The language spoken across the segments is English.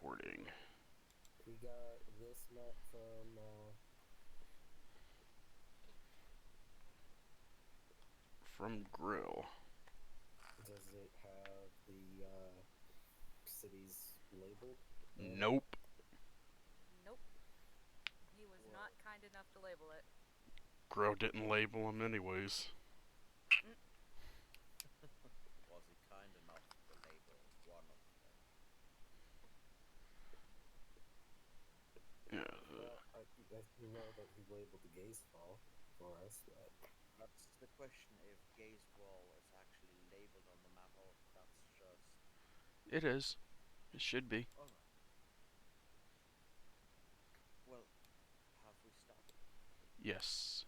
recording. We got this map From Grill. does it have the cities labeled? Nope. Nope. He was not kind enough to label it. Grill didn't label them anyways. Mm. Was he kind enough to label one of them? Yeah. Well, I know that he labeled the Gaze Fall for us, but That's the question, if Gaze Wall is actually labeled on the map or if that's just... It is. It should be. Alright. Well, have we stopped? Yes.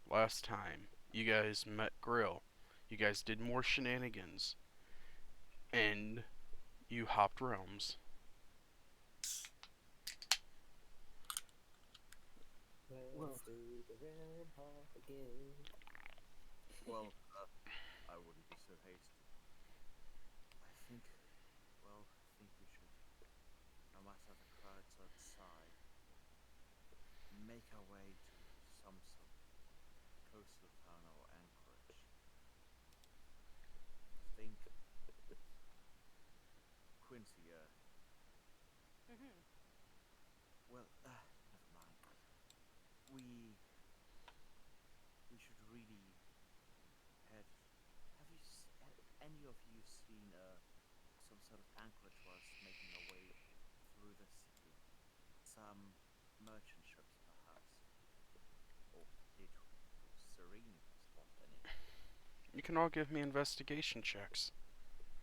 Last time, you guys met Grill. You guys did more shenanigans. And you hopped realms. let's do the realm hop again. Well, I wouldn't be so hasty. I think we should, no matter the crowds outside, make our way to some sort of coastal town or anchorage. I think Quincy, well, never mind. We should really head. Have any of you seen some sort of anchorage whilst making our way through the city? Some merchant ships, perhaps, or did Serene spot any? You can all give me investigation checks.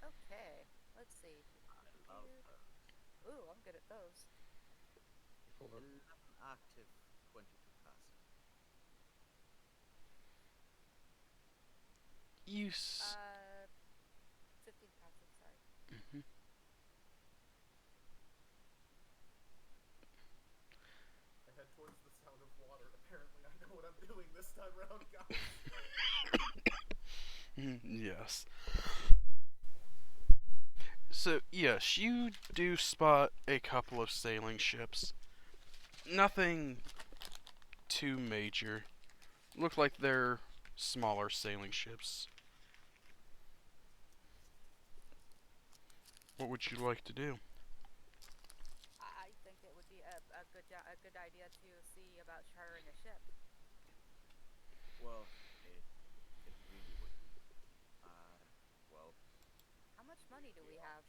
Okay, let's see. I love those. Ooh, I'm good at those. 11 active, 22 passive. You 15 passive, sorry. Mhm. I head towards the sound of water. Apparently, I know what I'm doing this time around, guys. Yes. So, yes, you do spot a couple of sailing ships. Nothing too major. Look like they're smaller sailing ships. What would you like to do? I think it would be a good idea to see about chartering a ship. Well, it really would be. Well, How much money do we have?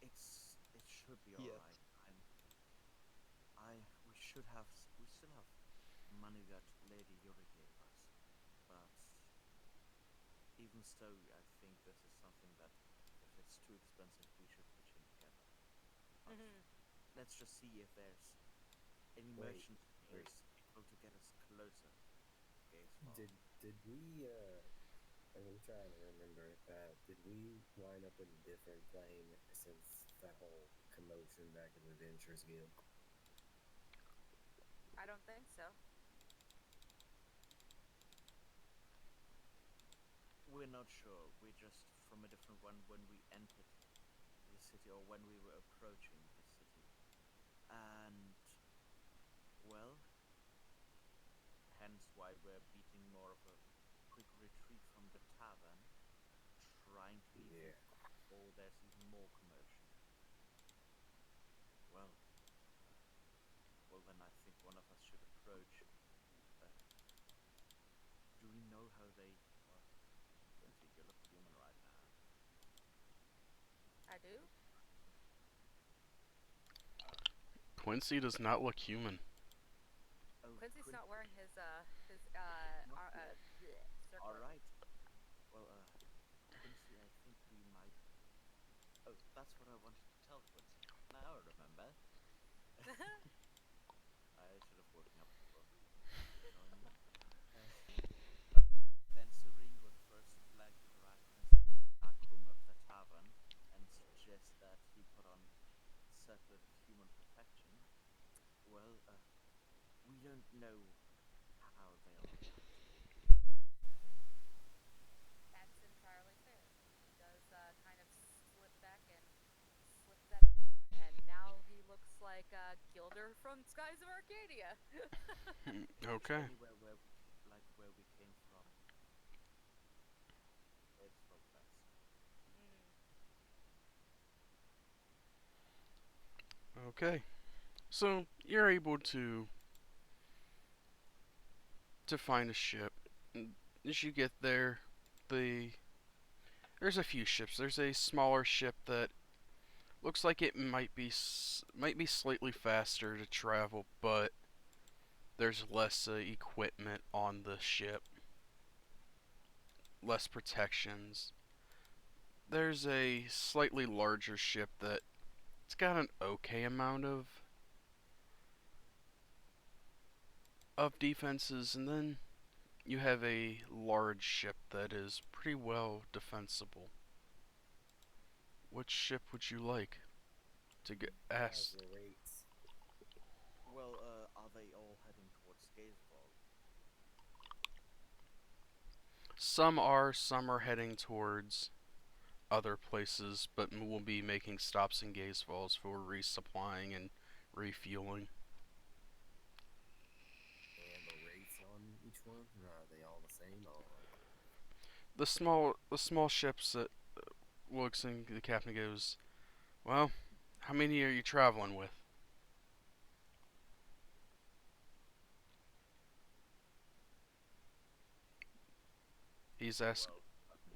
it should be Yes. alright. We still have money that Lady Yuri gave us, but even so, I think this is something that, if it's too expensive, we should pitch in together. But let's just see if there's any Wait, merchant wait. is able to get us closer to Gazefall. Did we I'm trying to remember. Did we line up in a different plane since that whole commotion back in the Adventurers Guild? I don't think so. We're not sure. We're just from a different one when we entered the city or when we were approaching the city. And, well, hence why we're beating more of a quick retreat from the tavern, trying to leave before there's even more commotion. Well, then I think one of us should approach. Do we know how they... Well, Quincy, you look human right now. I do? Quincy does not look human. Oh, Quincy's not wearing his circlet. Alright. Well, Quincy, I think we might... Oh, that's what I wanted to tell Quincy. Now I remember. I should have woken up before telling you. Then Serene would first flag Arachnis in the back room of the tavern and suggest that he put on circlet of human perfection. Well, we don't know how they'll react. That's entirely fair. He does kind of slip back and slip that Gilder from Skies of Arcadia. Okay. Anywhere where like where we came from, it felt best. Mm. Okay. So you're able to find a ship. As you get there, the there's a few ships. There's a smaller ship that looks like it might be slightly faster to travel, but there's less equipment on the ship, less protections. There's a slightly larger ship that it's got an okay amount of defenses, and then you have a large ship that is pretty well defensible. Which ship would you like to get How's asked? the rates? Well, are they all heading towards Gazeball? Some are heading towards other places, but will be making stops in Gaze Falls for resupplying and refueling. And the rates on each one? Are they all the same or? The small ships that looks and the captain goes, well, how many are you traveling with? He's asked Well,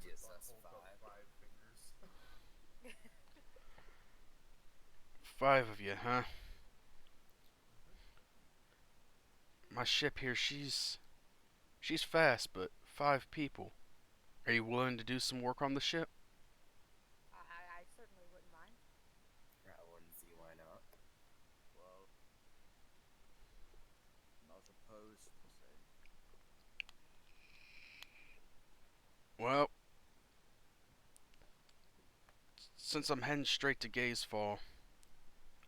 Just So I us hold up five. 5 fingers. 5 of you, huh? Mhm. My ship here, she's fast, but 5 people. Are you willing to do some work on the ship? I certainly wouldn't mind. I wouldn't see why not. well, not opposed per se. Well, since I'm heading straight to Gazefall,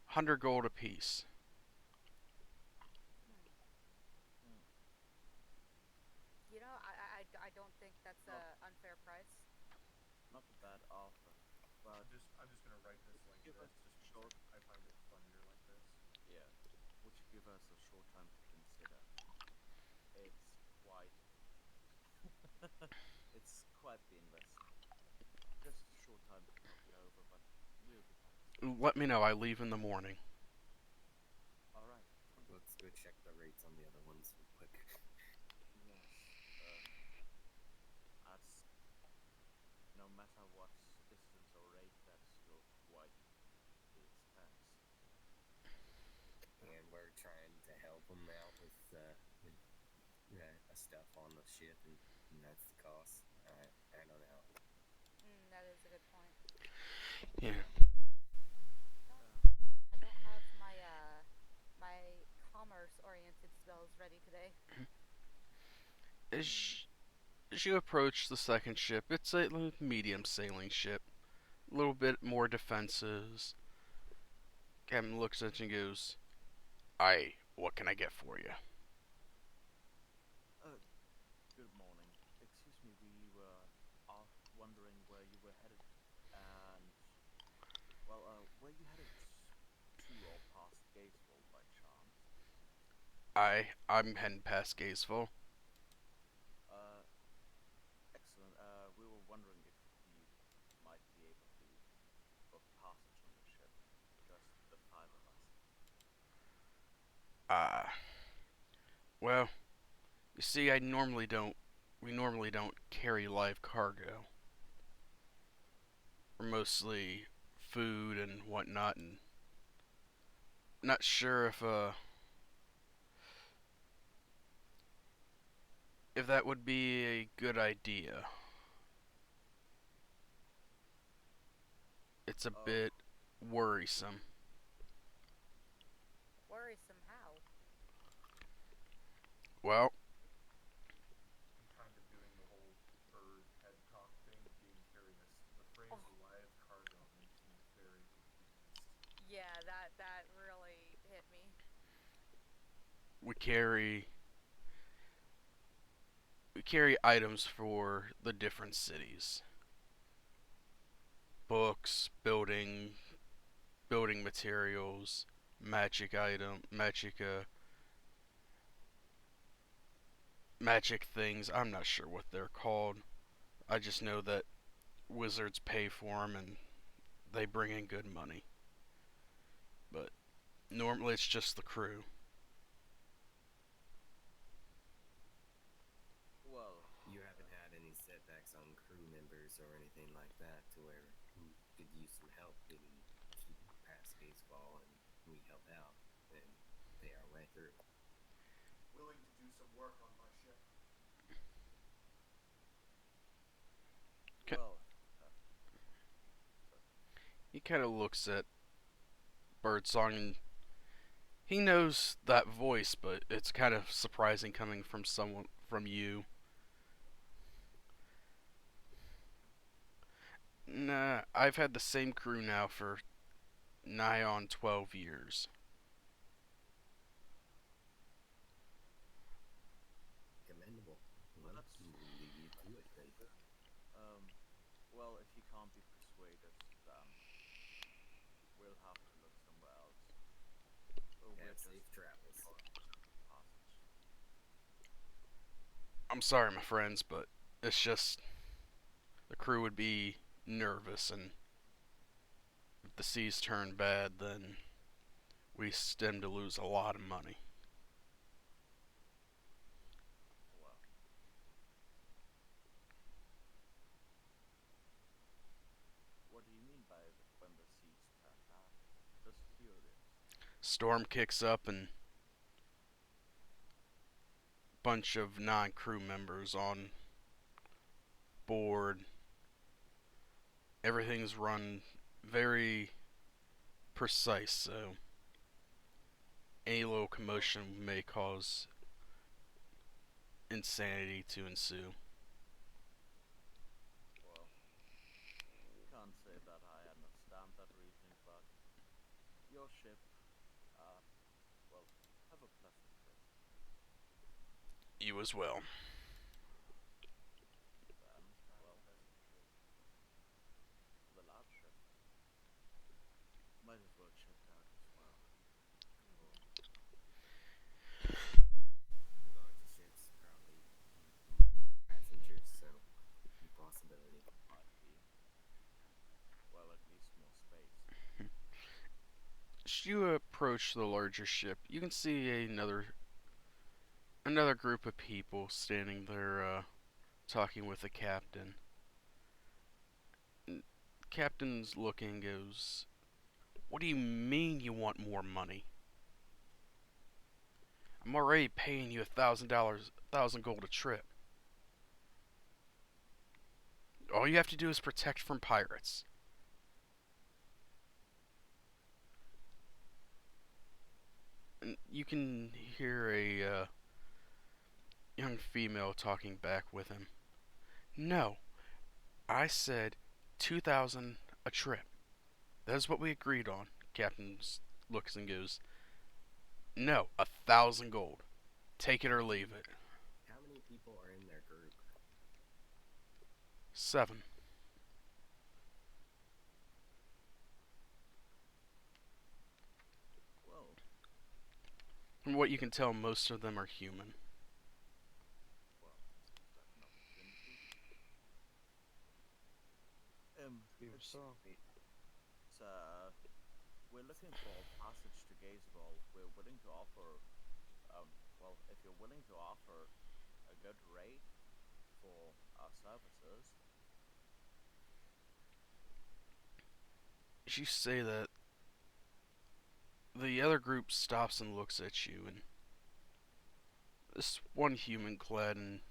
100 gold apiece. Hmm. Hmm. I don't think that's Not a unfair price. not a bad offer, but I'm just gonna write this like give this, us just a because short. I find it funnier like this. Yeah. Would you give us a short time to consider? It's quite. it's quite the investment. Just a short time to talk it over, but we'll be back soon. Let me know. I leave in the morning. All right. Let's go check the rates on the other ones real quick. Yes. That's no matter what distance or rate, that's still quite the expense. And we're trying to help them out with stuff on the ship, and that's the cost. I don't know. That is a good point. Yeah. I don't have my commerce oriented spells ready today. Hmm. As you approach the second ship, it's a medium sailing ship. A little bit more defenses. Captain looks at you and goes, aye, what can I get for you? Uh, Good morning. Excuse me, we were wondering where you were headed, and well, were you headed to or past Gatesville by chance? I'm heading past Gazeville. Uh, Excellent. We were wondering if we might be able to book passage on your ship, just the 5 of us. Ah, well, you see, we normally don't carry live cargo. We're mostly food and whatnot, and not sure if that would be a good idea. It's a Oh, bit worrisome. Worrisome how? Well, I'm kind of doing the whole bird head cock thing, being curious. The phrase Oh, live cargo makes me very confused. yeah, that really hit me. we carry we carry items for the different cities. Books, building materials, magic item, magic things. I'm not sure what they're called. I just know that wizards pay for them and they bring in good money. But normally it's just the crew. Well, You haven't had any setbacks on crew members or anything like that to where you could use some help getting keep past Gatesfall and we help out and pay our way through. Willing to do some work on my ship. Okay. well, He kind of looks at Birdsong and he knows that voice, but it's kind of surprising coming from someone from you. Nah, I've had the same crew now for nigh on 12 years. Commendable. Well, that's we'll leave you to it then. well, if you can't be persuaded, then we'll have to look somewhere else. Or we're Have just safe travels. passage. I'm sorry, my friends, but it's just the crew would be nervous, and if the seas turn bad, then we stand to lose a lot of money. Well, what do you mean by when the seas turn bad? Just curious. Storm kicks up, and bunch of non-crew members on board. Everything's run very precise, so any little commotion may cause insanity to ensue. Well, can't say that I understand that reasoning, but your ship, uh, well, have a pleasant trip. You as well. Then, well, the large ship might as well check out as well. Or The larger ships probably passengers, so possibility. might be, well, at least more space. As you approach the larger ship, you can see another group of people standing there, talking with the captain. Captain's looking, goes, "What do you mean you want more money? I'm already paying you $1,000, 1,000 gold a trip. All you have to do is protect from pirates." And you can hear a young female talking back with him. "No, I said 2,000 a trip. That is what we agreed on." Captain looks and goes, "No, 1,000 gold. Take it or leave it." How many people are in their group? 7. Well, From what you can tell, most of them are human. well, seems like an opportunity. You're It's, so. it's, we're looking for passage to Gazeball. We're willing to offer, well, if you're willing to offer a good rate for our services, As you say that, the other group stops and looks at you, and this one human clad in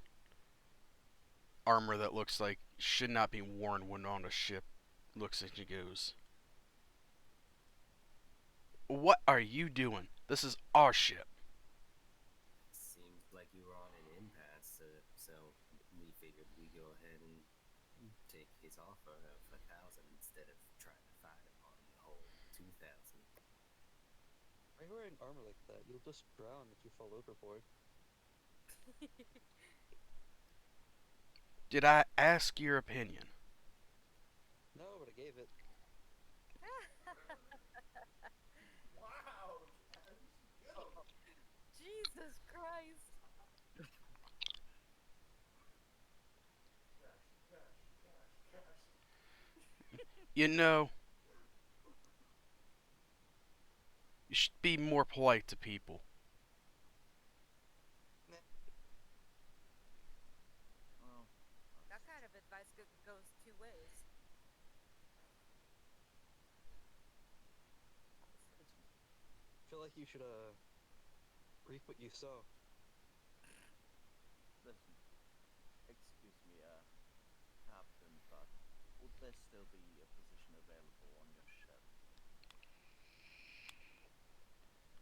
armor that looks like should not be worn when on a ship looks at you and goes, "What are you doing? This is our ship." Seems like you were on an impasse, so we figured we'd go ahead and take his offer of 1,000 instead of trying to fight him on the whole 2,000. Why are you wearing armor like that? You'll just drown if you fall overboard. Did I ask your opinion? No, but I gave it. Wow, Jesus Christ! Cash, cash, cash, cash. You know, you should be more polite to people. Well, That that's kind of advice goes two ways. Listen, I feel like you should reap what you sow. listen. Excuse me, Captain, but would there still be a position available on your ship?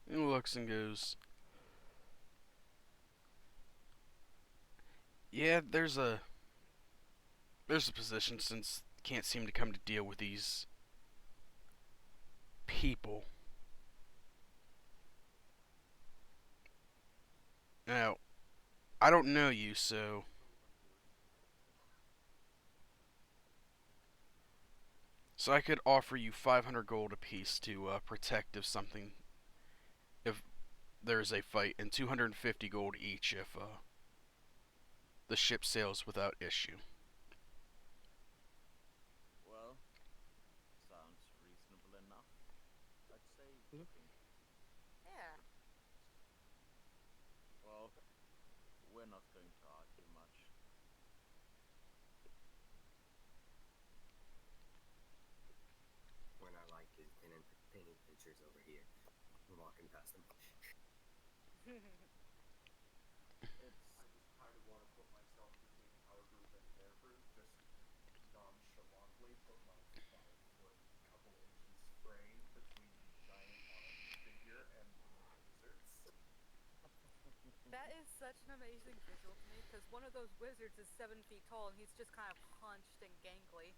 And he looks and goes, yeah, there's a position since can't seem to come to deal with these people. Now, I don't know you, so I could offer you 500 gold apiece to protect if there's a fight, and 250 gold each if the ship sails without issue. Well, sounds reasonable enough. I'd say Mhm. between. Yeah. Well, we're not going to argue much. When I like is painting pictures over here. I'm walking past them. It's I just kind of want to put myself between our group and their group, just nonchalantly put my 5 foot couple inches frame between the giant armed figure and the wizards. That is such an amazing visual to me because one of those wizards is 7 feet tall and he's just kind of hunched and gangly.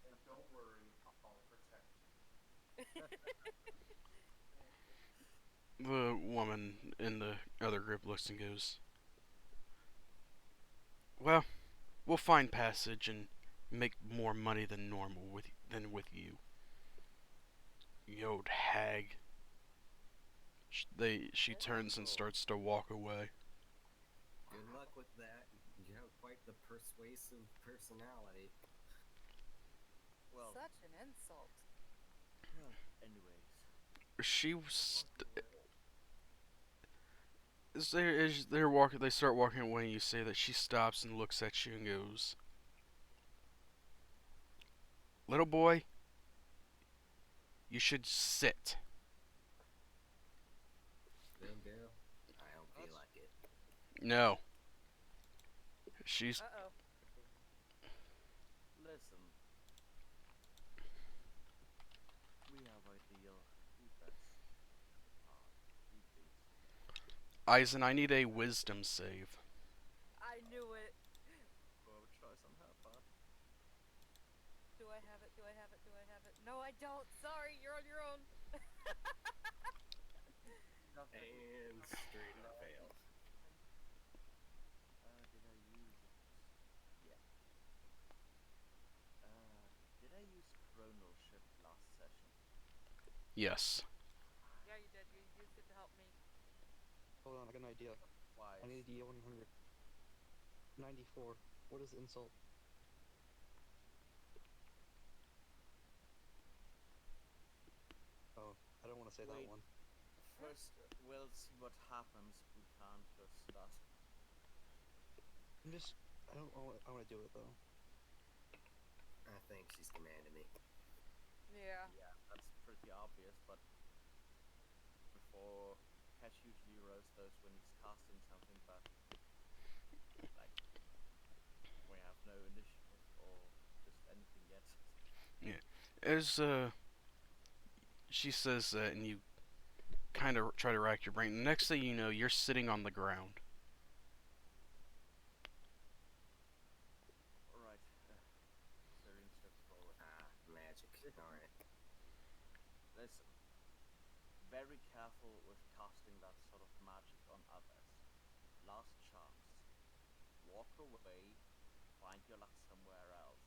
And don't worry, I'll protect you. The woman in the other group looks and goes, well, we'll find passage and make more money than normal with you. You old hag. She turns and starts to walk away. Good luck with that. You have quite the persuasive personality. well, Such an insult. anyways. She as they're walking, they start walking away, and you say that she stops and looks at you and goes, "Little boy, you should sit." Big girl, I don't feel like it. No, she's Uh oh. Listen, we have a deal. We best depart. You please. Eisen. I need a wisdom save. I knew it. Poor choice on her part. Do I have it? Do I have it? Do I have it? No, I don't. Sorry, you're on your own. And straight up fail. Did I use it? Yeah. Did I use Chronal Shift last session? Yes. Yeah, you did. You used it to help me. Hold on, I got an idea. Why? I need a D100. 94. What is insult? Oh, I don't want to say that Wait. one. First, we'll see what happens. We can't just start. I don't I want to do it though. I think she's commanding me. Yeah. Yeah, that's pretty obvious, but before Cat usually rolls those when he's casting something, but like we have no initiative or just anything yet. As she says that, and you kind of try to rack your brain. The next thing you know, you're sitting on the ground. Alright, Serene steps forward. Magic. Alright. Listen, very careful with casting that sort of magic on others. Last chance. Walk away, find your luck somewhere else.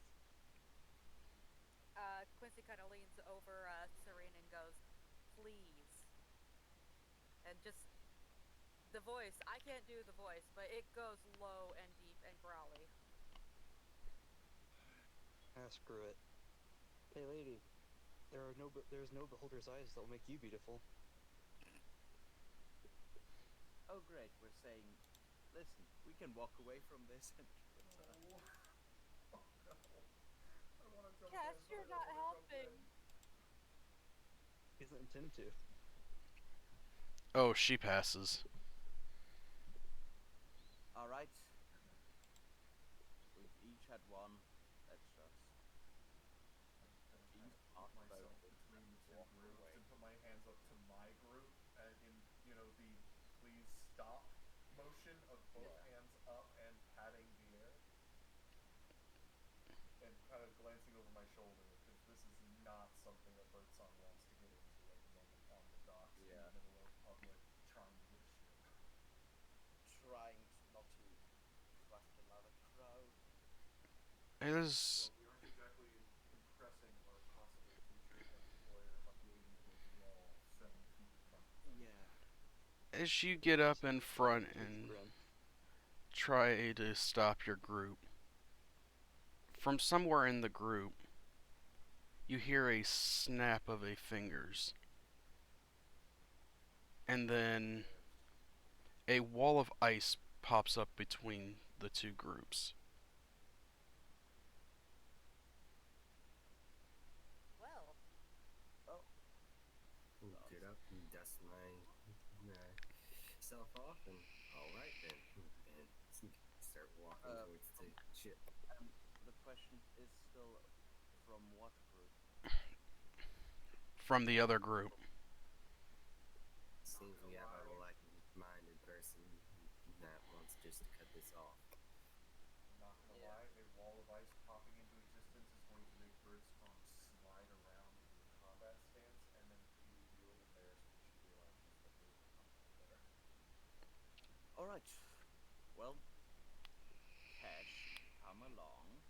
Quincy kind of leans over Serene and goes, "Please." And just The voice. I can't do the voice, but it goes low and deep and growly. Ah, screw it. Hey, lady, there's no beholder's eyes that will make you beautiful. Oh, great. We're saying, listen, we can walk away from this and return. Oh, oh no. I want to jump Cass, in, but you're I not don't want to jump helping. in. He doesn't intend to. Oh, she passes. All right. We've each had one. Let's just I'm gonna be kind of put smart about myself it between the two and walk groups away. and put my hands up to my group in the please stop motion of both Yeah. hands up and patting the air and kind of glancing over my shoulder because this is not something that Birdsong wants to get into at the moment on the docks in Yeah. the middle of public trying to get a ship. Trying not to crush another crow. It is. Well, we aren't exactly impressing our possible future employer by moving into a wall 7 feet in front of them. Yeah. As you get up in front Big and grin. try to stop your group, from somewhere in the group, you hear a snap of a fingers. And then a wall of ice pops up between the two groups. Well, Get up and dust myself off, and all right then, and start walking towards the ship. The question is still from what group? From the other group. Seems we have a lie. like-minded person that wants just to cut this off. Not gonna Yeah. lie, a wall of ice popping into existence is going to make Birdsong slide around into a combat stance and then feel real embarrassed when she realizes that there's a conflict there. All right. Well, Cash, come along.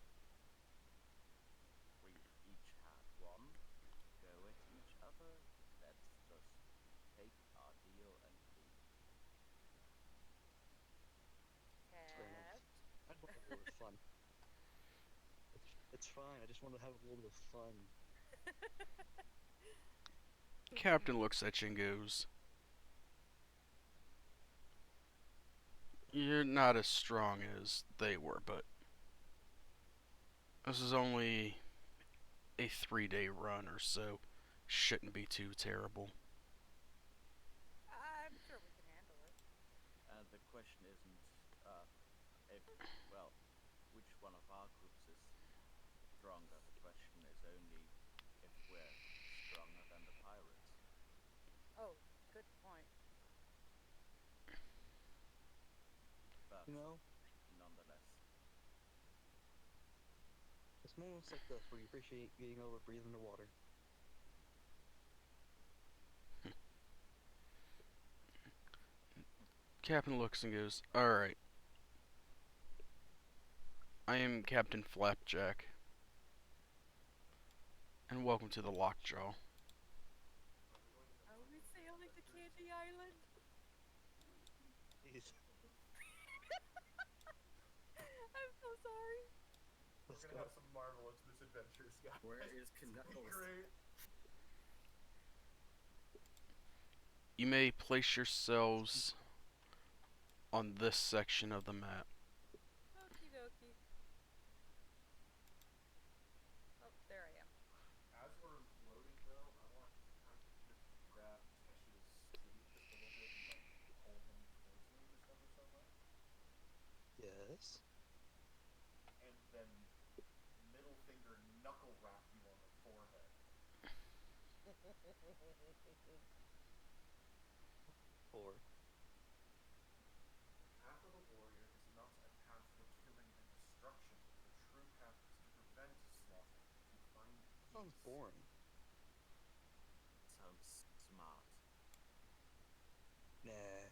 We've each had one. Go at each other. Let's just take our deal and leave. Fair enough. Cat. I just want to have a little bit of fun. It's fine. I just want to have a little bit of fun. Captain looks at you and goes, "You're not as strong as they were, but this is only a 3-day run or so. Shouldn't be too terrible." I'm sure we can handle it. The question isn't if, well, which one of our groups is stronger. The question is only if we're stronger than the pirates. Oh, good point. But You know, nonetheless. it's moments like this where you appreciate being able to breathe underwater. Captain looks and goes, "Alright. I am Captain Flapjack. And welcome to the Lockjaw." Are we going to have Are fun we with sailing to adventures? Candy Island? Please, I'm so sorry. We're let's gonna go. have some marvelous misadventures, guys. Where is It's gonna be Knuckles? great. You may place yourselves on this section of the map. Okie dokie. Oh, there I am. As we're loading, though, I want kind of grab Tesh's sleeve just a little bit and like pull him towards me just ever so much, Yes. and then middle finger knuckle rap you on the forehead. Or The path of the warrior is not a path for killing and destruction. The true path is to prevent slaughter, to find sounds peace. boring. Sounds smart. Nah.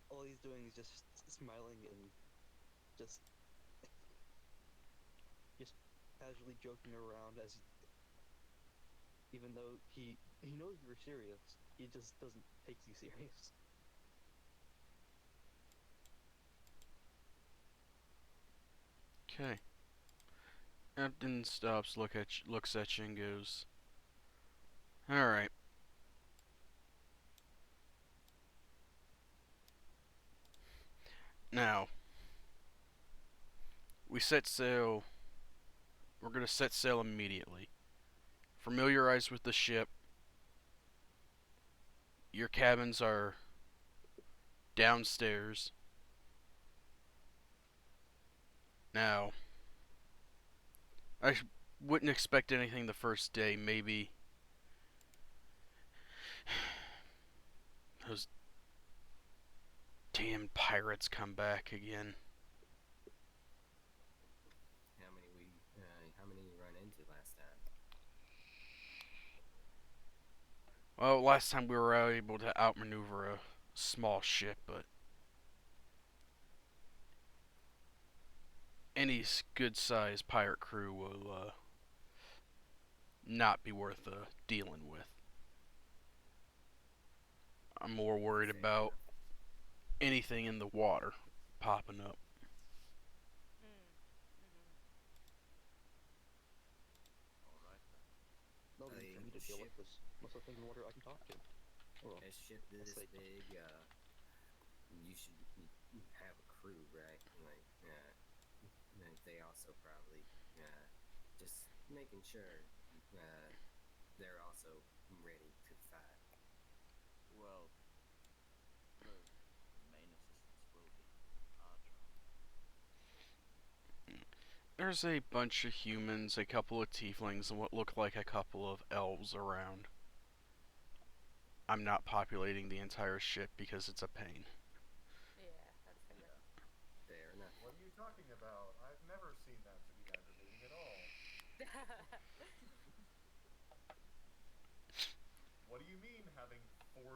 All he's doing is just smiling and just just casually joking around as even though he knows you're serious, he just doesn't take you serious. Okay. Captain stops, looks at you, and goes, "All right. Now we set sail. We're gonna set sail immediately. Familiarize with the ship. Your cabins are downstairs. Now, I wouldn't expect anything the first day. Maybe those damn pirates come back again. How many you run into last time? Well, last time we were able to outmaneuver a small ship, but any good-sized pirate crew will not be worth dealing with. I'm more worried Fair about enough. anything in the water popping up. Alright then. No A need for me to deal with ship, this. Most of the thing in the water I can talk to. Or, a ship let's this say, big, you have a crew, right? Like they also probably, just making sure, they're also ready to fight. Well, the main assistance will be our job. There's a bunch of humans, a couple of tieflings, and what look like a couple of elves around. I'm not populating the entire ship because it's a pain. Yeah, that's fair. Yeah. Fair enough. What are you talking about? I've never seen that to be aggravating at all. What do you mean having 40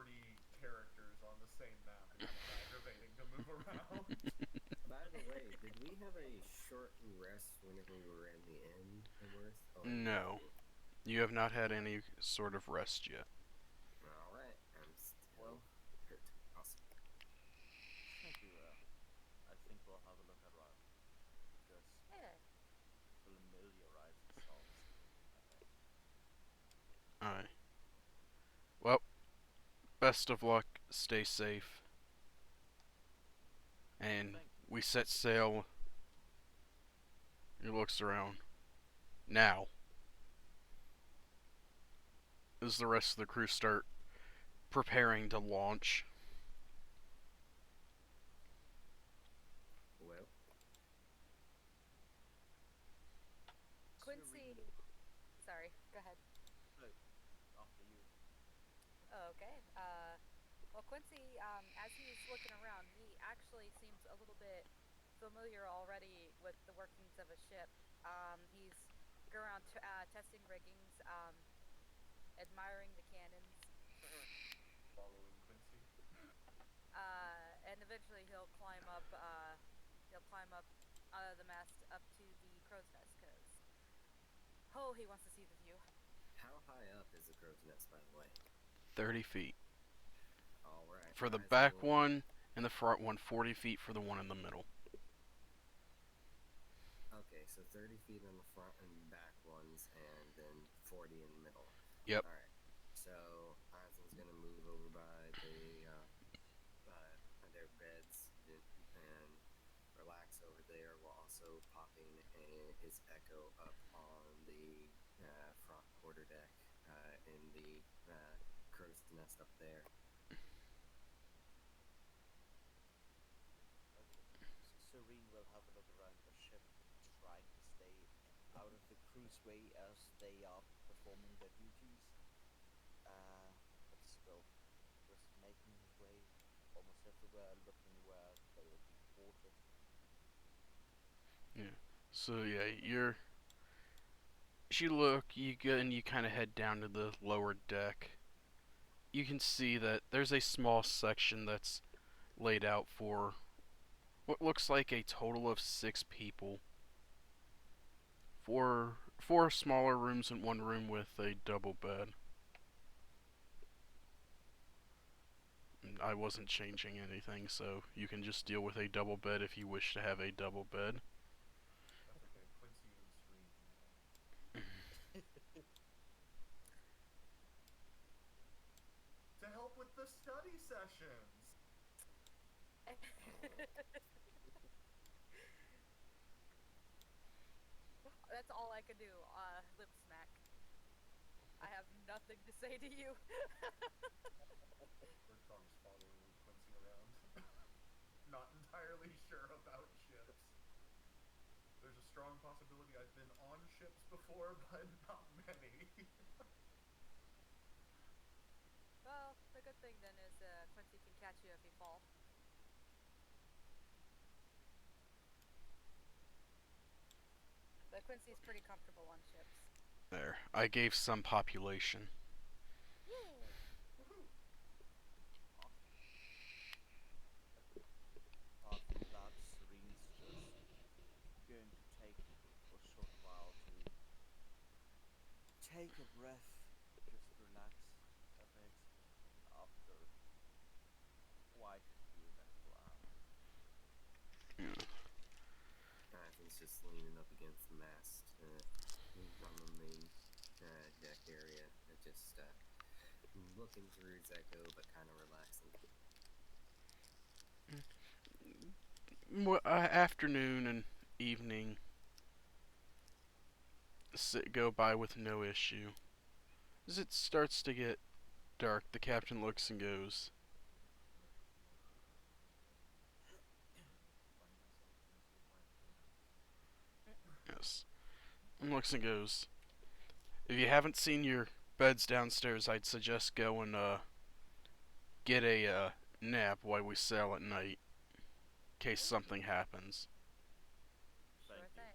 characters on the same map is not aggravating to move around? By the way, did we have a short rest whenever we were in the inn of Worth? Or No, you have not had any sort of rest yet. Alright, I'm still Well, hurt. Awesome. maybe I think we'll have a look around. Just Yeah. familiarize ourselves, I think. Alright. Well, best of luck, stay safe, and Thank you. we set sail. He looks around. Now, as the rest of the crew start preparing to launch. Well, Quincy. Sorry, go ahead. No, after you. Oh, okay. Well, Quincy, as he's looking around, he actually seems a little bit familiar already with the workings of a ship. He's going around testing riggings, admiring the cannons, Following Quincy. and eventually he'll climb up out of the mast up to the crow's nest, because, oh, he wants to see the view. how high up is the crow's nest, by the way? 30 feet. Alright. For the Eyes back will- one and the front one, 40 feet for the one in the middle. Okay, so 30 feet on the front and back ones, and then 40 in the middle. Yep. Alright. So, Eisen's gonna move over by their beds and relax over there while also popping his echo up on the front quarterdeck in the crow's nest up there. Okay. Serene will have a look around the ship, trying to stay out of the crew's way as they are performing their duties. But still, just making his way almost everywhere, looking where they will be quartered. Yeah. So yeah, you look, you get, and you kind of head down to the lower deck. You can see that there's a small section that's laid out for what looks like a total of 6 people. Four smaller rooms and one room with a double bed. I wasn't changing anything, so you can just deal with a double bed if you wish to have a double bed. study sessions. That's all I can do. Lip smack. I have nothing to say to you. Bertong's following Quincy around. Not entirely sure about ships. There's a strong possibility I've been on ships before, but not many. Well, the good thing then is Quincy can catch you if you fall. But Quincy's pretty comfortable on ships. There. I gave some population. Yay! Apart from that, Serene's just going to take a short while to take a breath, just relax a bit after quite a few eventful hours. Yeah. He's just leaning up against the mast on the main deck area, just looking through his echo, but kind of relaxing. Afternoon and evening go by with no issue. As it starts to get dark, the captain looks and goes, yes. And looks and goes, if you haven't seen your beds downstairs, I'd suggest go and get a nap while we sail at night, in case something happens. Sure Thank you. thing.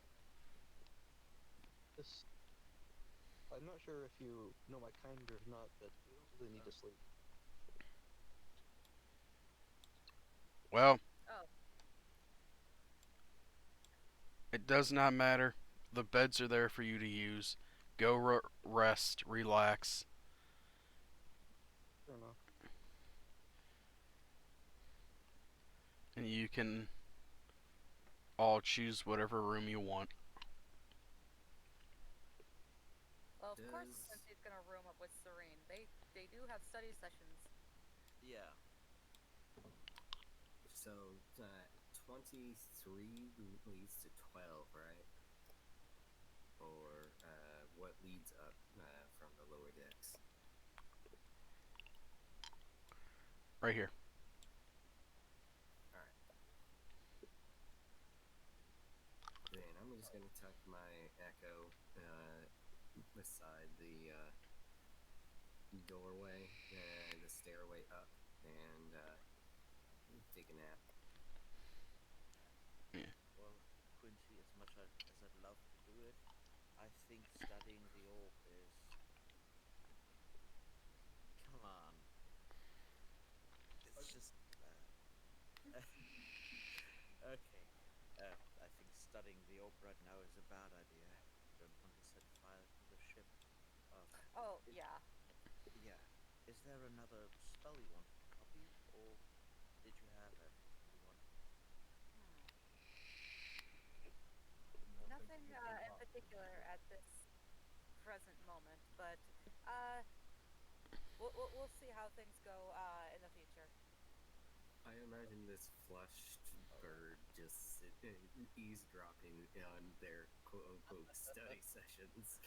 This, I'm not sure if you know my kind or not, but we really need to sleep. Well, Oh, it does not matter. The beds are there for you to use. Go rest, relax. Fair enough. And you can all choose whatever room you want. well, of course Does- Quincy's gonna room up with Serene. They do have study sessions. Yeah. So, 23 leads to 12, right? Or what leads up from the lower decks? Right here. Alright. Then I'm just going to tuck my echo beside the doorway, the stairway up, and take a nap. Well, Quincy, as much as I'd love to do it, I think studying the orb is. Come on. It's just. Okay. I think studying the orb right now is a bad idea. Don't want to set fire to the ship. Oh, Is- yeah. Yeah. Is there another spell you wanted to copy, or did you have everything you wanted? Nothing you can in possibly particular do. at this present moment, but we'll see how things go in the future. I imagine this flushed bird just eavesdropping on their quote unquote study sessions,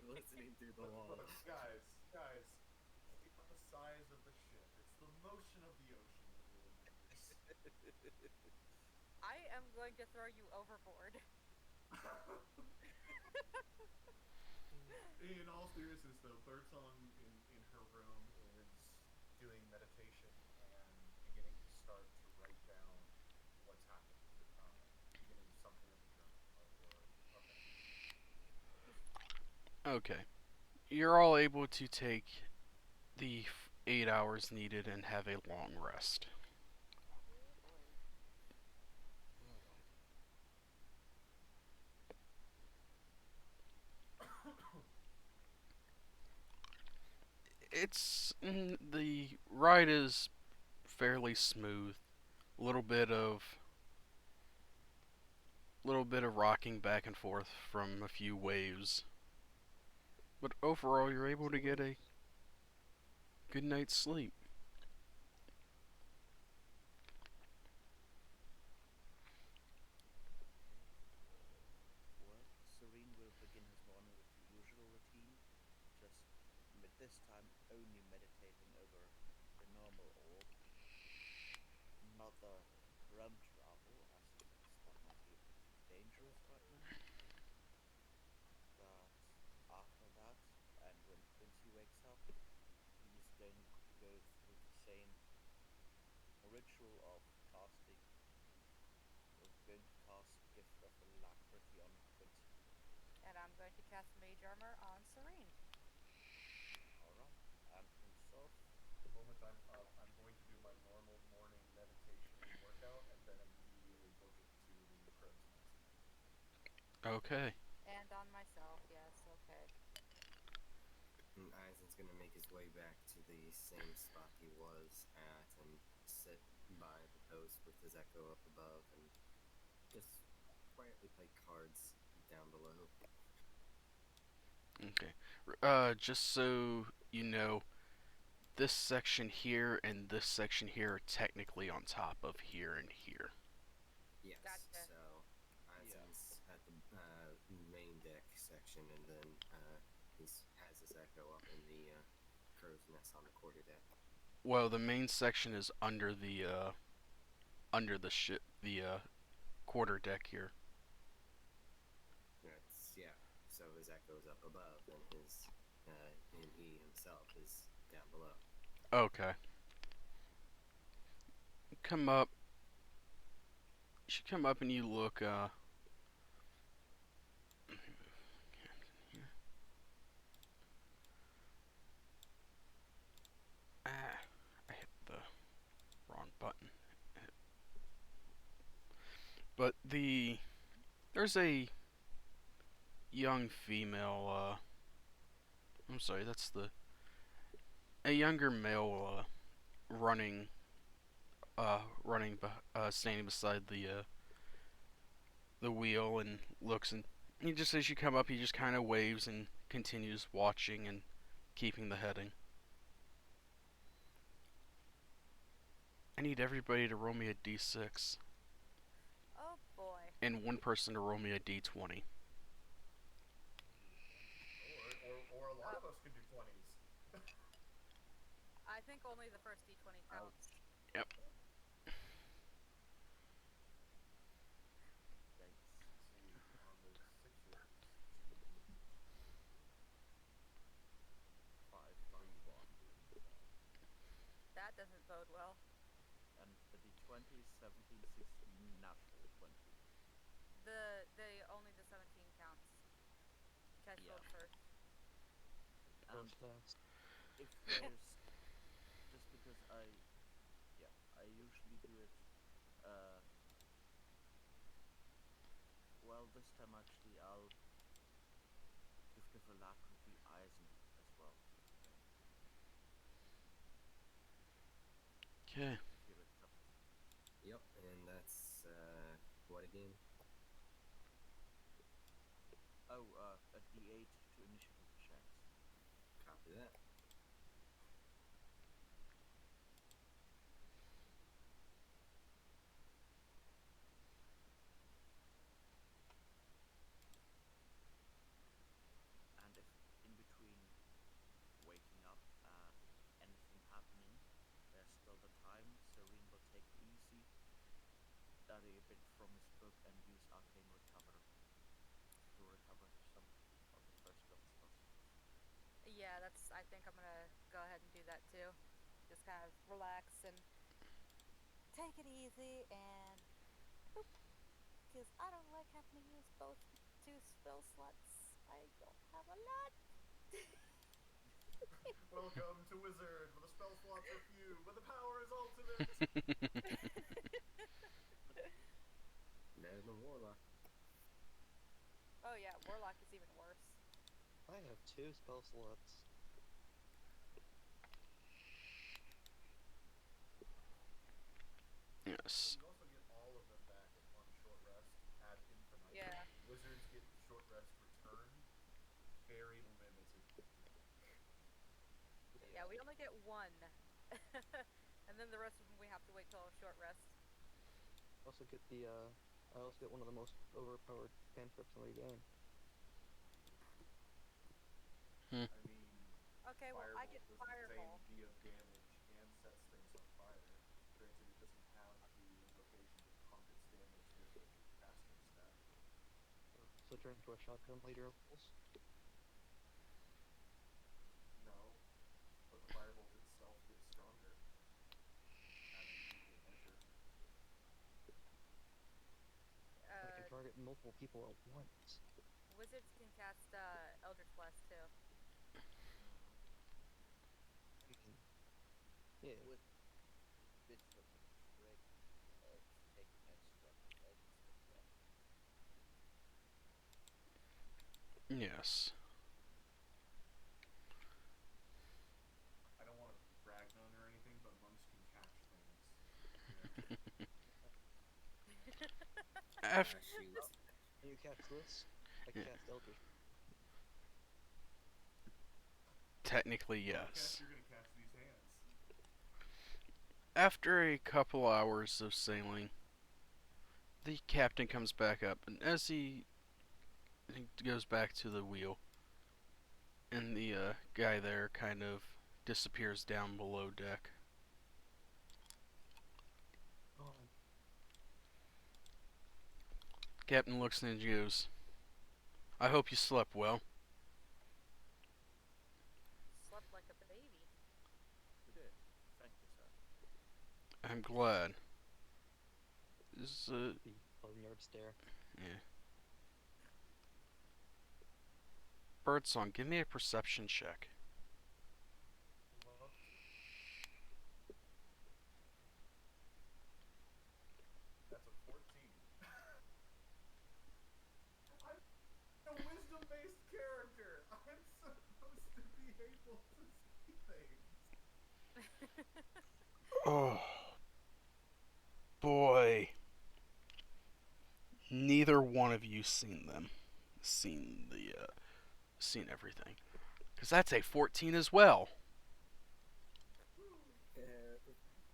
listening through the wall. Look, guys, it's not the size of the ship, it's the motion of the ocean that really matters. I am going to throw you overboard. In all seriousness, though, Bertong in her room is doing meditation and beginning to start to write down what's happened, beginning something of a journal or of that nature. Okay. You're all able to take the 8 hours needed and have a long rest. Oh boy. The ride is fairly smooth. A little bit of rocking back and forth from a few waves. But overall, you're able to get a good night's sleep. this time only meditating over the normal orb, not the realm travel, as he thinks that might be a bit dangerous right now. But after that, and when Quincy wakes up, he's going to go through the same ritual of casting, or going to cast Gift of Alacrity on Quincy. And I'm going to cast Mage Armor on Serene. Alright, and himself. The moment I'm up, I'm going to do my normal morning meditation workout and then immediately book it to the crow's nest. Okay. And on myself, yes, okay. And Eisen's gonna make his way back to the same spot he was at and sit by the post with his echo up above and just quietly play cards down below. Okay. Just so you know, this section here and this section here are technically on top of here and here. Yes, Gotcha. so Eisen's at the main deck section, and then he has his echo up in the crow's nest on the quarterdeck. Well, the main section is under the ship, the quarter deck here. That's, yeah. So his echo's up above, and his and he himself is down below. Okay. Come up. You should come up and you look. Ah, I hit the wrong button. But there's a young female. I'm sorry. That's a younger male running. Standing beside the wheel and looks, and he just, as you come up, he just kind of waves and continues watching and keeping the heading. I need everybody to roll me a d6 Oh boy. and one person to roll me a d20. Or a lot of us could do 20s. I think only the first d20 counts. Yep. Thanks. See, on the sixes, 531. That doesn't bode well. And the d20 is 17, 16, natural 20. Only the 17 counts. Catch Yeah. rolled first. And Goes fast. if there's, just because I usually do it, well, this time actually I'll Gift of Alacrity Eisen as well. Okay. If you'll accept. Yep, and that's what again? Oh, a d8 to initiative checks. Copy that. And if in between waking up and anything happening, there's still the time, Serene will take it easy, study a bit from his book, and use Arcane Recover to recover some of the first level spell slots. Yeah, I think I'm gonna go ahead and do that too. Just kind of relax and take it easy and boop. Because I don't like having to use both 2 spell slots. I don't have a lot. welcome to Wizard, where the spell slots are few, but the power is ultimate. Better than Warlock. Oh yeah, Warlock is even worse. I have 2 spell slots. Yes. You also get all of them back on short rest ad infinitum. Yeah. Wizards get short rest returned. Very limited. Yeah, we only get 1. And then the rest of them we have to wait till a short rest. Also get I also get one of the most overpowered cantrips in the game. I mean, Okay, well, I doesn't have the invocation to pump its damage with the casting stat. So turn into a shotgun later levels. No, but the firebolt itself gets stronger at an equal measure. I can Uh, target multiple people at once. Wizards can cast Eldritch Blast too. I mean, yeah. With bit of a trick of taking extra hits as well. Yes. I don't want to brag none or anything, but monks can catch things. Yeah. Af- Shoot. Can you cast this? I can Yeah. cast Eldritch. Technically, Well, I guess yes. you're gonna catch these hands. After a couple hours of sailing, the captain comes back up, and as he goes back to the wheel, and the guy there kind of disappears down below deck. Oh, Captain looks and goes, "I hope you slept well." Slept like a baby. We did. Thank you, sir. I'm glad. Is the barnyard stare. yeah. Birdsong, give me a perception check. Love to. That's a 14. I'm a wisdom-based character. I'm supposed to be able to see things. Oh boy. Neither one of you seen them. Seen everything. Cause that's a 14 as well.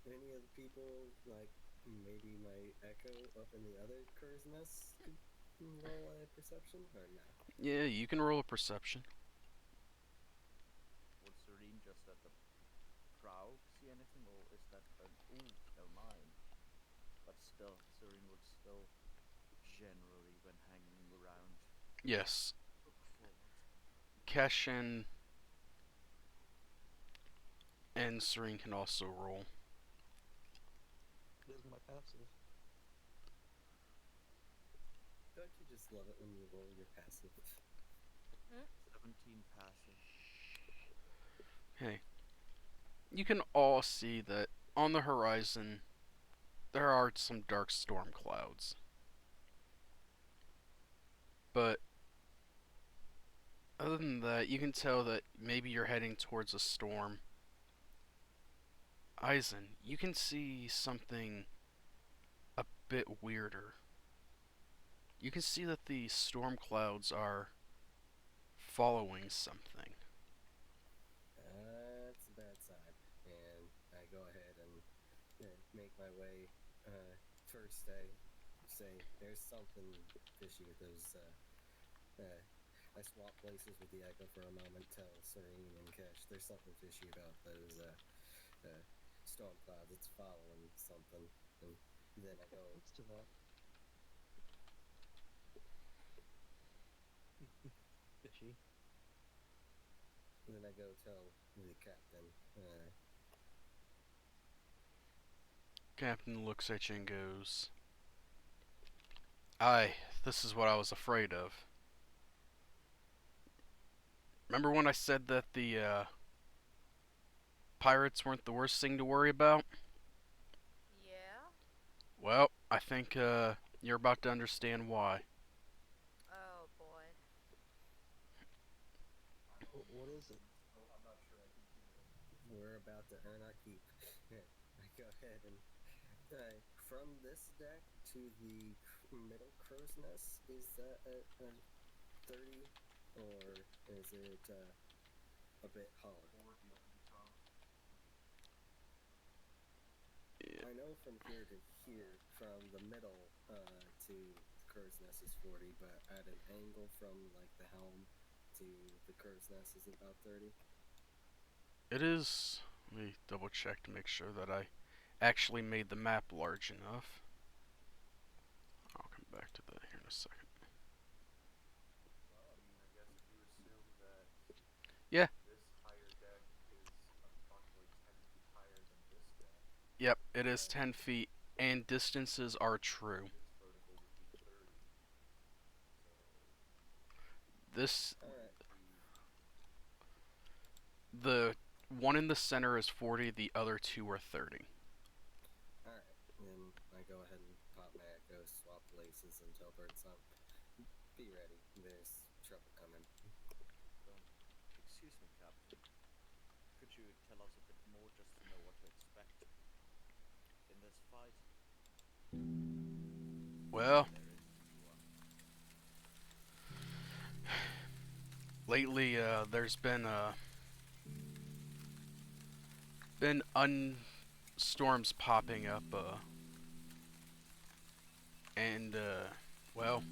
Any of the people, like maybe my echo up in the other crow's nest, could roll a perception or no? Yeah, you can roll a perception. Would Serene just at the prow see anything, or is that an ooh? Never mind. But still, Serene would still generally, when hanging around, Yes. look forward. Kesh and Serene can also roll. It is my passive. Don't you just love it when you roll your passive? 17 passive. Okay. You can all see that on the horizon there are some dark storm clouds. But other than that, you can tell that maybe you're heading towards a storm. Eisen, you can see something a bit weirder. You can see that the storm clouds are following something. That's a bad sign. And I go ahead and make my way. First, I say there's something fishy with those. I swap places with the echo for a moment. Tell Serene and Kesh there's something fishy about those storm clouds. It's following something. And then I go. Thanks to that. Fishy. Then I go tell the captain. Captain looks at you and goes, "Aye, this is what I was afraid of. Remember when I said that the pirates weren't the worst thing to worry about? Yeah. Well, I think you're about to understand why." Oh boy. I don't What is it? I'm not sure I can hear it. We're about to earn our keep. I go ahead and from this deck to the middle crow's nest, is that a 30 or is it a bit hard? 40 up to the top. Yeah. I know from here to here, from the middle to the crow's nest is 40, but at an angle from like the helm to the crow's nest is about 30. It is. Let me double check to make sure that I actually made the map large enough. I'll come back to that here in a second. Well, I mean, I guess if you assume that Yeah. this higher deck is approximately 10 feet higher than this deck, Yep, it is then 10 feet, and distances are true. this vertical would be 30. So This, All right. the one in the center is 40, the other two are 30. All right. Then I go ahead and pop my echo, swap places, and tell Birdsong, "Be ready. There's trouble coming." Excuse me, Captain. Could you tell us a bit more just to know what to expect in this fight? Well, There is one. lately there's been storms popping up, and well,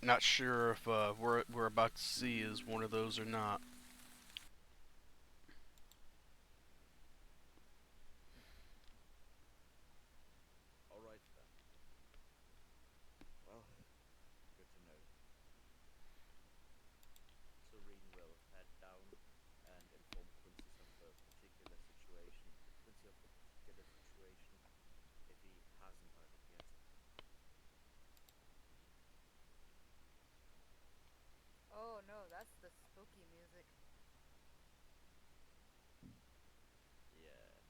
not sure if we're about to see is one of those or not. All right then. Well, good to know. Serene will head down and inform Quincy of the particular situation. If he hasn't heard it yet. Oh no, that's the spooky music. Yeah.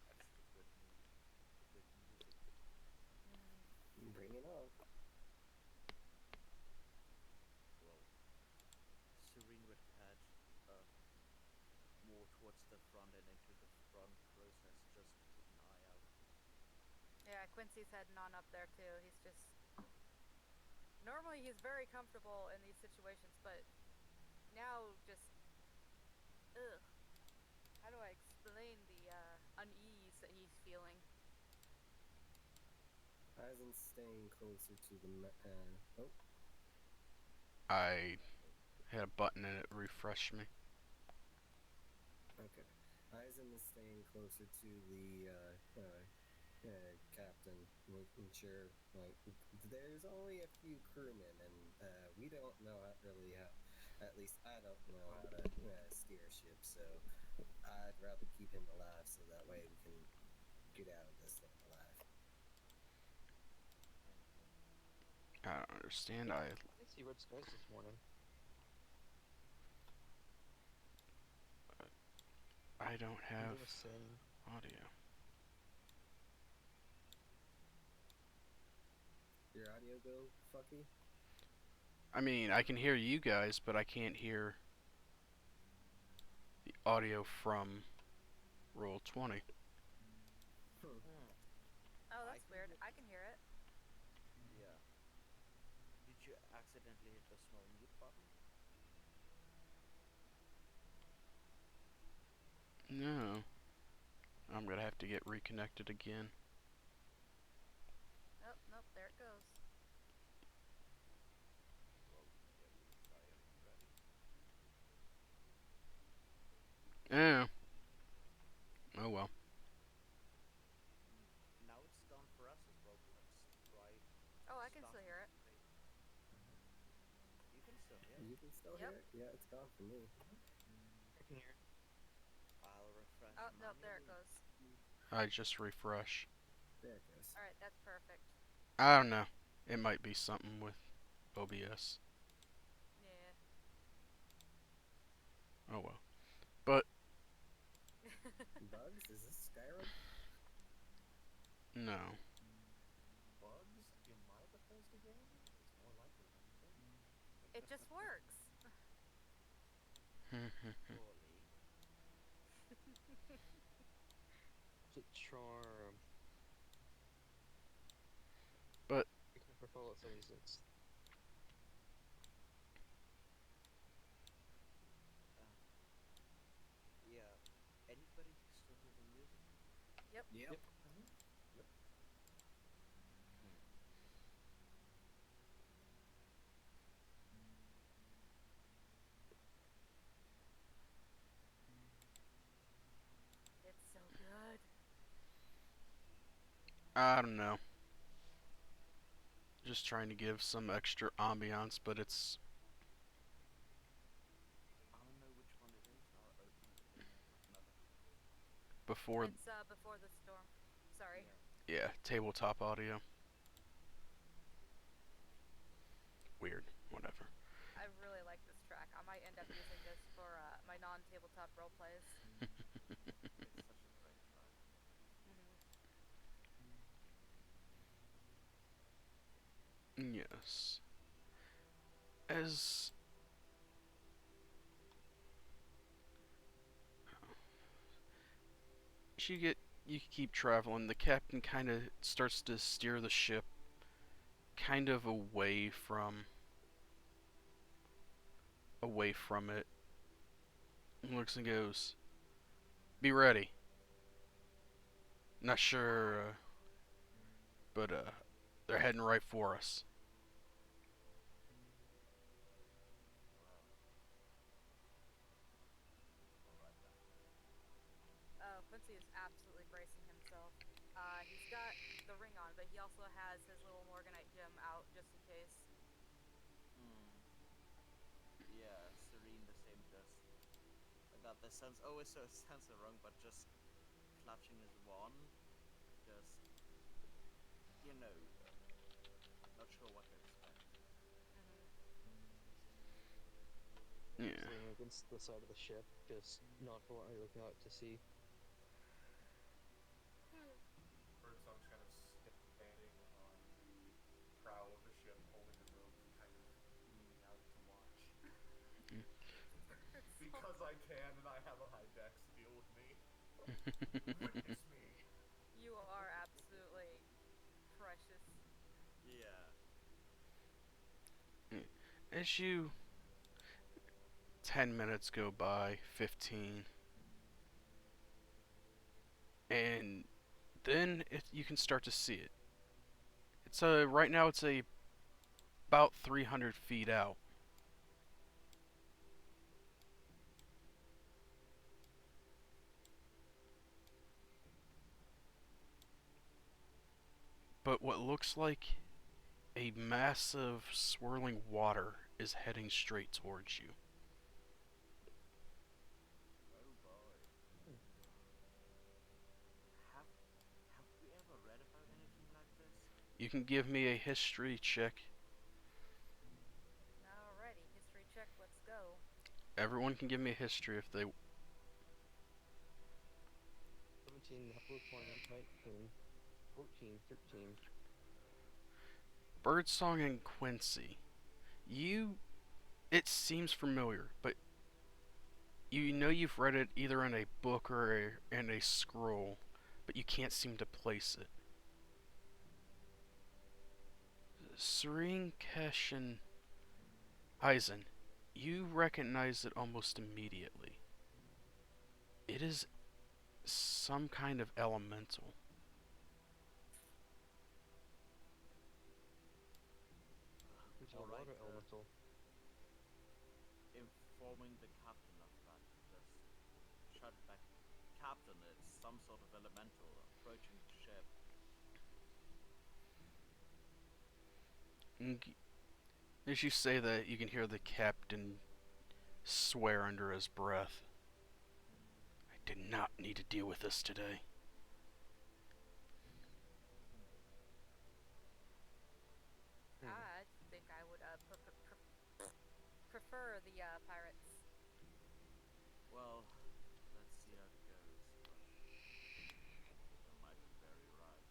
That's the good mood, the good music. Bring it on. Well, Serene would head uh, more towards the front and into the front process just to keep an eye out. Yeah, Quincy's heading on up there too. He's just normally he's very comfortable in these situations, but now just ugh. How do I explain the unease that he's feeling? Eisen's staying closer to the. Oh, I had a button and it refreshed me. okay. Eisen is staying closer to the captain, making sure like there's only a few crewmen, and we don't know really how. At least I don't know how to steer a ship, so I'd rather keep him alive so that way we can get out of this thing alive. I don't understand. I did see red skies this morning. I don't And have they were saying audio. Your audio go fucky? I mean, I can hear you guys, but I can't hear the audio from Roll 20. Oh, I that's can weird. hear. I can hear it. Yeah. Did you accidentally hit the small mute button? No. I'm gonna have to get reconnected again. Nope, nope, there it goes. Well, yeah, retry and ready. Oh. Oh well. Now it's gone for us as well. Let's try. Oh, I can Start still hear it. You can still hear it. You can still Yep. hear it? Yeah, it's gone for me. I can hear. I'll refresh. Oh, nope, there it manually. goes. I just refresh. There it goes. Alright, that's perfect. I don't know. It might be something with OBS. Yeah. Oh well. But Bugs? Is this Skyrim? no. bugs in my Bethesda game? It's more likely than you think. It just works. Poorly. Is it charm? But We can for Fallout 76. Yeah. Anybody still hear the music? Yep. Yep. Yep. Hmm. I don't know. Just trying to give some extra ambiance, but it's I don't know which one it is. I'll open it in another tab. before, It's before the storm. Sorry. Yeah. yeah, tabletop audio. Weird. Whatever. I really like this track. I might end up using this for my non-tabletop role plays. It's such a great track. Hmm. Yes. As you keep traveling, the captain kind of starts to steer the ship kind of away from it. And looks and goes, "Be ready." Not sure, but they're heading right for us. Well, alright then. Quincy is absolutely bracing himself. He's got the ring on, but he also has his little Morganite gem out just in case. Hmm. Yeah, Serene the same just I got this sense always so sounds so wrong, but just clutching his wand, just you know, not sure what to expect. Yeah. Leaning against the side of the ship, just nonchalantly looking out to sea. Birdsong's kind of standing on the prow of the ship, holding a rope, kind of leaning out to watch. Because I can and I have a high dex, deal with me. Witness me. You are absolutely precious. Yeah. As you 10 minutes go by, 15, and then you can start to see it. It's right now it's about 300 feet out. But what looks like a massive swirling water is heading straight towards you. Oh boy. Hmm. Have have we ever read about anything like this? You can give me a history check. Alrighty, history check. Let's go. Everyone can give me a history if they. 17, natural 20, 19, 14, 13. Birdsong and Quincy. You. It seems familiar, but you know you've read it either in a book or in a scroll, but you can't seem to place it. Serene Keshin Eisen. You recognize it almost immediately. It is some kind of elemental. Which is a Alright, water elemental. informing the captain of that, just shout back, Captain, it's some sort of elemental approaching the ship. As you say that, you can hear the captain swear under his breath. I did not need to deal with this today. I think I would prefer the pirates. Well, let's see how it goes, but you might be very right.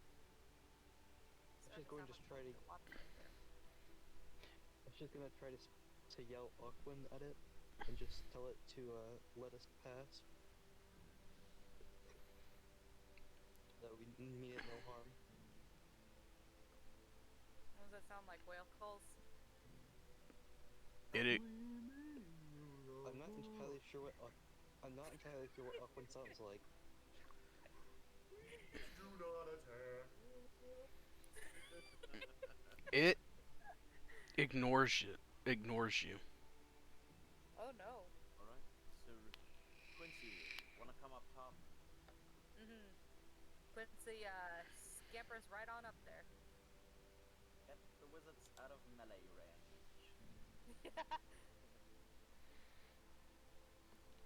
I was just Starting to going sound to like try to. a lot right there. I was just gonna try to yell Aquin at it, and just tell it to let us pass. That we mean it no harm. What does that sound like? Whale calls? It I'm not entirely sure what I'm not entirely sure what Aquin sounds like. Please do not attack. it ignores you. Ignores you. Oh no. Alright, so Quincy, wanna come up top? Mm-hmm. Quincy scampers right on up there. Get the wizards out of melee range.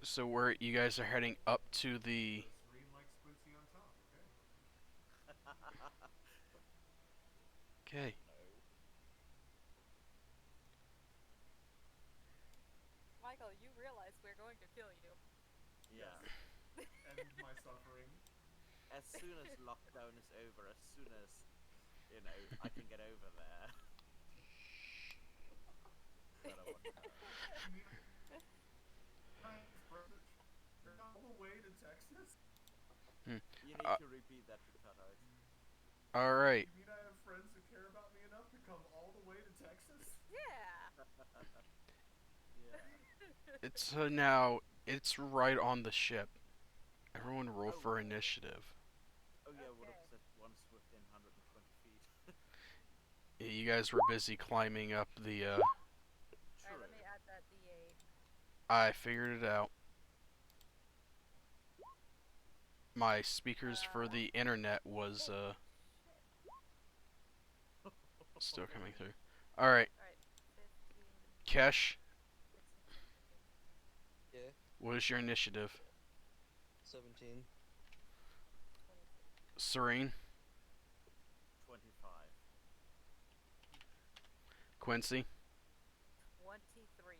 So where you guys are heading up to the... So Serene likes Quincy on top, okay? Okay. No. Michael, you realize we're going to kill you. Yeah. End my suffering. As soon as lockdown is over, as soon as, you know, I can get over there. Then I want her. You mean I have friends that all the way to Texas? Hmm. You need Uh, to repeat that to Tadart. Alright. You mean I have friends that care about me enough to come all the way to Texas? Yeah. Yeah. It's now... It's right on the ship. Everyone roll Oh. for initiative. Oh yeah, what Okay. if that one's within 120 feet? Yeah, you guys were busy climbing up the, Alright, True. let me add that D8. I figured it out. My speakers for the internet was, Shit. still coming through. Alright, Alright, 15, Kesh, 16, 17, Yeah. what is your initiative? 17. 23. Serene, 25. Quincy, 23.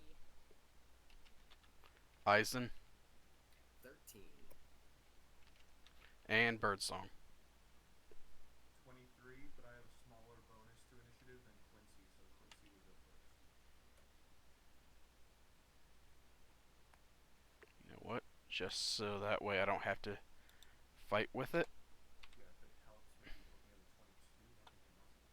Eisen, 13. and Birdsong. 23, but I have a smaller bonus to initiative than Quincy, so Quincy would go first. You know what? Just so that way I don't have to fight with it. Yeah, if it helps, maybe looking at a 22, that would be awesome.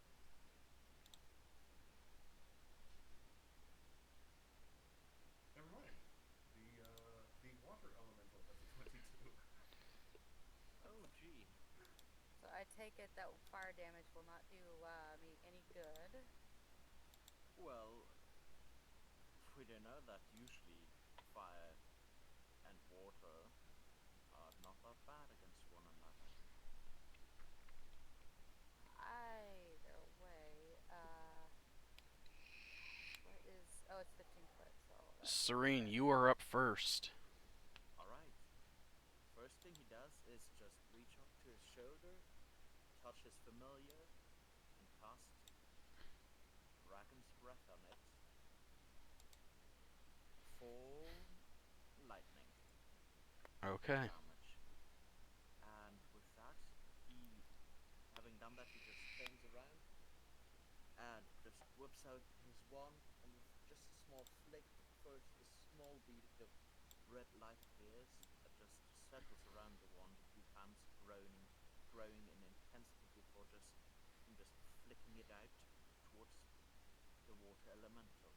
Never mind. The water elemental has a 22. Oh gee. So I take it that fire damage will not do me any good. Well, we don't know that usually fire and water are not that bad against one another. Either way, what is... Oh, it's 15 foot, so that Serene, you are up first. Alright. First thing he does is just reach up to his shoulder, touch his familiar, and cast Dragon's Breath on it for lightning Okay. damage. And with that, he, having done that, he just turns around and just whips out his wand, and with just a small flick, first a small bead of red light appears that just settles around the wand, a few times growing in intensity before him just flicking it out towards the water elemental.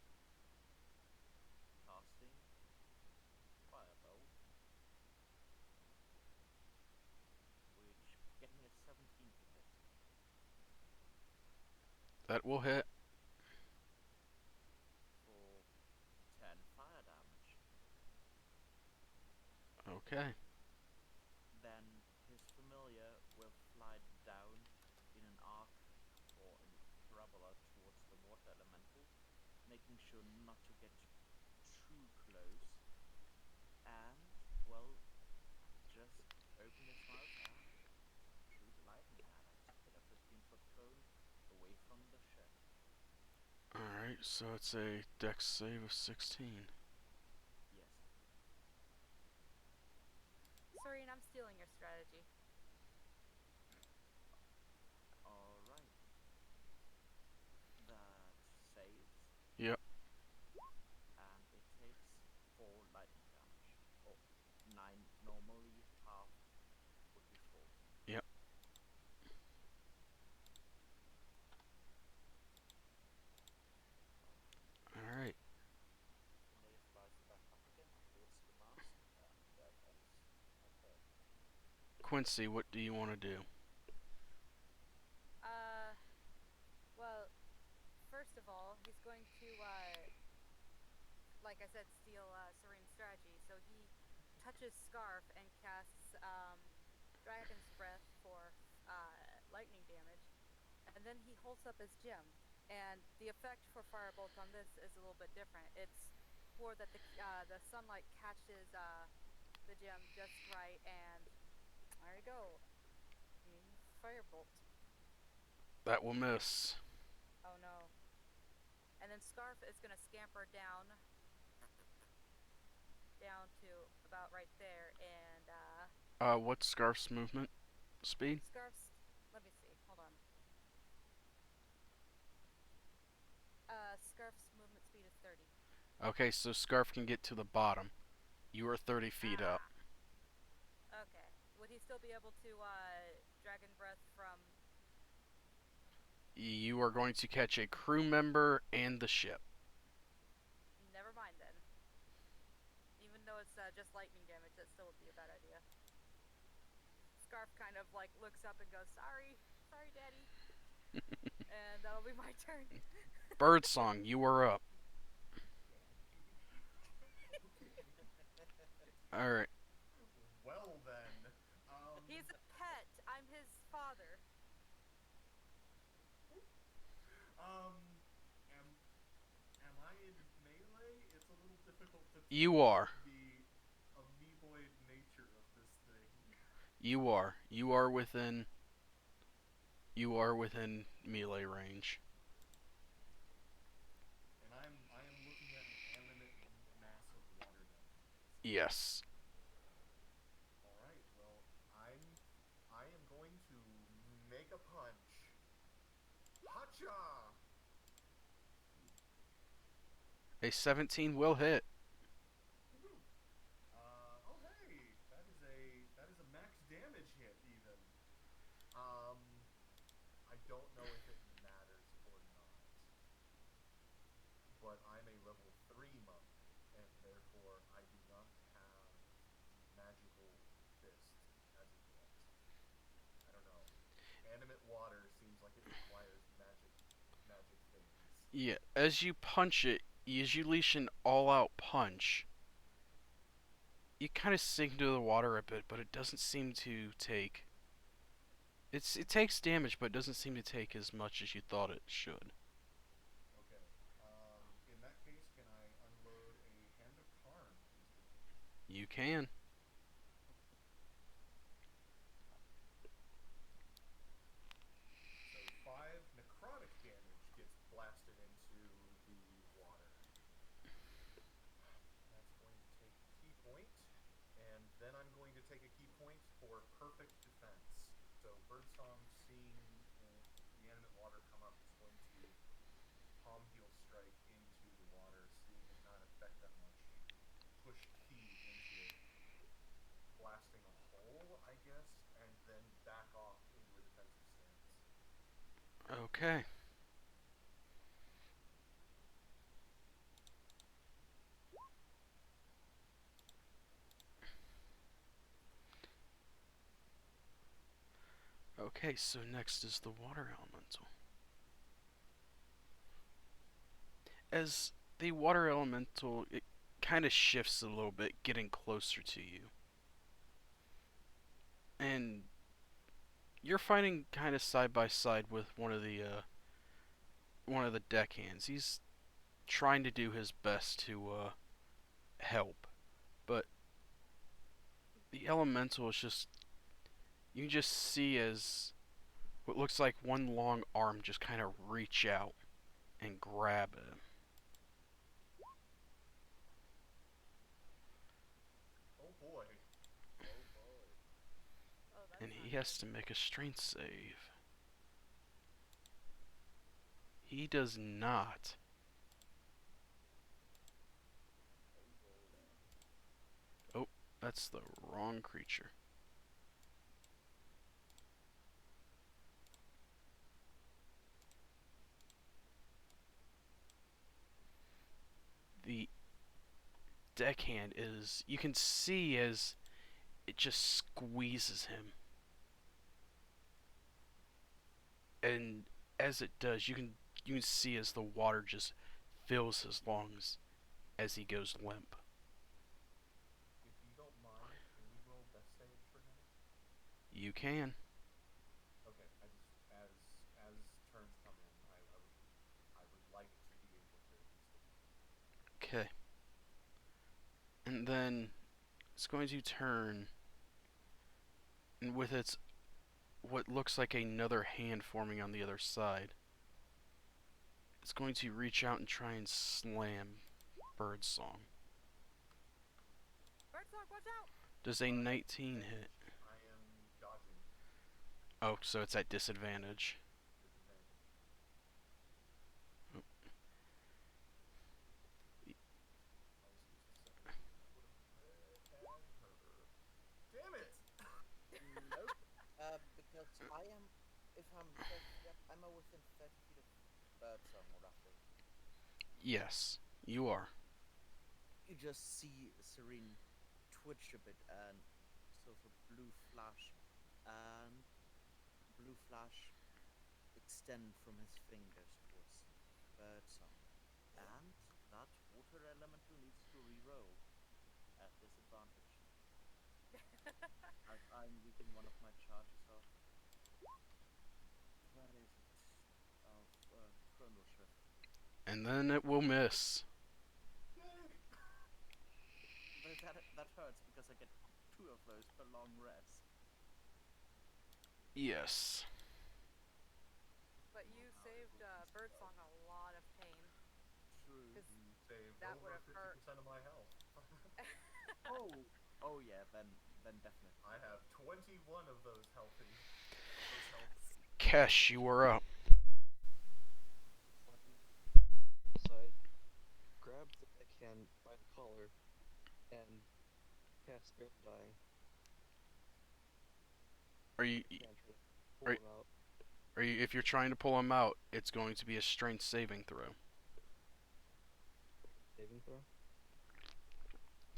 Casting Firebolt, which getting a 17 to hit. That will hit. For 10 fire damage. Okay. Then his familiar will fly down in an arc or in a parabola towards the water elemental, making sure not to get too close, and, well, just open its mouth and shoot lightning at it in a 15-foot cone away from the ship. Alright, so it's a dex save of 16. Yes. Serene, I'm stealing your strategy. Alright. That saves. Yep. And it takes 4 lightning damage. Oh, 9 normally, half would be 4. Yep. Alright. Familiar flies back up again towards the mast, and that ends my turn. Quincy, what do you want to do? Well, first of all, he's going to, like I said, steal Serene's strategy. So he touches Scarf and casts Dragon's Breath for lightning and then he holds up his gem. And the effect for firebolt on this is a little bit different. It's for that the sunlight catches the gem just right, and there you go. Firebolt. That will miss. Oh no. And then Scarf is gonna scamper down to about right there, and What's Scarf's movement speed? Scarf's. Let me see. Hold on. Scarf's movement speed is 30. Okay, so Scarf can get to the bottom. You are 30 feet up. Ah. Okay. Would he still be able to dragon breath from? You are going to catch a crew member and the ship. Never mind then. Even though it's just lightning damage, that still would be a bad idea. Scarf kind of like looks up and goes, "Sorry, sorry, Daddy," and that'll be my turn. Birdsong, you are up. Alright. Well then, He's a pet. I'm his father. am I in melee? It's a little difficult to You tell are. the amoeboid nature of this thing. You are. You are within. You are within melee range. And I am looking at an animate mass of water down here, basically. Yes. All right. Well, I am going to make a punch. Hacha! A 17 will hit. Woohoo! Oh hey, that is a max damage hit even. I don't know if it matters or not, but I'm a level 3 monk, and therefore I do not have magical fist as of yet. I don't know. Animate water seems like it requires magic things. Yeah. As you punch it, as you leash an all-out punch, you kind of sink into the water a bit, but it doesn't seem to take. It takes damage, but it doesn't seem to take as much as you thought it should. Okay. In that case, can I unload a Hand of Karn into it? You can. So 5 necrotic damage gets blasted into the water. That's going to take a key point, and then I'm going to take a key point for perfect defense. So Birdsong, seeing the animate water come up, is going to palm heel strike into the water, seeing it not affect that much. Push key into it, blasting a hole, I guess, and then back off into a defensive stance. Okay. Okay, so next is the water elemental. As the water elemental, it kind of shifts a little bit, getting closer to you. And you're fighting kind of side by side with one of the deckhands. He's trying to do his best to help, but the elemental is just you can just see as what looks like one long arm just kind of reach out and grab him. Oh boy. Oh boy. Oh, that's And not he has good. to make a strength save. He does not. Oh boy. Oh, that's the wrong creature. The deckhand is, you can see as it just squeezes him. And as it does, you can see as the water just fills his lungs as he goes limp. If you don't mind, can we roll death saves for him? You can. Okay, I just as Okay. And then it's going to turn, and with its what looks like another hand forming on the other side, it's going to reach out and try and slam Birdsong. Birdsong, watch out! Does a 19 hit? I am dodging. Oh, so it's at disadvantage. Disadvantage. Oh. I was just saying that would have had her. Damn it! Nope. Because I am, if I'm 30 feet up, am I within 30 feet of Birdsong, roughly? Yes, you are. You just see Serene twitch a bit and sort of blue flash extend from his fingers towards Birdsong. And that water elemental needs to re-roll at disadvantage. As I'm using one of my charges of where is it? Of chronal shift. And then it will miss. Yay! That hurts because I get 2 of those per long rest. Yes. But you saved Birdsong a lot of pain. True. 'Cause You saved that over would have hurt. 50% of my health. Oh yeah, then definitely. I have 21 of those healthy. Those health. Kesh, you are up. Side, grab the deckhand by the collar, and cast Spare the Dying. Are you, And try to pull are, him out. are you? If you're trying to pull him out, it's going to be a strength saving throw. Saving throw?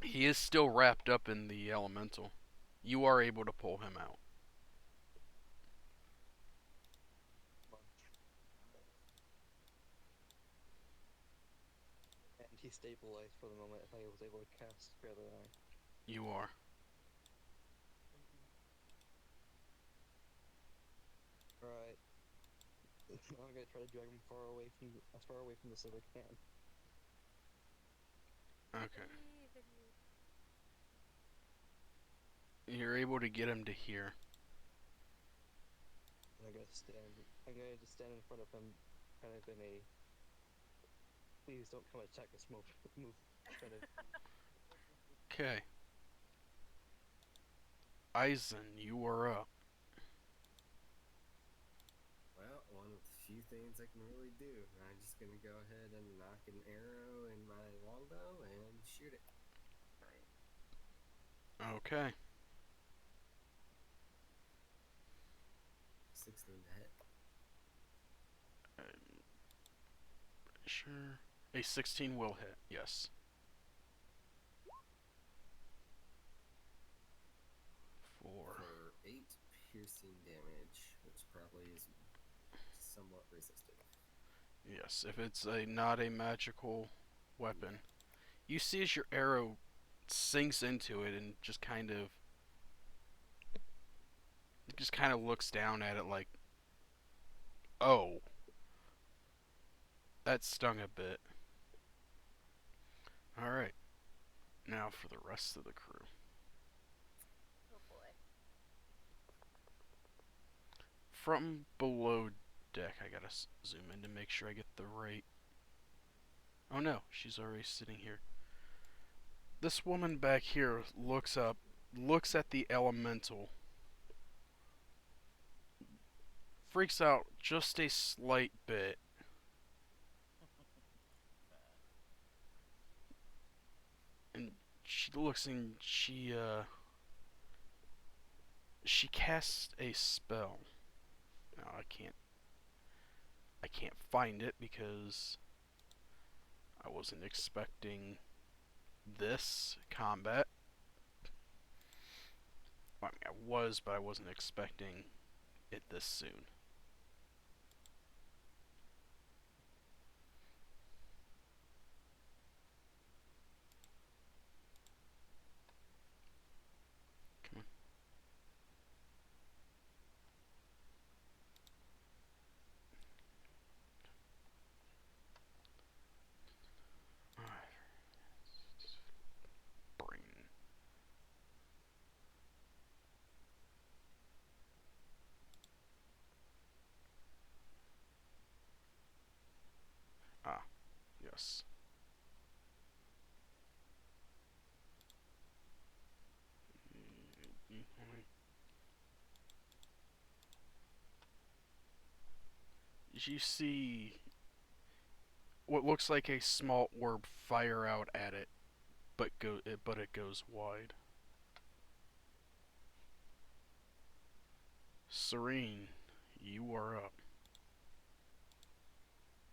He is still wrapped up in the elemental. You are able to pull him out. Come on. And he stabilized for the moment if I was able to cast Spare the Dying. You are. Alright. I'm gonna try to drag him as far away from this as I can. Okay. Believe in you. You're able to get him to here. And I'm gonna just stand in front of him, kind of in a please don't come attack us move kind of. Okay. Eisen, you are up. Well, one of the few things I can really do. I'm just gonna go ahead and knock an arrow in my longbow and shoot it. Okay. 16 to hit. Sure. A 16 will hit, yes. For 8 piercing damage, which probably is somewhat resistive. Yes, if it's not a magical weapon. You see as your arrow sinks into it and just kind of looks down at it like, oh, that stung a bit. Alright, now for the rest of the crew. Oh boy. From below deck, I gotta zoom in to make sure I get the right. Oh no, she's already sitting here. This woman back here looks up, looks at the elemental, freaks out just a slight bit, and she looks and she casts a spell. Now I can't find it because I wasn't expecting this combat. I mean, I was, but I wasn't expecting it this soon. Come on. Alright. you see what looks like a small orb fire out at it, but it goes wide. Serene, you are up.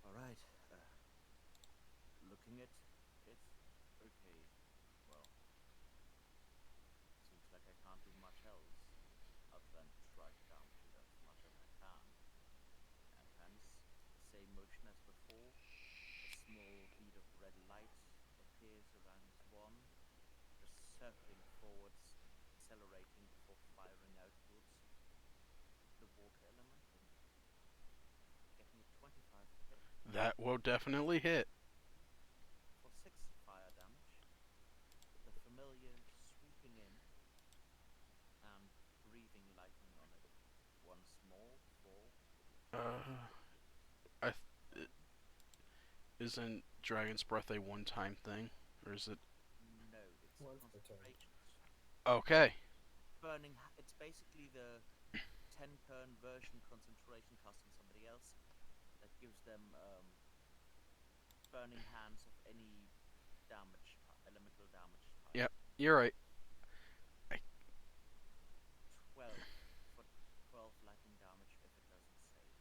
All right. Looking at it, okay. Well, seems like I can't do much else other than try to damage it as much as I can. And hence, same motion as before. A small bead of red light appears around Swan, just circling forwards, accelerating before firing outwards the water element and getting a 25 to hit That will definitely hit. for 6 fire damage. The familiar swooping in and breathing lightning on it once more for Uh, I th- isn't Dragon's Breath a one-time thing, or is it? no, it's Once per turn. concentration. Okay. It's basically the 10 turn version concentration cast on somebody else that gives them burning hands of any elemental damage type. Yep. You're right. 12 for 12 lightning damage if it doesn't save.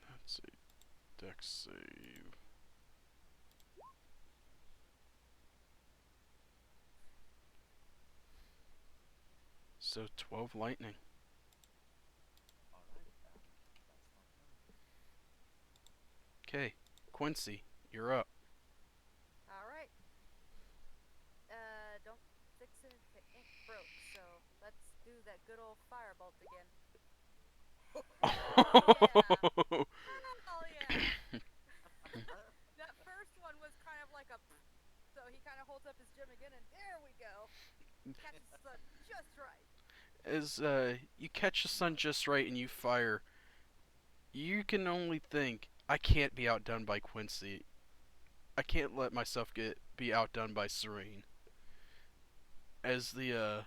That's a dex save. So 12 lightning. Alright, that's my turn. Okay. Quincy, you're up. All right. Don't fix it if it ain't broke. So let's do that good old firebolt again. Hell yeah! That first one was kind of like a. So he kind of holds up his gem again, and there we go. Catches the sun just right. As you catch the sun just right and you fire, you can only think, I can't be outdone by Quincy. I can't let myself be outdone by Serene. As the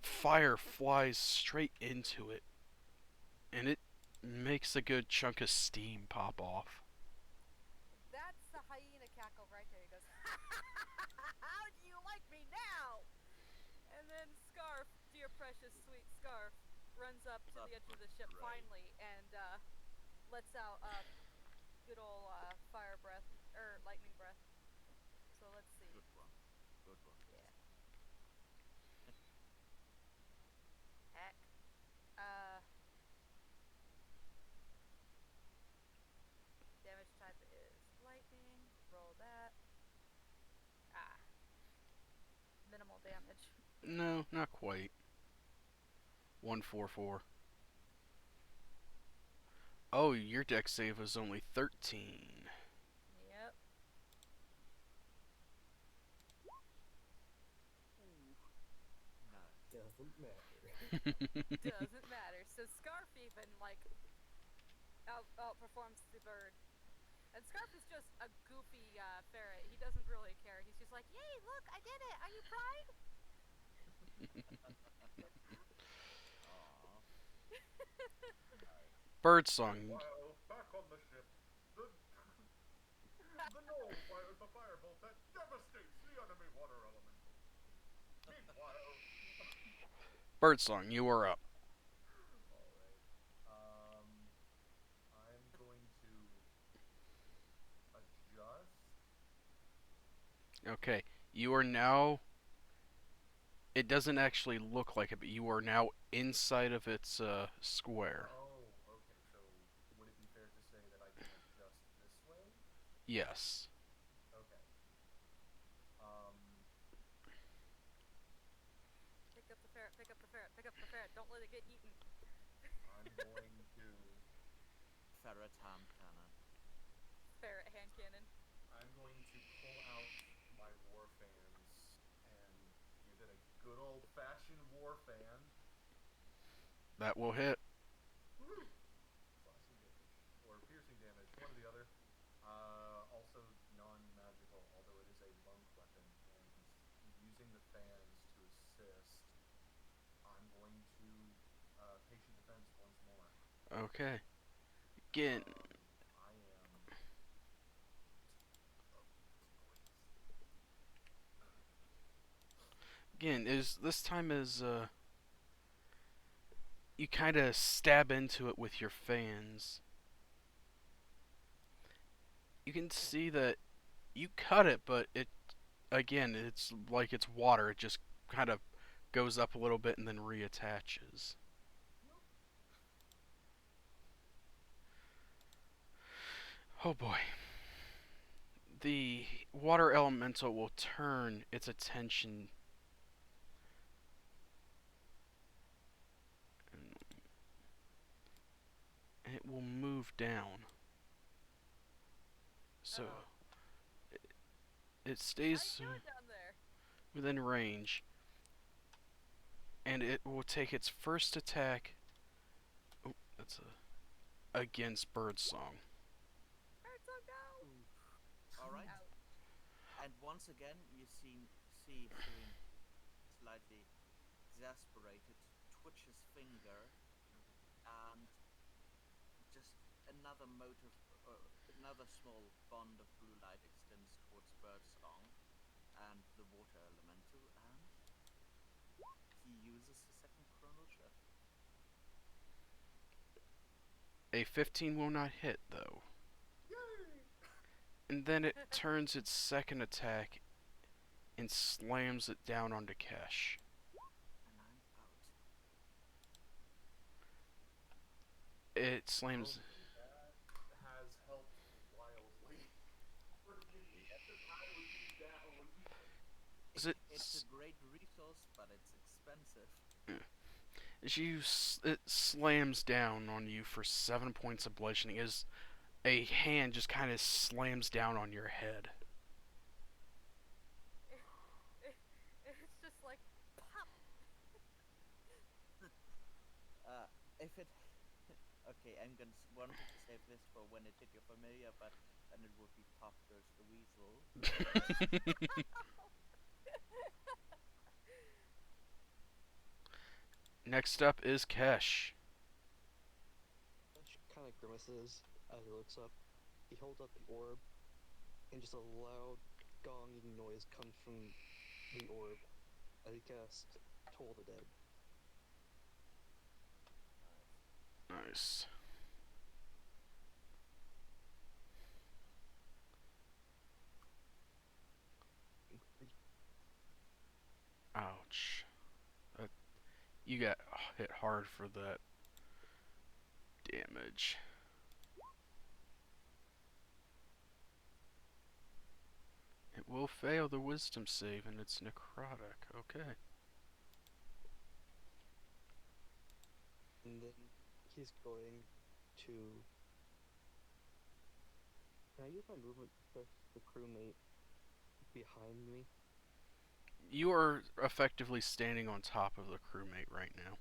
fire flies straight into it, and it makes a good chunk of steam pop off. That's the hyena cackle right there. He goes, "How do you like me now?" And then Scarf, dear precious sweet Scarf, runs up to the edge of the ship finally and lets out good old fire breath or lightning breath. So let's see. Good one. Good one. Yeah. Heck. Uh. Damage type is lightning. Roll that. Ah. Minimal damage. No, not quite. 144. Oh, your dex save was only 13. Yep. Ooh. No. Doesn't matter. Doesn't matter. So Scarf even like outperforms the bird. And Scarf is just a goofy ferret. He doesn't really care. He's just like, "Yay! Look, I did it. Are you proud?" Aww. Birdsong. Meanwhile, back on the ship, the the gnoll fires a firebolt that devastates the enemy water elemental. Meanwhile, Birdsong, you are up. all right. I'm going to adjust. Okay, you are now. It doesn't actually look like it, but you are now inside of its square. Oh, okay. So would it be fair to say that I can adjust this way? Yes. Okay. Pick up the ferret. Pick up the ferret. Pick up the ferret. Don't let it get eaten. I'm going to Ferret hand cannon. Ferret hand cannon. I'm going to pull out my war fans and give it a good old-fashioned war fan. That will hit. Woo! Slashing damage or piercing damage, one or the other. Also non-magical, although it is a monk weapon, and using the fans to assist, I'm going to patient defense once Okay. Again, I am again, is this time is you kind of stab into it with your fans. You can see that you cut it, but it again, it's like it's water. It just kind of goes up a little bit and then reattaches. Oh boy. The water elemental will turn its attention and it will move down. So Uh-oh. it How you stays doing down there? within range, and it will take its first attack. Oh, that's against Birdsong. Birdsong, no! All right. Ouch. And once again, you see Serene slightly exasperated, twitch his finger, and just another motive, another small bond of blue light extends towards Birdsong and the water elemental, and he uses his second chronal shift. A 15 will not hit though. yay! And then it turns its second attack and slams it down onto Kesh. And I'm out. It slams. That has helped wildly for me because I would be down. Is it? It's a great resource, but it's expensive. As it slams down on you for 7 points of bludgeoning, as a hand just kind of slams down on your head. It's just like pop. If it okay, I'm gonna wanted to save this for when it hit your familiar, but then it would be Pop Goes the Weasel. Next up is Kesh. Ash kind of grimaces as he looks up. He holds up the orb, and just a loud gonging noise comes from the orb as he casts Toll the Dead. Nice. Ouch. You got hit hard for that damage. It will fail the wisdom save and it's necrotic. Okay. And then he's going to. Can I use my movement to push the crewmate behind me? You are effectively standing on top of the crewmate right now.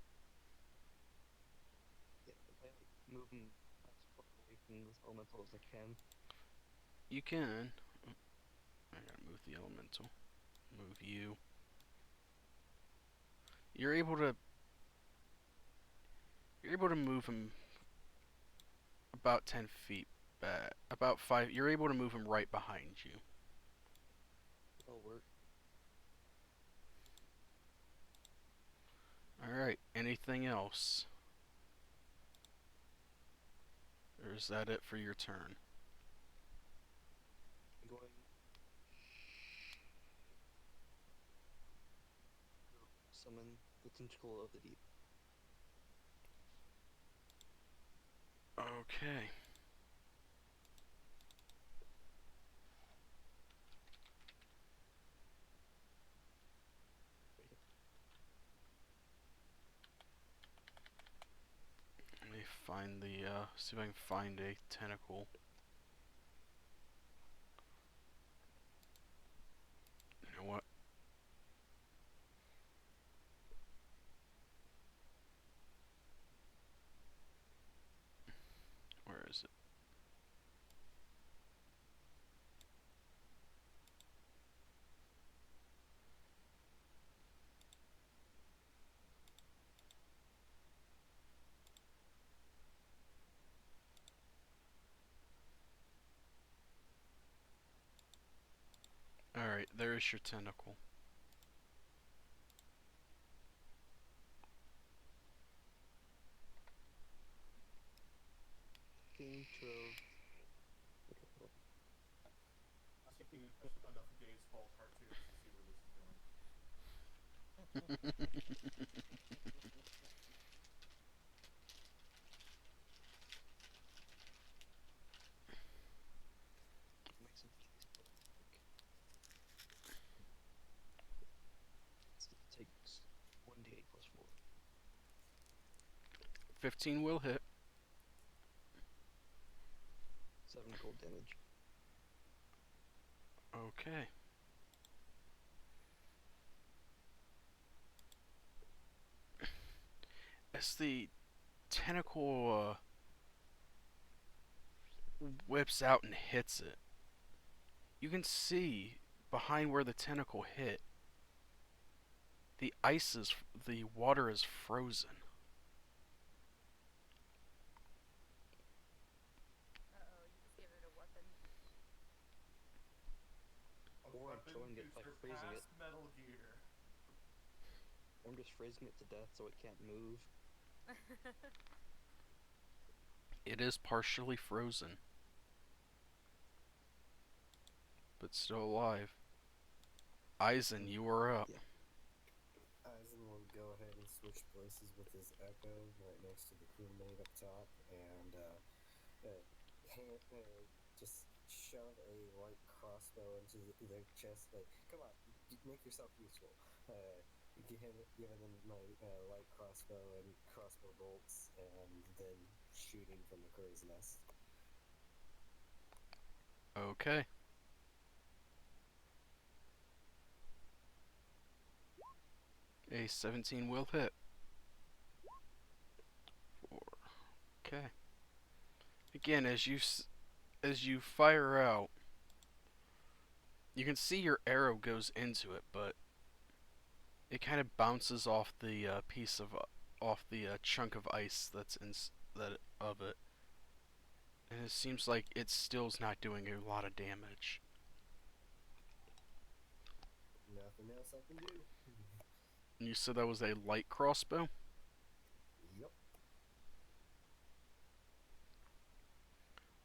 Yeah, if I like move him as far away from this elemental as I can. You can. I gotta move the elemental. Move you. You're able to. You're able to move him about 10 feet back. About 5. You're able to move him right behind you. That'll work. Alright, anything else? Or is that it for your turn? I'm going to summon the Tentacle of the Deep. Okay. Let me find the, see if I can find a tentacle. You know what? Where is it? Alright, there's your tentacle. Game trove. Asking enough baseball cartoons to see where this is going. Makes sense. It takes 1d8 plus 4. 15 will hit. 7 cold damage. Okay. As the tentacle whips out and hits it, you can see behind where the tentacle hit, the water is frozen. Uh-oh, you just gave it a weapon. A Or I'm weapon killing who it by freezing it. surpassed Metal Gear. I'm just freezing it to death so it can't move. It is partially frozen, but still alive. Eisen, you are up. Yeah. Eisen will go ahead and switch places with his Echo right next to the crewmate up top, and just shove a light crossbow into their chest. Like, come on, make yourself useful. Giving them my light crossbow and crossbow bolts, and then shooting from the crow's nest. Okay. A 17 will hit. 4. Okay. Again, as you fire out, you can see your arrow goes into it, but it kind of bounces off the off the chunk of ice that's in that of it, and it seems like it still's not doing a lot of damage. Nothing else I can do. And you said that was a light crossbow? Yep.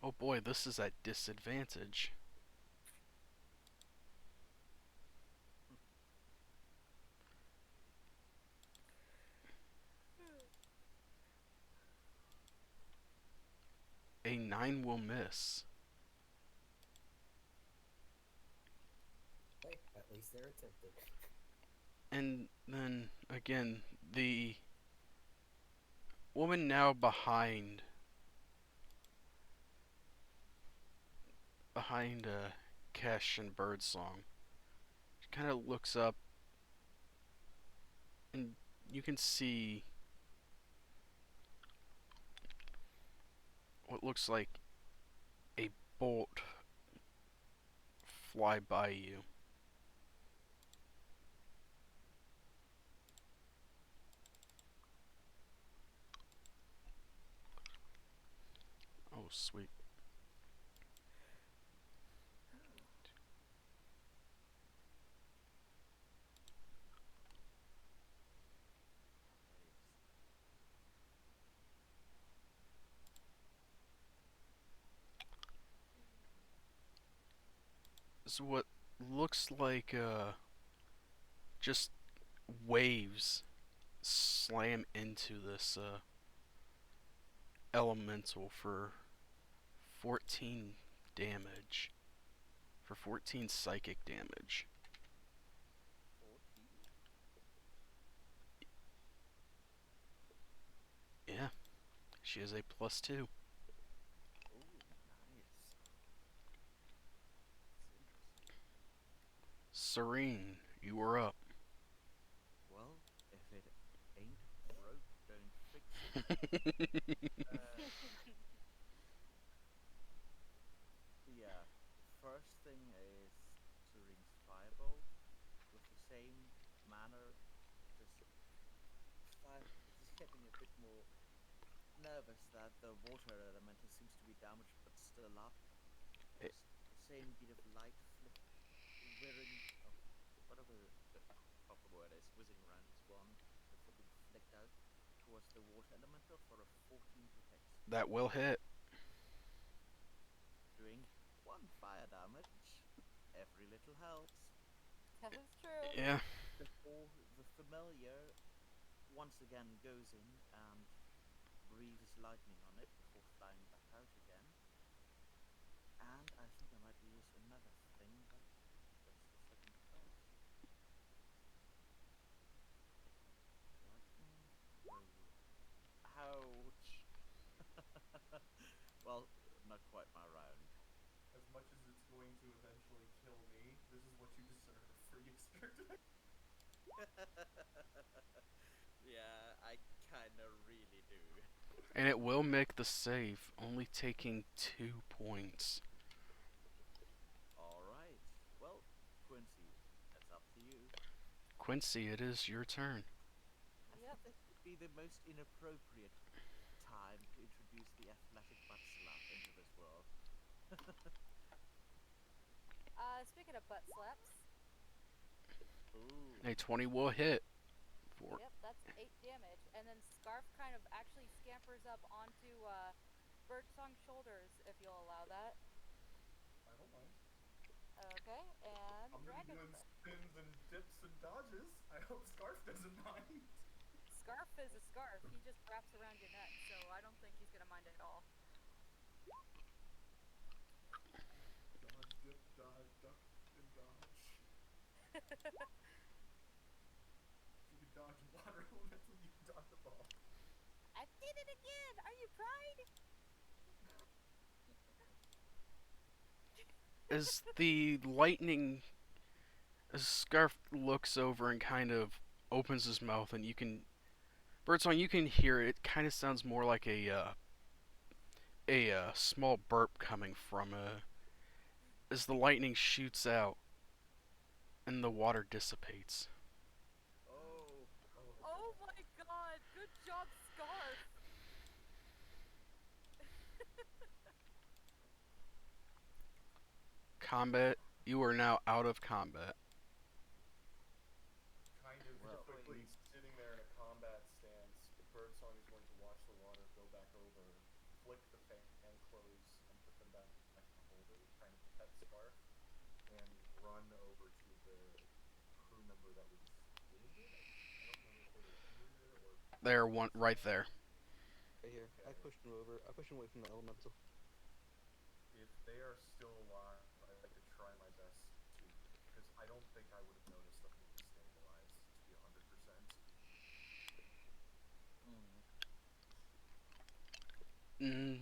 Oh boy, this is at disadvantage. A 9 will miss. Hey, at least they're attempting. And then again, the woman now behind Kesh and Birdsong kind of looks up, and you can see what looks like a bolt fly by you. Oh, sweet. So what looks like just waves slam into this elemental for 14 damage. For 14 psychic damage. 14? Yeah, she has a +2. Oh, nice. That's interesting. Serene, you are up. Well, if it ain't broke, don't fix it. Yeah, first thing is Serene's Firebolt with the same manner, just just getting a bit more nervous that the water elemental seems to be damaged but still up. Eh. Just the same beat of light flickering whizzing around his wand before being flicked out towards the water elemental for a 14 to hit, That will hit. doing 1 fire damage. Every little helps. That is true. Yeah. Before the familiar once again goes in and breathes lightning on it before flying back out again. And I think I might use another thing, but just a second first. Lightning roll. Ouch! Well, not quite my round. As much as it's going to eventually kill me, this is what you deserve for you expected. Yeah, I kinda really do. And it will make the save, only taking 2 points. Alright. Well, Quincy, that's up to you. Quincy, it is your turn. I Yep. think this would be the most inappropriate time to introduce the athletic butt slap into this world. Speaking of butt slaps, Ooh. A 20 will hit. For yep, that's 8 damage. And then Scarf kind of actually scampers up onto Birdsong's shoulders, if you'll allow that. I don't mind. Okay, and I'm gonna be Dragon doing Breath. spins and dips and dodges. I hope Scarf doesn't mind. Scarf is a scarf. He just wraps around your neck, so I don't think he's gonna mind at all. Dodge, dip, dive, duck, and dodge. If you can dodge water elemental, you can dodge a ball. I did it again! Are you proud? as the lightning, as Scarf looks over and kind of opens his mouth, and you can, Birdsong, you can hear it. It kind of sounds more like a small burp coming from as the lightning shoots out and the water dissipates. Oh. Oh my god! Good job, Scarf! Combat, you are now out of combat. Kind of Well, quickly sitting there in a combat stance, Birdsong is going to watch the water go back over, flick the fan close, and put them back in the holder, kind of pet Scarf, and run over to the crew member that was wounded. I don't remember if they were injured or. There, one right there. Right here. I Okay. pushed him over. I pushed him away from the elemental. If they are still alive, I'd like to try my best to, because I don't think I would have noticed them being stabilized, to be 100%.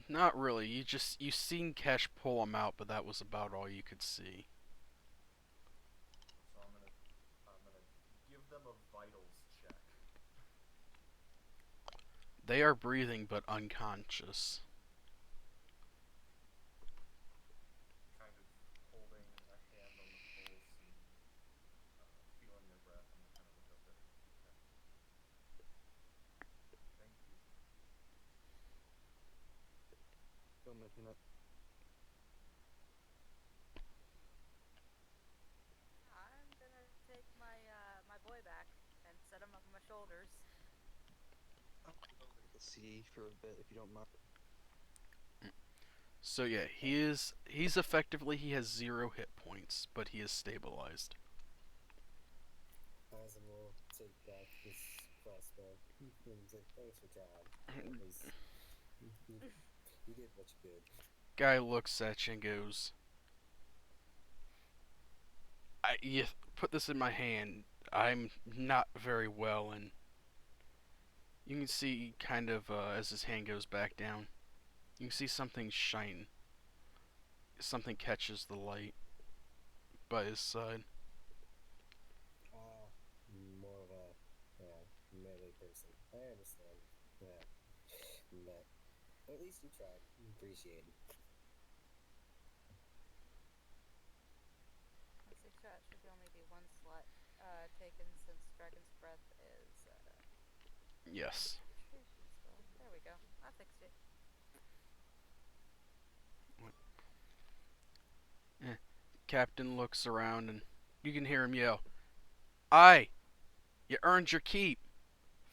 Not really. You seen Kesh pull him out, but that was about all you could see. So I'm gonna give them a vitals check. They are breathing but unconscious. Kind of holding a hand on the pulse and feeling their breath. I'm gonna kind of look up at Captain. Thank you. Don't mention that. I'm gonna take my boy back and set him up on my shoulders. Let's see for a bit if you don't mind. So yeah, he's effectively, he has 0 hit points, but he is stabilized. Azim will take back his crossbow. He's like, thanks for trying. At least you did what you could. Guy looks at you and goes, you put this in my hand. I'm not very well, and you can see kind of as his hand goes back down, you can see something shine. Something catches the light by his side. More of a melee person. I understand. Yeah, but at least you tried. Appreciate it. Let's see, chat should only be one slot taken since Dragon's Breath is Yes. concentration spell. There we go. I fixed it. Captain looks around and you can hear him yell, "Aye! You earned your keep.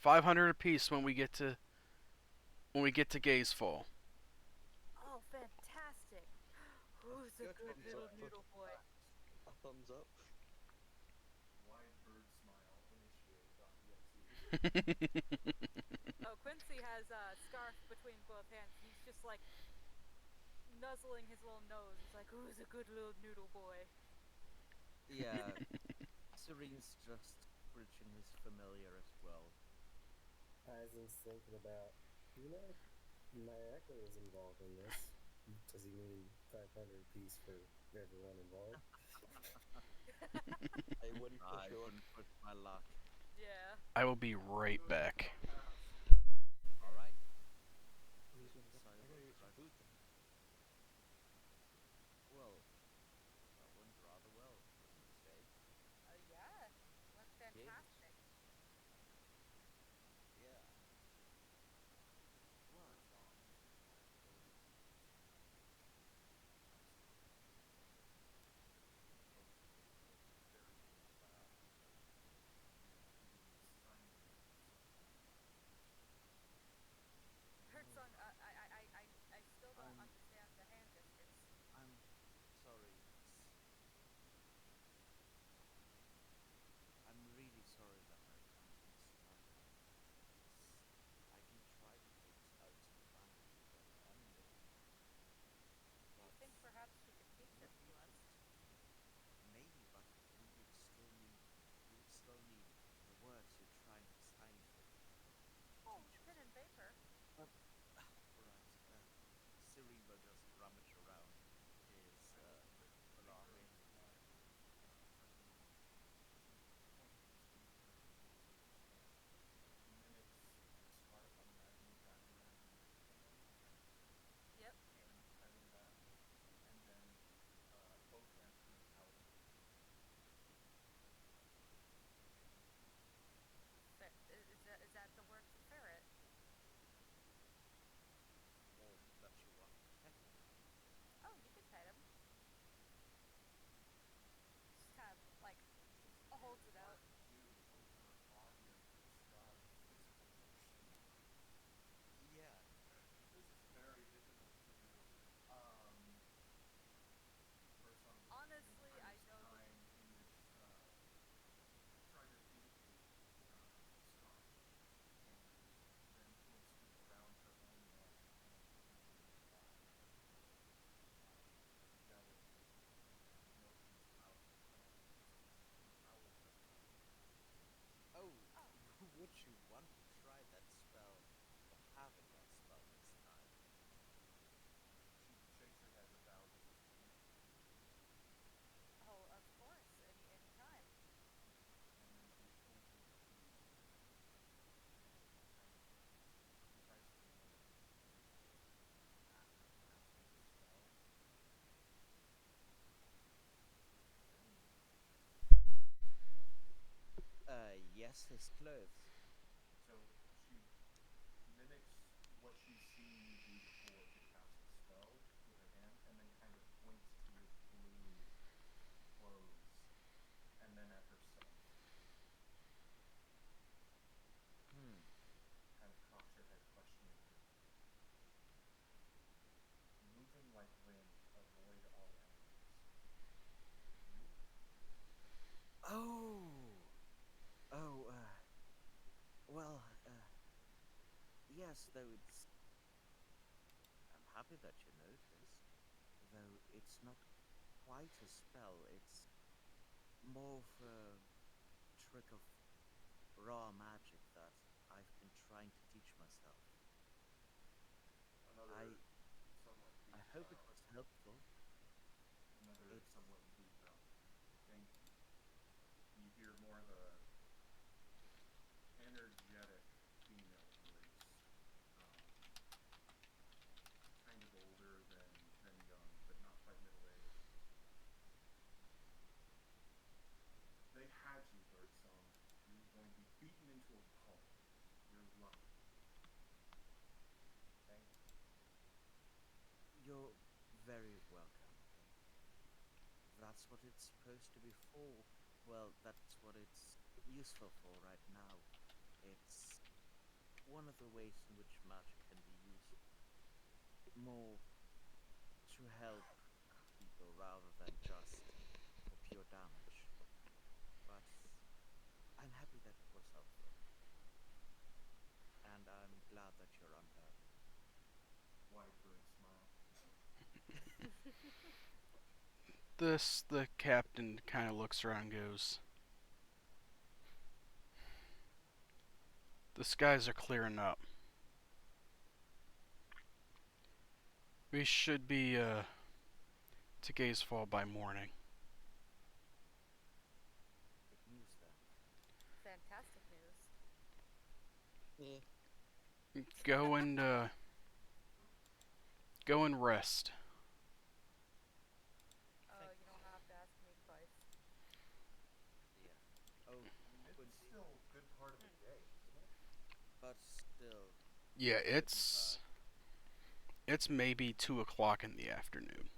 500 apiece when we get to Gazefall. Oh, fantastic! Who's a good Thumbs little up for noodle boy? a thumbs up. Wide bird smile. Initiate.exe. Oh, Quincy has a scarf between both hands, and he's just like nuzzling his little nose. He's like, "Who's a good little noodle boy?" Yeah, Serene's just preaching his familiar as well. Aizen's thinking about, my echo is involved in this. Does he mean 500 piece for everyone involved? I wouldn't push I your luck. wouldn't push my luck. Yeah. I will be right back. All right. Who's gonna go? So I gotta get some drive. food then. Well, that went rather well, wouldn't you say? Yeah. Went Did. fantastic. Yeah. Well, I suppose Birdsong, I still don't I'm understand the hand gestures. I'm sorry. I'm really sorry that my tongue twists out like that. I can try to coax out some language later on in the evening, Do you but think perhaps you could teach would it to you us? just maybe? But we would still need the words you're trying to sign for me to Oh, teach pen us. and paper. But right, Serene will just rummage around his belongings. Start on imagining that imaginary hand Yep. and petting that, and then both hands coming out of the hand. Is that the word for ferret? Or that you want to pet him. Oh, you could pet him. Just kind of like holds it out. Hard to do over audio to describe physical motion. Yeah. This is very difficult to do. Um, Birdsong is spending Honestly, time I know that. in this, trying to duplicate scarf, and then twisting around her own neck and putting it in his lap, gathering motions out of her hands and owls her mouth. Oh, Oh, would you want to try that spell, the Habitat spell this time? She shakes her head but bows as if to leave, oh, of course. Any time. and then she pointed to and kind of entices him over. After casting the spell, then Yes, his clothes. so she mimics what she's seen you do before to cast the spell with her hands, and then kind of points to his blue clothes, and then at herself. Hmm. Kind of cocks her head questioningly. Moving like wind, avoid all enemies. You? Oh! Oh, well, yes, though it's. I'm happy that you noticed. Though it's not quite a spell, it's more of a trick of raw magic that I've been trying to teach myself. Another somewhat I pleased hope bow. it's helpful. Another It's. somewhat pleased bow. Thank you. You hear more of a energetic female voice, um, kind of older than young, but not quite middle aged. They had you, Birdsong. You were going to be beaten into a pulp. You're lucky. Thank you. You're very welcome. That's what it's supposed to be for. Well, that's what it's useful for right now. It's one of the ways in which magic can be used more to help people rather than just for pure damage. But I'm happy that it was helpful, and I'm glad that you're undead. Wide grin smile. The captain kind of looks around and goes, the skies are clearing up. We should be, to Gazefall by morning. Good news then. Fantastic news. Yeah. Go and, go and rest. Oh, Thank you don't have to ask me twice. Yeah. Oh, It's Quincy. still a good part of the day, isn't it? But still, Yeah, you shouldn't it's maybe 2 o'clock in the afternoon.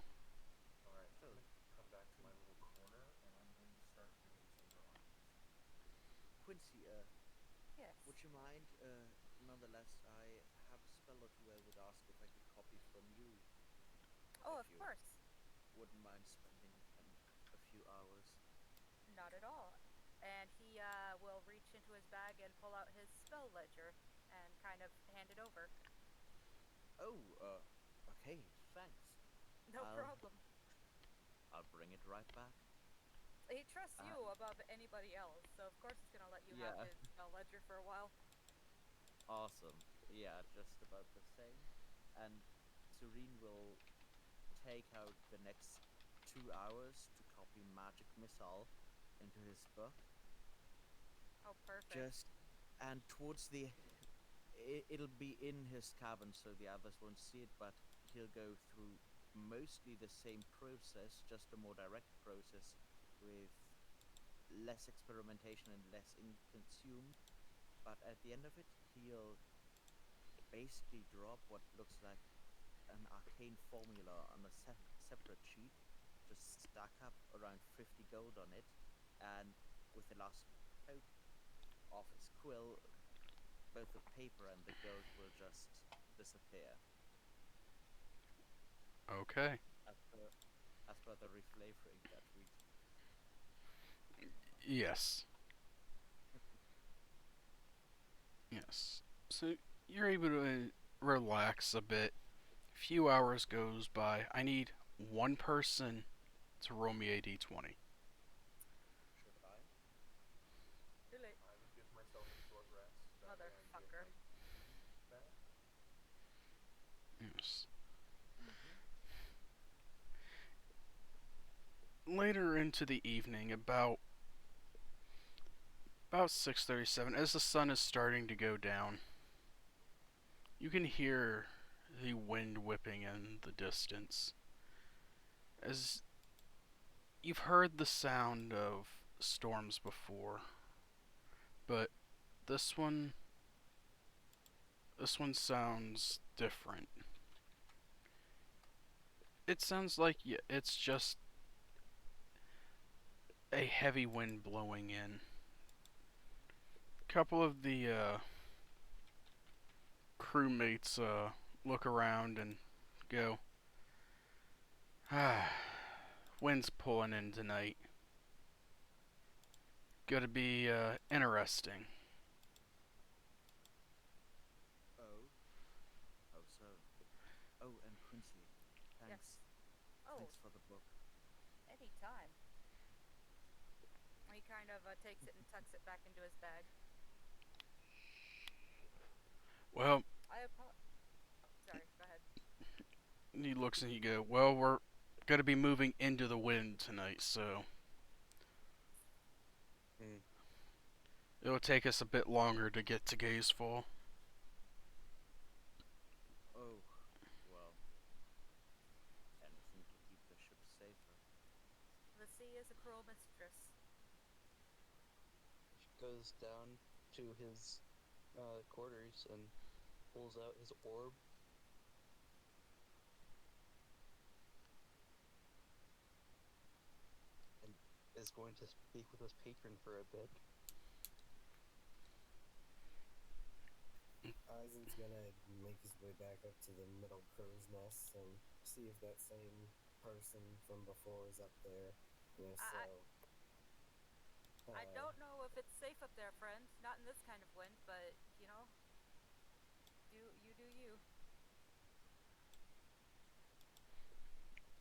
All right, I'm Oh, gonna come back to my little corner and I'm going to start doing some drawings. Quincy, Yes. would you mind, nonetheless, I have a spell or two I would ask if I could copy from you, Oh, if of you course. wouldn't mind spending a few hours. Not at all. And he will reach into his bag and pull out his spell ledger and kind of hand it over. Oh, okay, thanks. No I'll problem. I'll bring it right back. He trusts you Uh, above anybody else, so of course he's gonna let you have yeah, his spell ledger for a while. awesome. Yeah, just about the same. And Serene will take out the next 2 hours to copy Magic Missile into his book. Oh, perfect. Just and towards the it'll be in his cabin so the others won't see it, but he'll go through mostly the same process, just a more direct process with less experimentation and less ink consumed. But at the end of it, he'll basically drop what looks like an arcane formula on a separate sheet, just stack up around 50 gold on it, and with the last poke of his quill, both the paper and the gold will just disappear. Okay. As per, as per the reflavoring that we. Yes. Yes. So you're able to relax a bit. A few hours goes by. I need one person to roll me a d20. Should I? Too late. I would give myself a short rest. That way I get Motherfucker. my ki back. Yes. Mm-hmm. Later into the evening, about 6:37, as the sun is starting to go down, you can hear the wind whipping in the distance. As you've heard the sound of storms before, but this one this one sounds different. It sounds like it's just a heavy wind blowing in. Couple of the crewmates look around and go, ah, wind's pulling in tonight. Gonna be interesting. Oh, how so? Oh, and Quincy, Yes. thanks, Oh, thanks for the book. anytime. He kind of takes it and tucks it back into his bag. Well, Sorry, go ahead. he looks and he go, well, we're gonna be moving into the wind tonight, so Hmm. it'll take us a bit longer to get to Gazefall. Oh, well, anything to keep the ship safer. The sea is a cruel mistress. Goes down to his quarters and pulls out his orb. And is going to speak with his patron for a bit. Eisen's gonna make his way back up to the middle crow's nest and see if that same person from before is up there. And if I, so, I don't know if it's safe up there, friend. Not in this kind of wind, but you know, do you.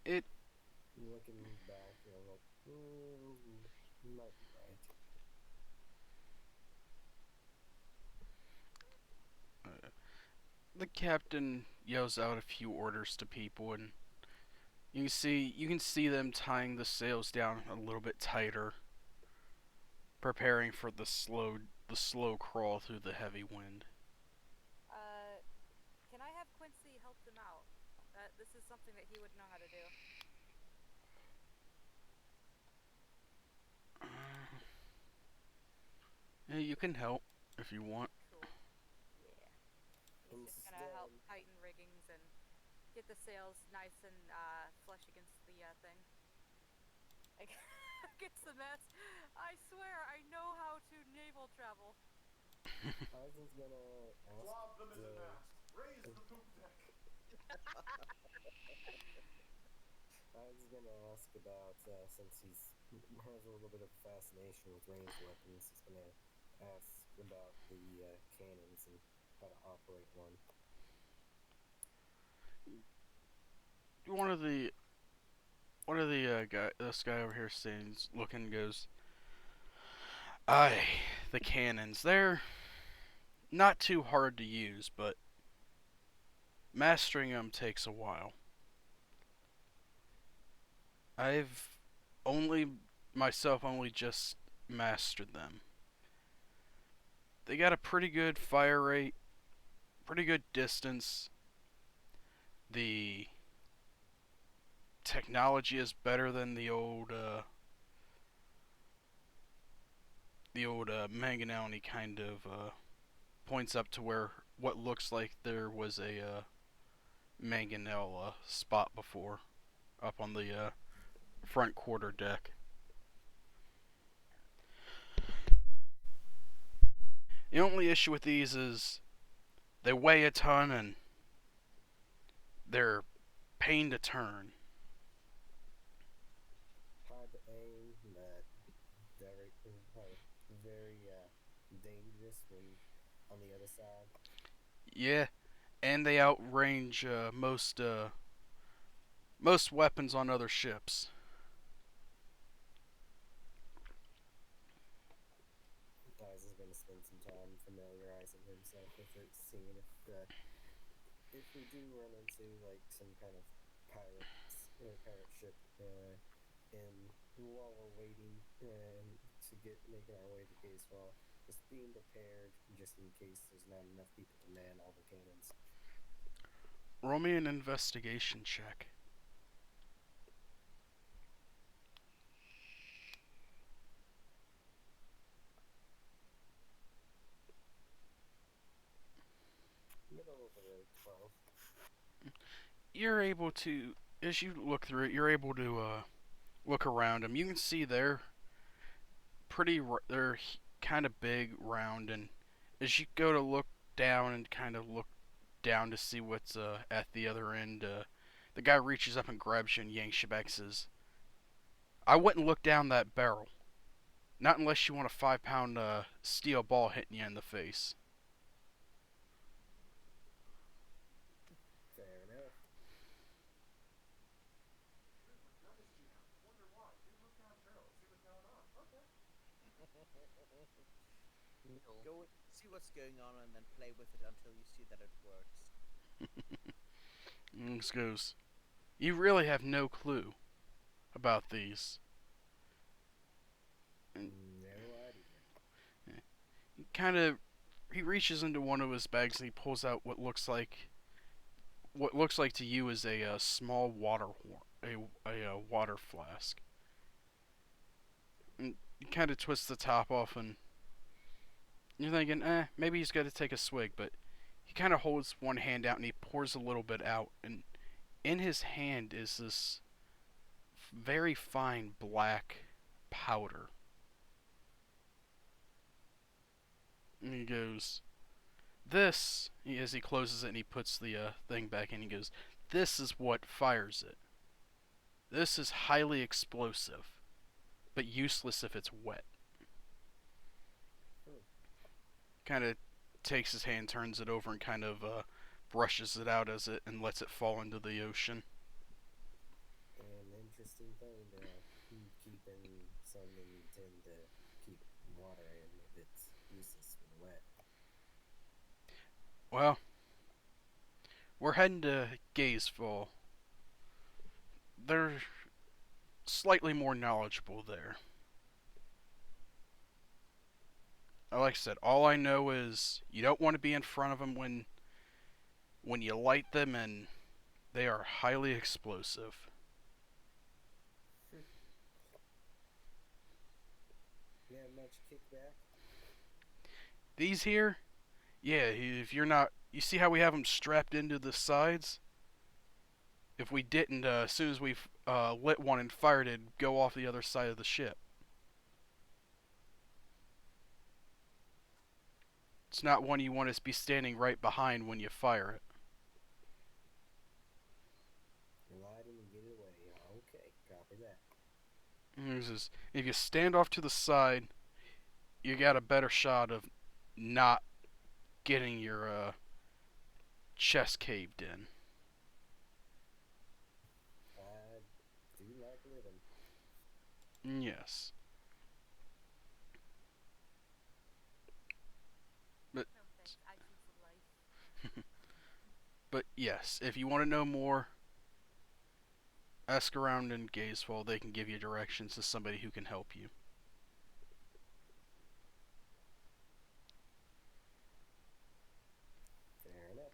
It looking back, like, you might be right. the captain yells out a few orders to people, and you can see them tying the sails down a little bit tighter, preparing for the slow crawl through the heavy wind. Uh, can I have Quincy help them out? This is something that he would know how to do. You can help if you want. Cool. Yeah. He's just gonna Instead, help tighten riggings and get the sails nice and flush against the thing. Against the mast. I swear, I know how to naval travel. Eisen's gonna ask Flop the the. mizzenmast. Raise the poop deck. Eisen's gonna ask about, since he's has a little bit of fascination with ranged weapons, he's gonna ask about the cannons and how to operate one. One of the this guy over here stands looking goes, "Aye, the cannons. They're not too hard to use, but mastering them takes a while. I've only only just mastered them. They got a pretty good fire rate, pretty good distance. The technology is better than the old Manganelli kind of points up to where what looks like there was a mangonel spot before, up on the front quarter deck. The only issue with these is they weigh a ton and they're pain to turn. Hard to aim, but very, very dangerous when on the other side. Yeah, and they outrange most weapons on other ships. Eisen's gonna spend some time familiarizing himself with it, seeing if we do run into like some kind of pirate ship, and while we're waiting to get making our way to Casewell, just being prepared just in case there's not enough people to man all the cannons. Roll me an investigation check. Middle of the road, 12. You're able to, as you look through it, you're able to look around them. You can see they're kind of big, round, and as you go to look down and kind of look down to see what's at the other end, the guy reaches up and grabs you and yanks you back and says, "I wouldn't look down that barrel. Not unless you want a 5 pound steel ball hitting you in the face." Fair enough. Nice, GM. Wonder why. Dude, look down the barrel. See what's going on. Okay. Go see what's going on and then play with it until you see that it works. And this goes, "You really have no clue about these." And No idea. he reaches into one of his bags and he pulls out what looks like to you is a small water flask. And he kind of twists the top off, and you're thinking, maybe he's got to take a swig, but he kind of holds one hand out and he pours a little bit out, and in his hand is this very fine black powder. And he goes, This, as he closes it and he puts the thing back in, he goes, "This is what fires it. This is highly explosive, but useless if it's wet." Hmm. Kind of takes his hand, turns it over, and kind of brushes it out as it and lets it fall into the ocean. An interesting thing to keep in something you tend to keep water in if it's useless when wet. Well, we're heading to Gazeful. They're slightly more knowledgeable there. Like I said, all I know is you don't want to be in front of them when you light them, and they are highly explosive. You have much kickback? These here, yeah, if you're not, you see how we have them strapped into the sides? If we didn't, as soon as we lit one and fired it, it'd go off the other side of the ship. It's not one you want to be standing right behind when you fire it. Light him and get it away. Okay, copy that. If you stand off to the side, you got a better shot of not getting your chest caved in. I do like living. Yes. But No thanks, I choose life. but yes, if you want to know more, ask around in Gazeful. They can give you directions to somebody who can help you. Fair enough.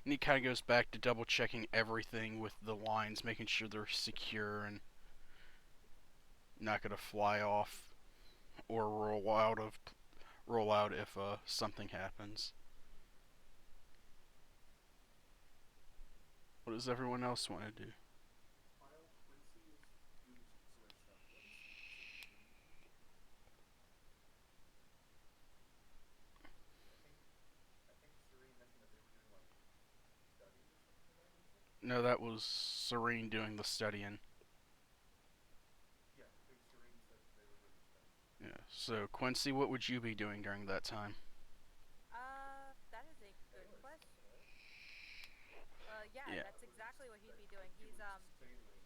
And he kind of goes back to double checking everything with the lines, making sure they're secure and not gonna fly off or roll out if something happens. What does everyone else want to do? While Quincy is doing similar stuff, what is Serene doing? I think Serene mentioned that they were doing like studies or something of that nature. No, that was Serene doing the studying. Yeah, I think Serene said that they were doing studies. Yeah. So Quincy, what would you be doing during that time? That is a good Sailor stuff, question. right? Yeah, Yeah. that's exactly what he'd be Like doing. He's doing sailing and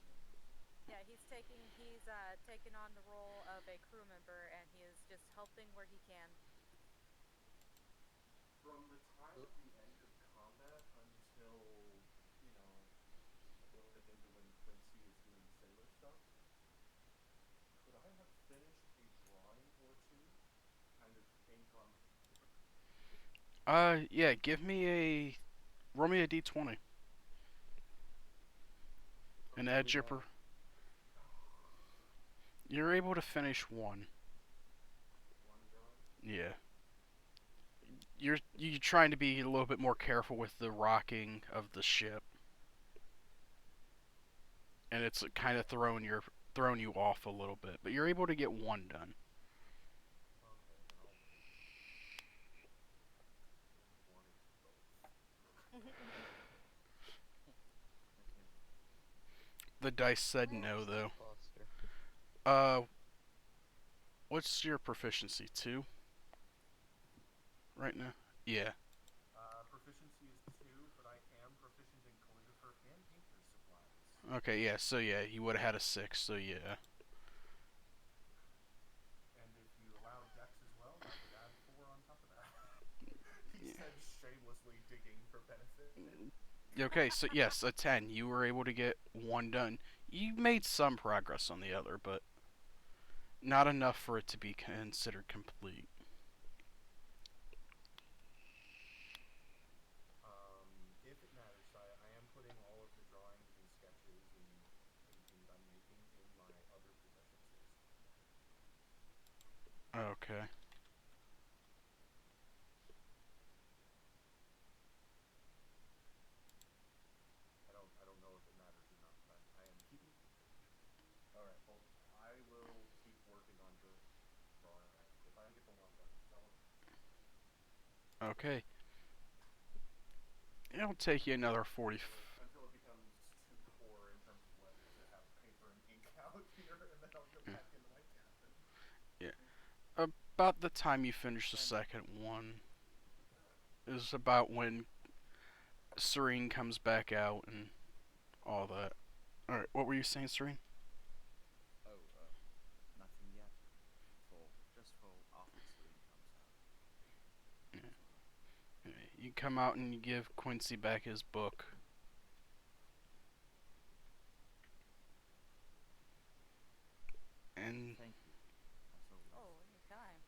yeah, he's taken on the role of a crew member, and he is just helping where he can. from the time of the end of combat until, you know, a little bit into when Quincy is doing the sailor stuff, could I have finished a drawing or two kind of in combat? Yeah. Roll me a d20 and What do add we your got? You're able to finish one. One drawing? Yeah. You're trying to be a little bit more careful with the rocking of the ship, and it's kind of throwing you off a little bit, but you're able to get one done. Okay, then I'll wait. I wanted both. I can't. The dice said Well, no though. Imposter. Uh, what's your proficiency? 2 right now? Yeah. Proficiency is 2, but I am proficient in calligrapher and painter's supplies. Okay. Yeah. So yeah, you would have had a 6. So yeah. And if you allow dex as well, that would add 4 on top of that. He Yeah. said shamelessly digging for benefit. Okay. So yes, a 10. You were able to get one done. You made some progress on the other, but not enough for it to be considered complete. If it matters, I am putting all of the drawings and sketches and paintings I'm making in my other possessions list. Okay. I don't know if it matters or not, but I am keeping. All right. Well, I will keep working on drawing. If I get the one done, because I want to finish this. Okay. It'll take you another 40. Until it becomes too poor in terms of letters to have paper and ink out here, and then I'll go back into my cabin. Yeah. About the time you finish the And second one is about when Serene comes back out and all that. Alright, what were you saying, Serene? oh, nothing yet. For just for after Serene comes out. Yeah. That's all right. You come out and you give Quincy back his book. And Thank you, as always. Oh, anytime.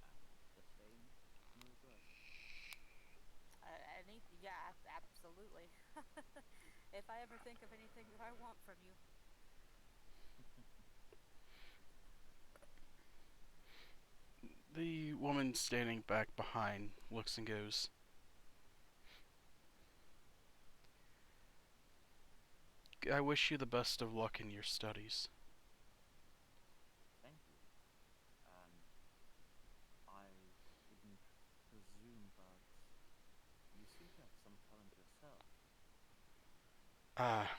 And the same in reverse. Yeah, absolutely. If I ever think of anything that I want from you, the woman standing back behind looks and goes, I wish you the best of luck in your studies. Thank you. And I wouldn't presume, but you seem to have some talent yourself. Ah,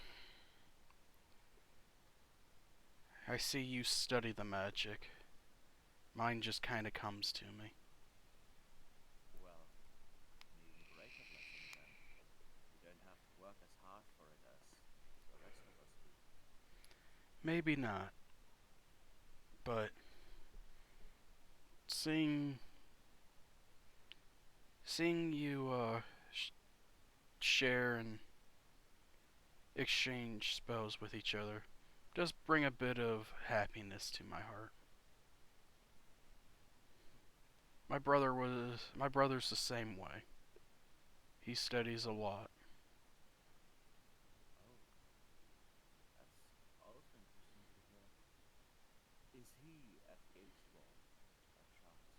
I see you study the magic. Mine just kinda comes to me. Well, I'm even great at letting then. You don't have to work as hard for it as the rest of us do. Maybe not, but seeing seeing you share and exchange spells with each other does bring a bit of happiness to my heart. My brother's the same way. He studies a lot. Oh, that's also interesting to hear. Is he at Gateswall, by chance?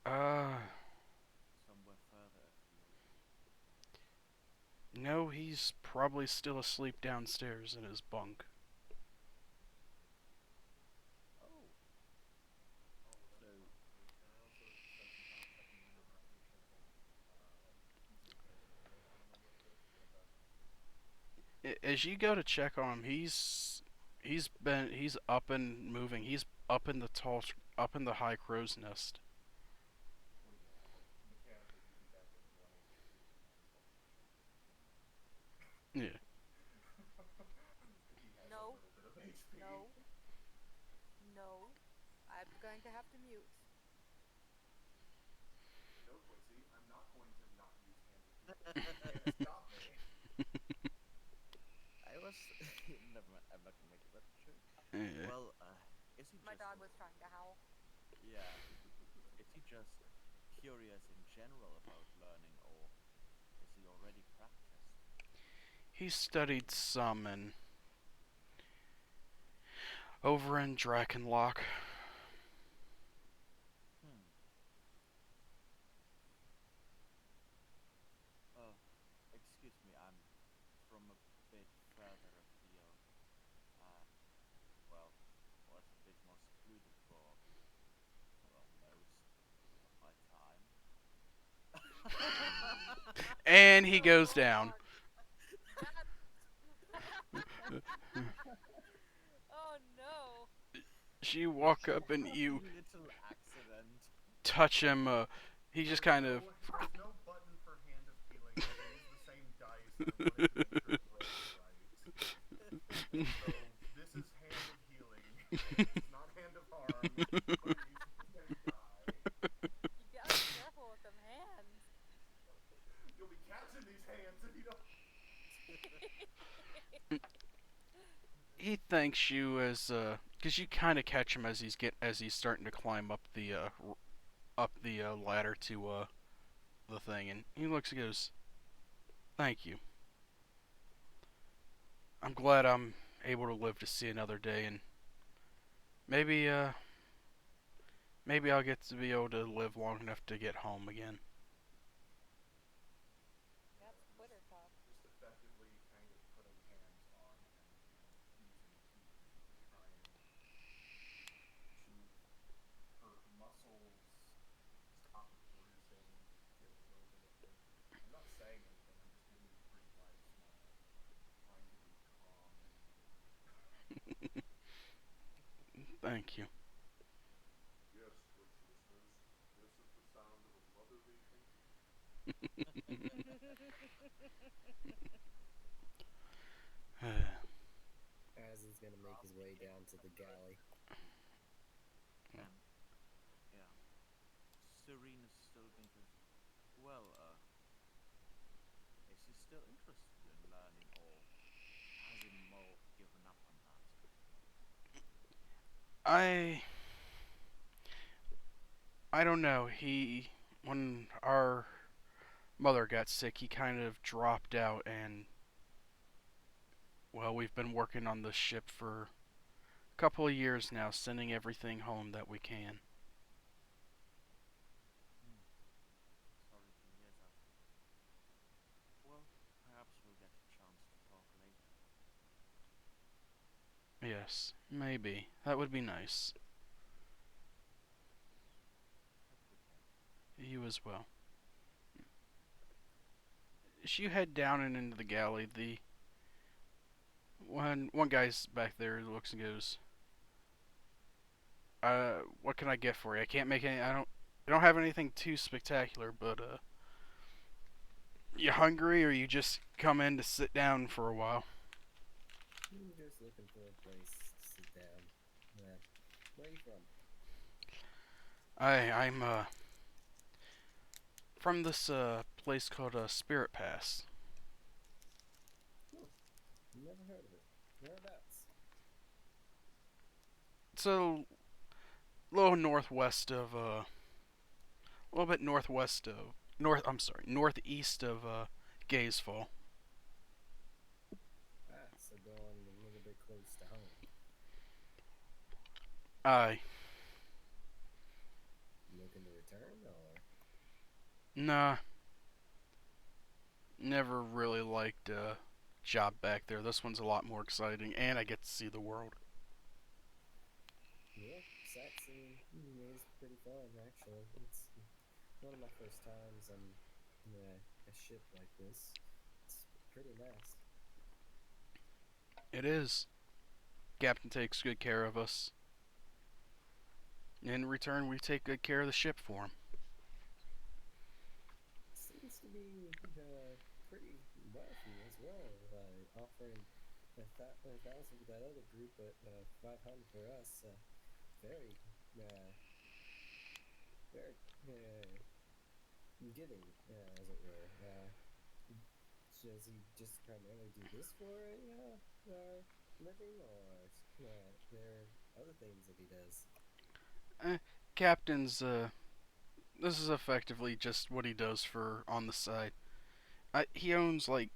Uh, Or somewhere further afield? no, he's probably still asleep downstairs in his bunk. Oh, Oh, so that's lovely. And I also spent some time checking in around your temple. He's okay. Everything going with the investment. As you go to check on him, he's up and moving. He's up in the high crow's nest. Well, yeah, but mechanically he'd be back at 1 HP and functioning, Yeah. if he has a no, little bit of HP. no, no. I'm going to have to mute. You know, Quincy, I'm not going to not use hand of healing. You can't stop me. I was never mind. I'm not gonna make that joke. Yeah. Well, is he My just dog was trying to howl. yeah? Is he just curious in general about learning, or is he already practiced? He studied some and over in Drakenlock. Hmm. Oh, excuse me. I'm from a bit further afield, and well, was a bit more secluded for well most of my time. And he goes Oh down. God, that. Oh no. You walk up and you Little accident. touch him. He just kind of. There's no button for hand of healing. They use the same dice, and I wanted to make sure it rolled right. So this is hand of healing. This is not hand of harm, but you're using the same die. You gotta be careful with them hands. You'll be catching these hands if you don't. He thanks you as because you kind of catch him as he's starting to climb up the ladder to the thing, and he looks and goes, "Thank you. I'm glad I'm able to live to see another day, and maybe maybe I'll get to be able to live long enough to get home again." Yeah, That's quitter talk. just effectively kind of putting hands on him and using healing to try and soothe her muscles, stop bruising, Thank you. Yes, Twitch listeners, this is the sound of a motherly thinking. As he's gonna make his way down to the galley. And yeah, Serene is still going to. Well, is he still interested in learning, or has he more given up on that? I I don't know. He when our mother got sick, he kind of dropped out, and well, we've been working on the ship for a couple of years now, sending everything home that we can. Hmm. Sorry to hear that. Well, perhaps we'll get a chance to talk later. Yes, maybe. That would be nice. Have a good day. You as well. As you head down and into the galley, the one guy's back there looks and goes, what can I get for you? I can't make any. I don't have anything too spectacular, but you hungry or you just come in to sit down for a while? I'm just looking for a place to sit down. Where are you from? I'm from this place called Spirit Pass. Never heard of it. Whereabouts? It's a little northwest of a little bit northwest of northeast of Gaysfall. Ah, so going a little bit close to home. Aye. Looking to return, or? Nah, never really liked job back there. This one's a lot more exciting, and I get to see the world. Yeah, sightseeing is pretty fun, actually. It's one of my first times on a ship like this. It's pretty nice. It is. Captain takes good care of us. In return, we take good care of the ship for him. Seems to be pretty wealthy as well, offering a thousand for that other group, but 500 for us. Very, very giving, as it were. Does he just primarily do this for a living, or there are other things that he does? Captain's this is effectively just what he does for on the side. He owns like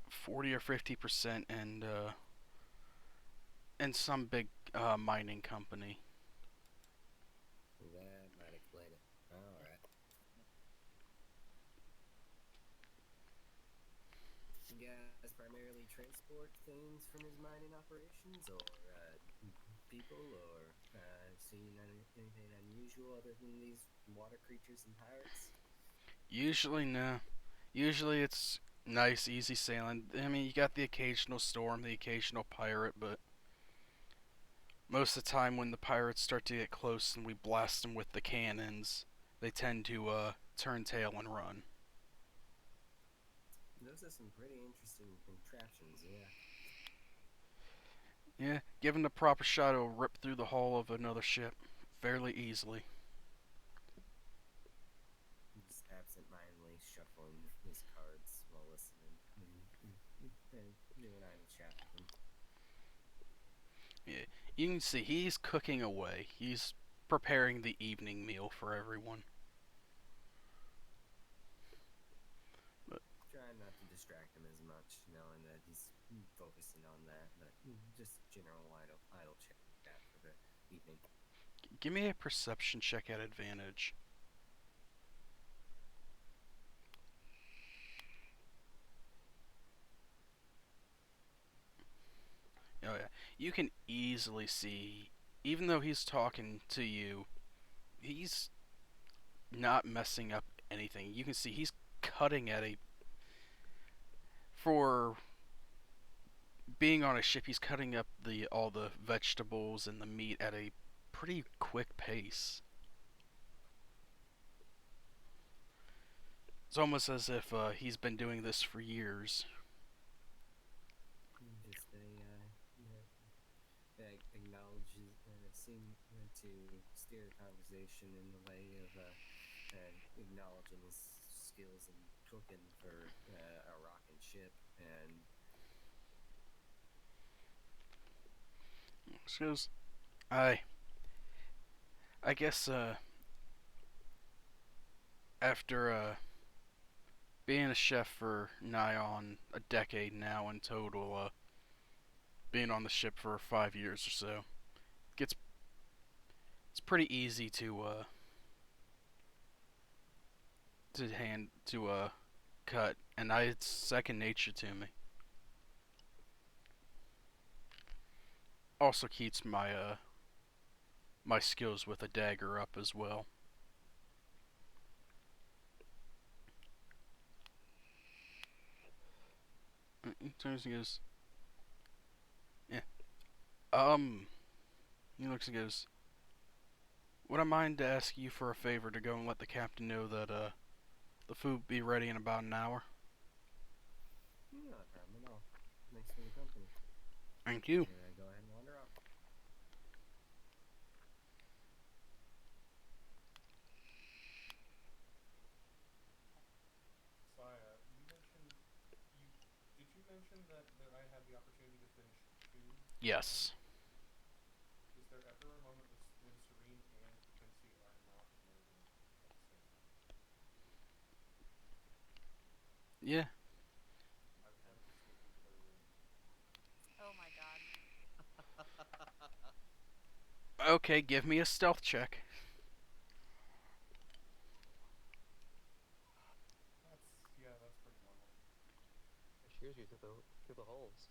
40 or 50% in some big mining company. That might explain it. All right. You guys primarily transport things from his mining operations, or people, or seen anything unusual other than these water creatures and pirates? Usually, no. Usually it's nice, easy sailing. I mean, you got the occasional storm, the occasional pirate, but most of the time when the pirates start to get close and we blast them with the cannons, they tend to turn tail and run. Those are some pretty interesting contraptions, yeah. Yeah, given the proper shot, it'll rip through the hull of another ship fairly easily. Just absent-mindedly shuffling his cards while listening and doing idle chat with them. Yeah, you can see he's cooking away. He's preparing the evening meal for everyone. But Trying not to distract him as much, knowing that he's focusing on that, but just general idle chat for the evening. give me a perception check at advantage. Oh yeah, you can easily see, even though he's talking to you, he's not messing up anything. You can see he's cutting at a for being on a ship. He's cutting up the all the vegetables and the meat at a pretty quick pace. It's almost as if he's been doing this for years. Just acknowledges, seem to steer the conversation in the way of acknowledging his skills in cooking for a rocking ship, and She goes, I guess after being a chef for nigh on a decade now in total, being on the ship for 5 years or so, gets it's pretty easy to cut, and it's second nature to me. Also keeps my skills with a dagger up as well. He turns and goes, yeah. He looks and goes, would I mind to ask you for a favor to go and let the captain know that the food be ready in about an hour? not a problem at all. Thanks for the company. Thank you. And I go ahead and wander off. Saya, you mentioned you did you mention that I had the opportunity to finish 2? Yes. Is there ever a moment when Serene and Quincy are not metagaming at the same time? Yeah. I would like to sneak into their room. Oh my god. Okay, give me a stealth check. That's pretty normal. It shears you through the halls.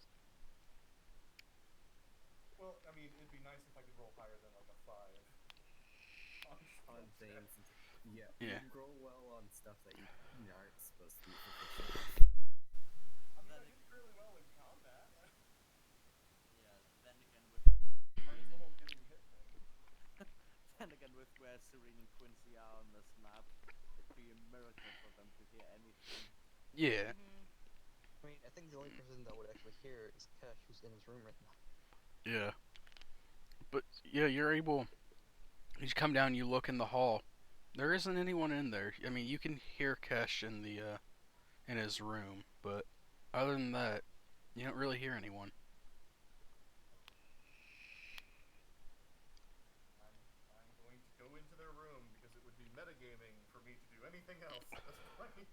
Well, I mean, it'd be nice if I could roll higher than like a 5 on On skill check. things, yeah, Yeah. you roll well on stuff that you aren't supposed to be proficient with. I mean, I did fairly well in combat. Yeah, then again with Minus the whole getting hit thing. then again with where Serene and Quincy are on this map, it'd be a miracle for them to hear anything. Yeah. I mean, I think the only person that would actually hear is Cash, who's in his room right now. Yeah. But yeah, you're able. You come down, you look in the hall. There isn't anyone in there. I mean, you can hear Kesh in the in his room, but other than that, you don't really hear anyone. I'm going to go into their room because it would be metagaming for me to do anything else at this point.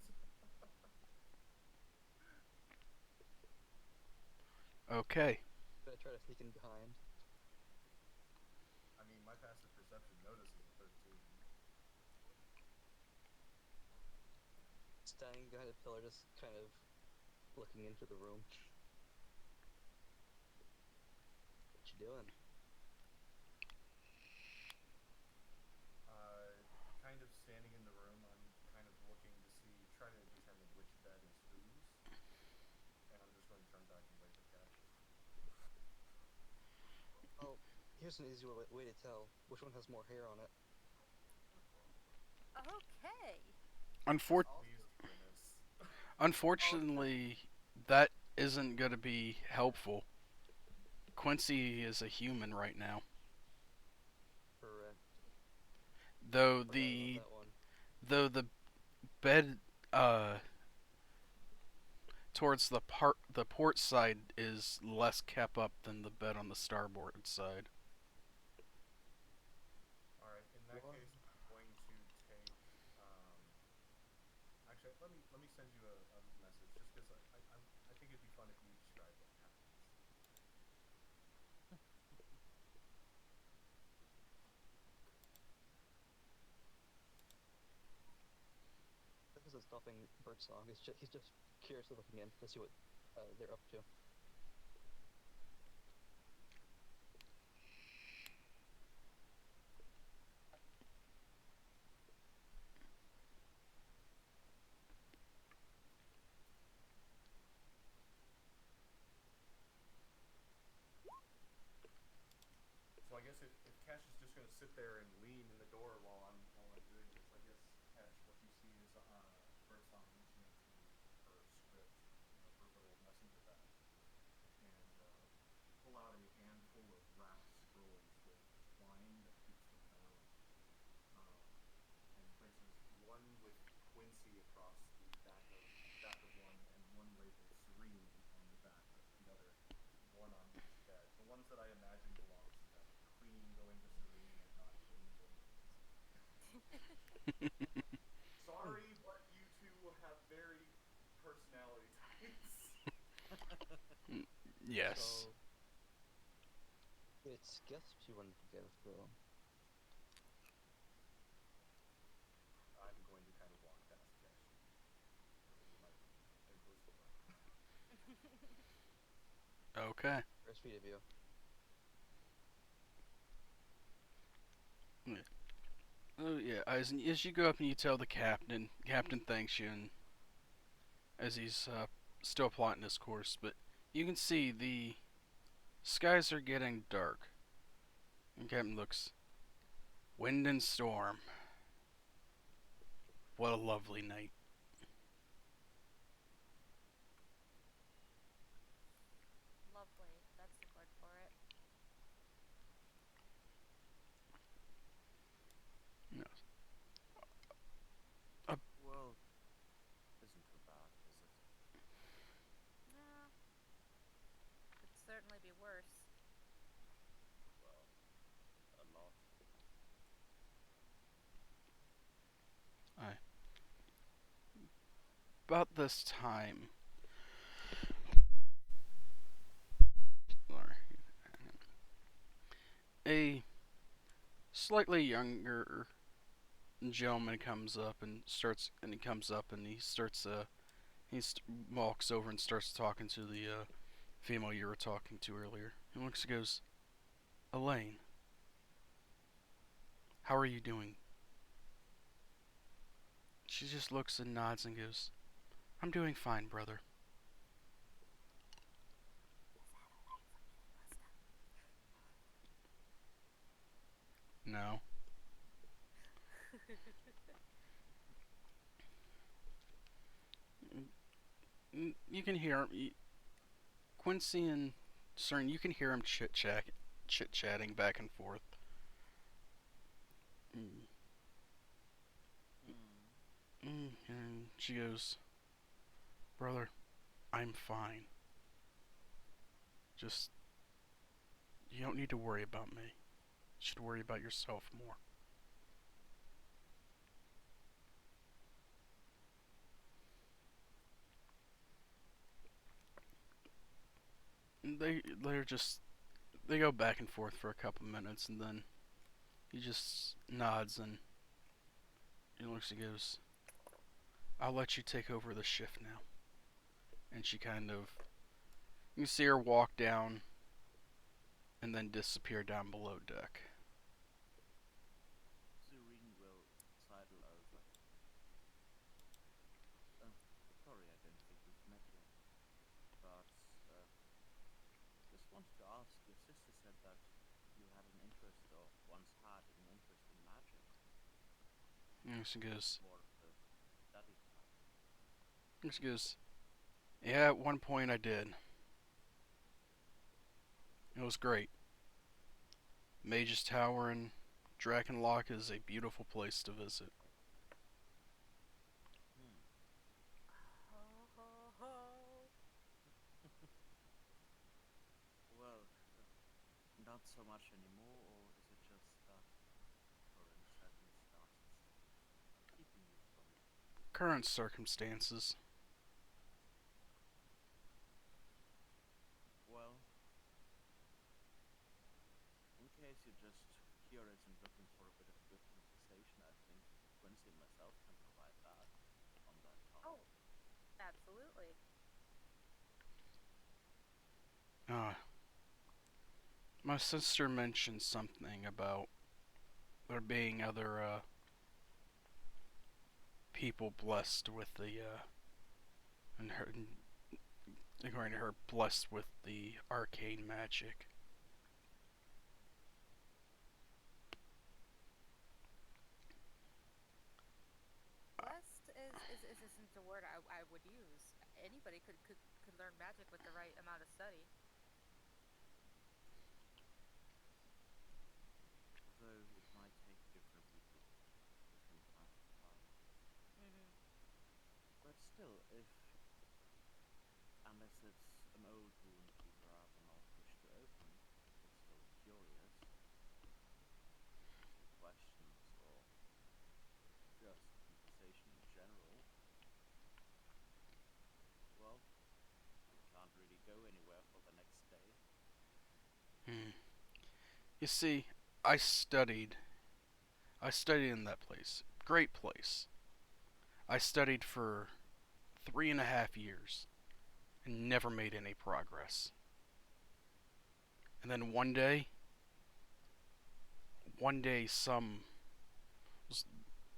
Okay. Gonna try to sneak in behind. I mean, my passive perception notice is a 13. Standing behind a pillar, just kind of looking into the room. What you doing? Kind of standing in the room, I'm kind of looking to see, try to determine which bed is whose, and I'm just going to turn back and wait for Cash. Well, here's an easy way to tell which one has more hair on it. Okay. Please, goodness. Unfortunately, that isn't going to be helpful. Quincy is a human right now. Correct. Though Forgot the about that one. though the bed towards the port side is less kept up than the bed on the starboard side. Alright, in that What? case, I'm going to take, actually, let me send you a message, just because I think it'd be fun if you describe what happens. This isn't stopping Birdsong. He's just curiously looking in to see what they're up to. So I guess if Cash is just going to sit there and lean in the door while I'm doing this. I guess Hatch, what you see is Birdsong reaching into her script, her little messenger bag, and pull out a handful of wrapped scrolls with twine that keeps them bound, um, and places one with Quincy across the back of one, and one labeled Serene on the back of the other, one on each bed. The ones that I imagine belong to them. Clean going to Serene and not clean going to Quincy. Sorry, but you two have very personality types. Yes. So, it's guess you wanted to go through. I'm going to kind of walk past Kesh and open my enclosed door. Okay. First feet of you. Oh yeah. As you go up and you tell the captain thanks you, and as he's still plotting his course, but you can see the skies are getting dark. And Captain looks, wind and storm. What a lovely night. Lovely. That's the word for it. Yes. Well, isn't too bad, is it? No, could certainly be worse. Well, a lot. Aye. About this time, a slightly younger gentleman comes up and walks over and starts talking to the female you were talking to earlier. He looks and goes, Elaine, how are you doing? She just looks and nods and goes, I'm doing fine, brother. No. You can hear Quincy and CERN, you can hear him chit-chatting back and forth. And she goes, brother, I'm fine. Just, you don't need to worry about me. You should worry about yourself more. They go back and forth for a couple minutes, and then he just nods and he looks and goes, I'll let you take over the shift now. And she kind of, you see her walk down and then disappear down below deck. Serene will sidle over. Sorry, I don't think we've met yet. But, just wanted to ask, your sister said that you had an interest, or once had an interest in magic. And she goes, More of the study type. yeah, at one point I did. It was great. Mage's Tower and Drakenlock is a beautiful place to visit. Ho ho ho. Well, not so much anymore, or is it just that current circumstances are keeping you from it? Current circumstances. Well, in case you're just curious and looking for a bit of good conversation, I think Quincy and myself can provide that on that topic. Oh, absolutely. My sister mentioned something about there being other people blessed with the and her, according to her, blessed with the arcane magic. this isn't a word I would use. Anybody could learn magic with the right amount of study. Though it might take different people different amount of time. Mhm. But still, if unless it's an old wound you'd rather not wish to open, but still curious, asking questions or just conversation in general, well, you can't really go anywhere for the next day. Hmm. You see, I studied. I studied in that place. Great place. I studied for 3.5 years and never made any progress. And then one day, some was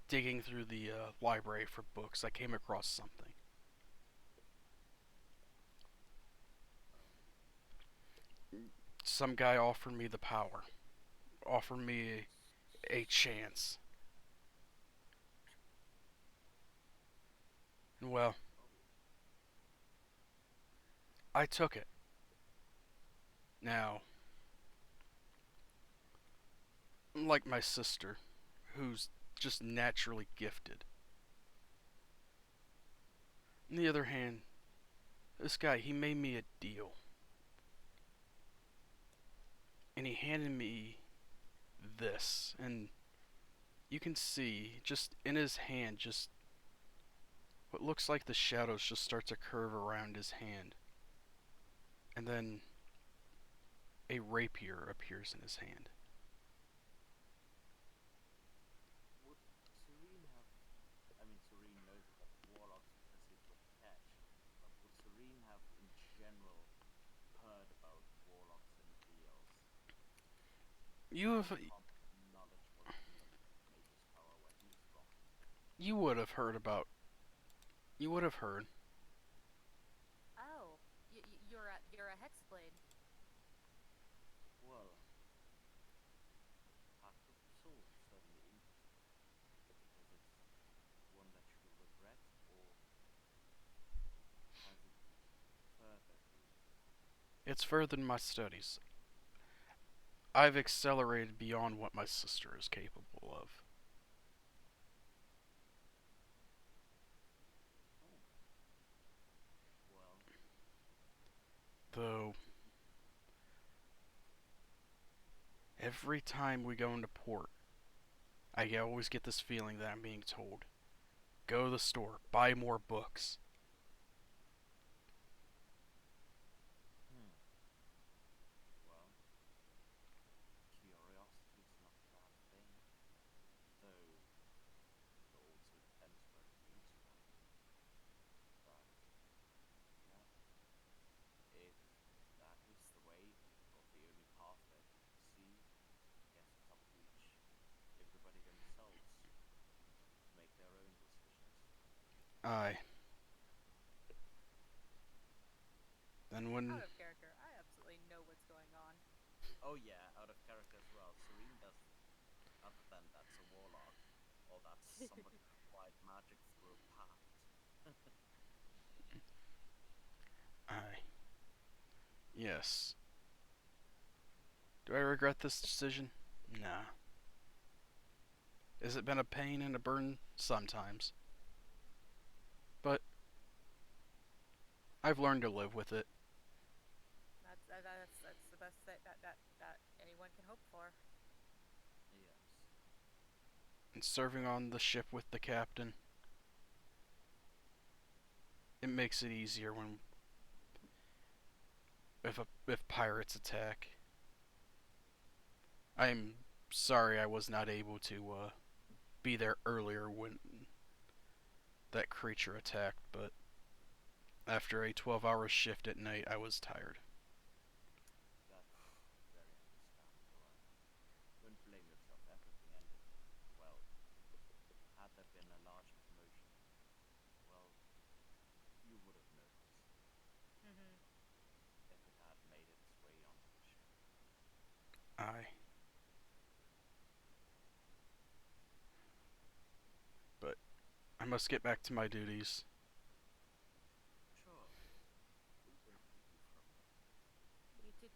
digging through the library for books. I came across something. Some guy offered me the power, offered me a chance. And well, Oh, I took it. Now, unlike my sister, who's just naturally gifted. On the other hand, this guy, he made me a deal. And he handed me this. And you can see, just in his hand, just what looks like the shadows just start to curve around his hand. And then a rapier appears in his hand. would Serene have? I mean, Serene knows what warlocks because he's with Catch, but would Serene have, in general, heard about warlocks and deals? You Some have, common knowledge what mage's power where he's from. you would have heard about, you would have heard. Oh, you're a hexblade. Well, Pact of the Soul certainly interesting. Is it one that you regret, or has it furthered you? It's further than my studies. I've accelerated beyond what my sister is capable of. Oh, well, Though, every time we go into port, I always get this feeling that I'm being told, go to the store, buy more books. hmm. Well, curiosity is not a bad thing, though it also depends where it leads one. But yeah, if that is the way, or the only path that you can see, I guess it's up to everybody themselves to make their own decisions. Aye. Then Out when of character. I absolutely know what's going on. Oh yeah, out of character as well. Serene does not that then that's a warlock, or that's somebody who applied magic through a pact. aye. Yes. Do I regret this decision? Nah. Has it been a pain and a burden? Sometimes. But I've learned to live with it. That's the best that anyone can hope for. Yes. And serving on the ship with the captain, it makes it easier when if pirates attack. I'm sorry I was not able to be there earlier when that creature attacked, but after a 12-hour shift at night, I was tired. That's very understandable, and don't blame yourself. Everything ended well. Had there been a larger commotion, well, you would have noticed Mhm. if it had made its way onto the ship. Aye. But I must get back to my duties. Sure. We will keep you from that. You did.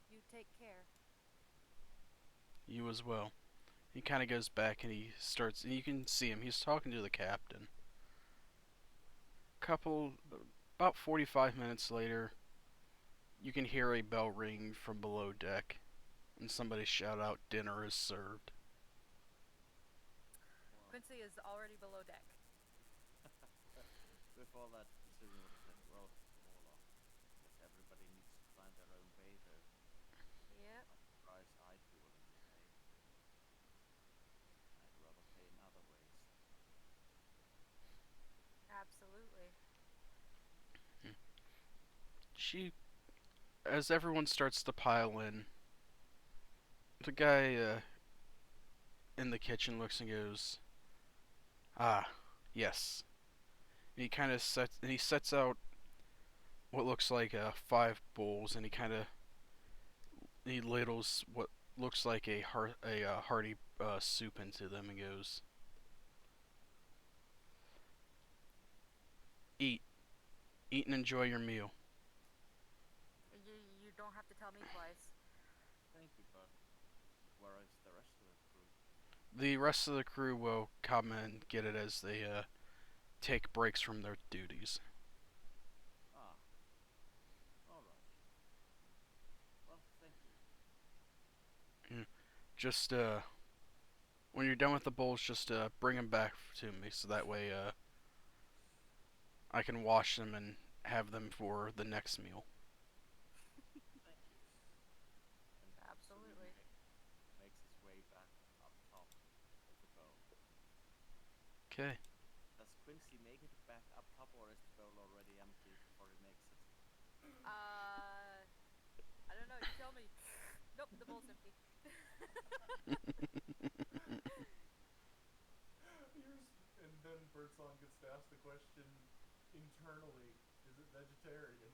You take care. You as well. He kind of goes back and he starts, and you can see him. He's talking to the captain. Couple, about 45 minutes later, you can hear a bell ring from below deck, and somebody shout out, "Dinner is served." Well, Quincy is already below deck. before that decision would have said, well, Warlock, guess everybody needs to find their own way though. Yep. Not the price I'd be willing to pay. I'd rather pay in other ways. Absolutely. She, as everyone starts to pile in, the guy in the kitchen looks and goes, "Ah, yes." And he sets out what looks like 5 bowls, and he ladles what looks like a hearty soup into them, and goes, "Eat, eat, and enjoy your meal." You don't have to tell me twice. Thank you, but where is the rest of the crew? The rest of the crew will come and get it as they take breaks from their duties. Ah, alright. Well, thank you. Just when you're done with the bowls, just bring them back to me, so that way I can wash them and have them for the next meal. Thank you. And Absolutely. makes his way back up top of the bowl. Okay. Does Quincy make it back up top, or is the bowl already empty before he makes it? I don't know. You tell me. Nope, the bowl's empty. Here's and then Birdsong gets to ask the question internally: is it vegetarian?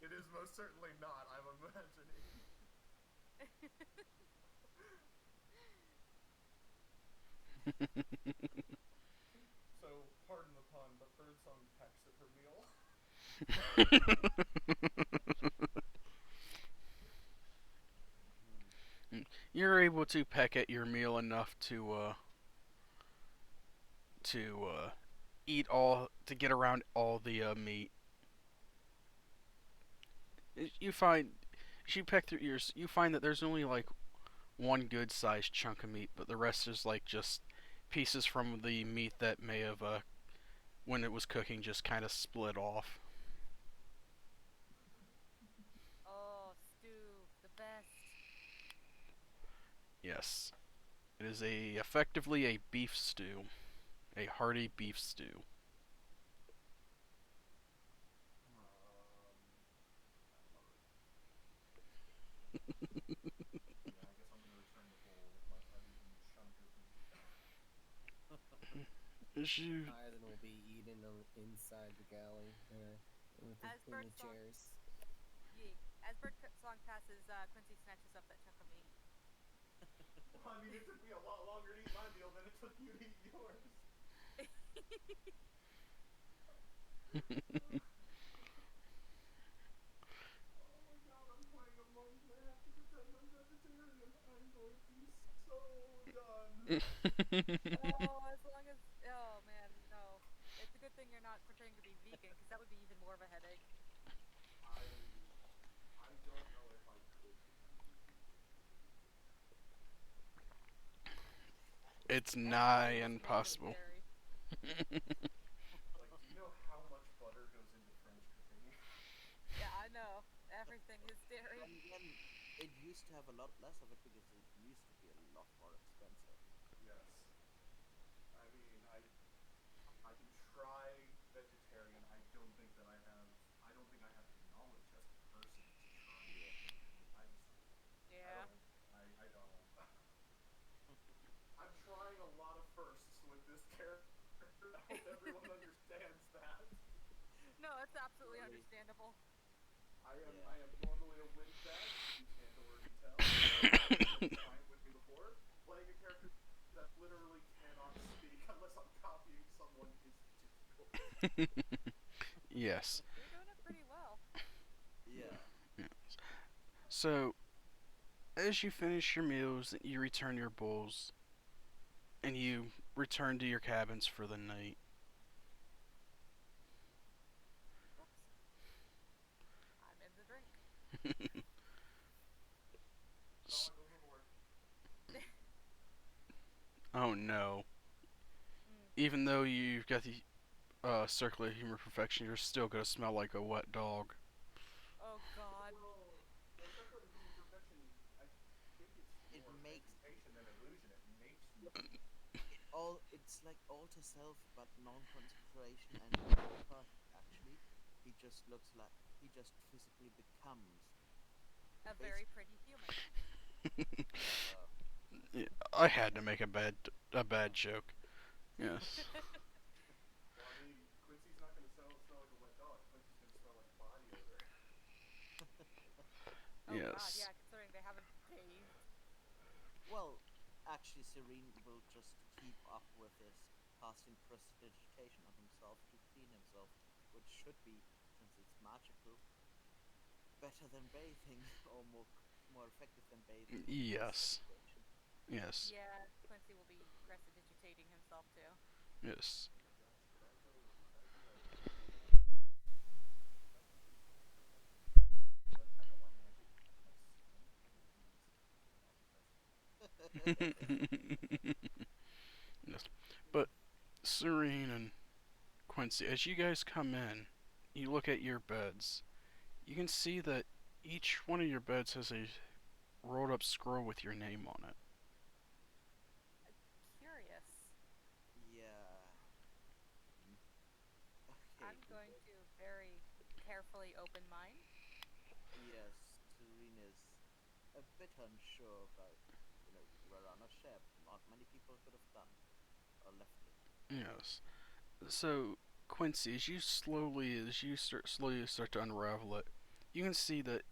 It is most certainly not. I'm imagining. So, pardon the pun, but Birdsong pecks at her meal. You're able to peck at your meal enough to eat all to get around all the meat. You find you peck through yours. You find that there's only like one good sized chunk of meat, but the rest is like just pieces from the meat that may have when it was cooking just kind of split off. Oh, stew, the best. Yes, it is a effectively a beef stew, a hearty beef stew. I'm hungry. Yeah, I guess I'm gonna return the bowl with my uneaten chunk of meat. She, Hyden will be eating inside the galley As in bird the song, chairs. yeek. As song passes, Quincy snatches up that chunk of meat. Well, I mean, it took me a lot longer to eat my meal than it took you to eat yours. Oh my god, I'm playing a monk and I have to pretend I'm vegetarian. I'm going to be so done. Oh, as long as oh man, no. It's a good thing you're not pretending to be vegan, because that would be even more of a headache. I I don't know if I could pretend to be vegan, to be it's nigh Everything is made with impossible. dairy. like, do you know how much butter goes into French cooking? Yeah, I know. Everything is dairy. And then it used to have a lot less of it because it used to be a lot more expensive. Yes. I mean, I can try vegetarian. I don't think I have the knowledge as a person to try Yeah. vegan. I Yeah. don't I don't. I'm trying a lot of firsts with this character. I hope everyone understands that. No, it's absolutely Really? understandable. I am Yeah. I am normally a windbag, if you can't already tell. So it's fine with me Yes. You're doing it pretty well. Yeah. So, as you finish your meals, you return your bowls, and you return to your cabins for the night. Whoops. I'm in the drink. S- Dog overboard. oh no. Mm. Even though you've got the circular humor perfection, you're still gonna smell like a wet dog. Oh God. Well, the circular human perfection, I think it's It more makes presentation than illusion. It makes you be. it's like alter self but non-concentration and perfect actually. He just looks like he just physically becomes A very basic. pretty human. Yeah, Yeah, I had to make a bad joke. Yes. Well, I mean, Quincy's not going to smell like a wet dog. Quincy's going to smell like body odor. Oh God, Yes. yeah, considering they haven't bathed. well, actually, Serene will just keep up with his casting prestidigitation on himself to clean himself, which should be, since it's magical, better than bathing or more effective than bathing in this Yes. situation. Yes. Yeah, Quincy will be prestidigitating himself too. Yes. Oh my gosh, could I go perfection? Like, I don't want magic. My skin, I just need magic rescue. yes. But Serene and Quincy, as you guys come in, you look at your beds. You can see that each one of your beds has a rolled up scroll with your name on it. Curious. Yeah. Mm. Okay. I'm going to very carefully open mine. Yes, Serene is a bit unsure about, we're on a ship. Not many people could have done or left it. Yes. So Quincy, as you slowly start to unravel it, you can see that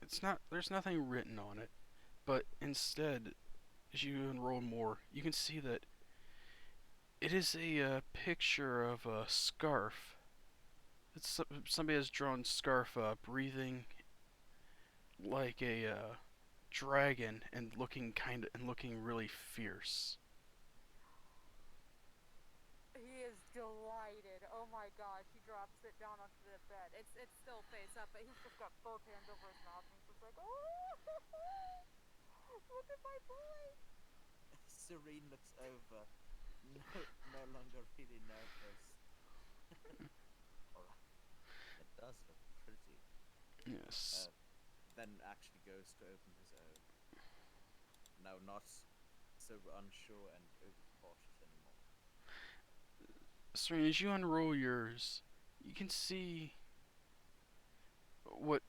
it's not there's nothing written on it, but instead, as you unroll more, you can see that it is a picture of a scarf. Somebody has drawn scarf breathing like a dragon and looking really fierce. He is delighted. Oh my gosh, he drops it down onto the bed. It's still face up, but he's just got both hands over his mouth and he's just like, oh, look at my boy. Serene looks over, no longer really nervous. Alright, it does look pretty. Yes. Uh, then actually goes to open his own. Now not so unsure and overcautious anymore. Serene, as you unroll yours, you can see what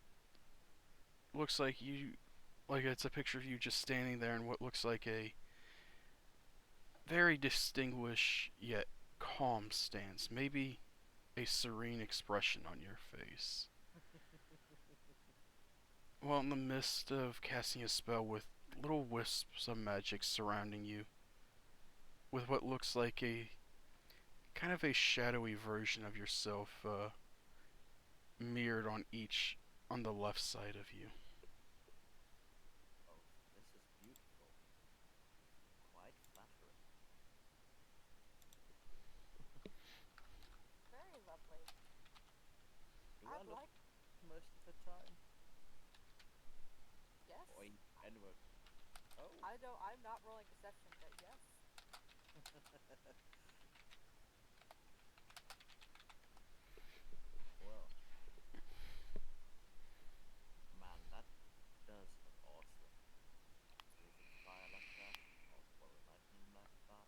looks like it's a picture of you just standing there in what looks like a very distinguished yet calm stance. Maybe a serene expression on your face. While in the midst of casting a spell with little wisps of magic surrounding you, with what looks like a kind of a shadowy version of yourself mirrored on the left side of you. Oh, this is beautiful. Quite flattering. Very lovely. Do I I'd look like, most of the time? yes. Or anywhere? Oh. I don't. I'm not rolling deception, but yes. well, man, that does look awesome. Breathing fire like that, or well, lightning like that.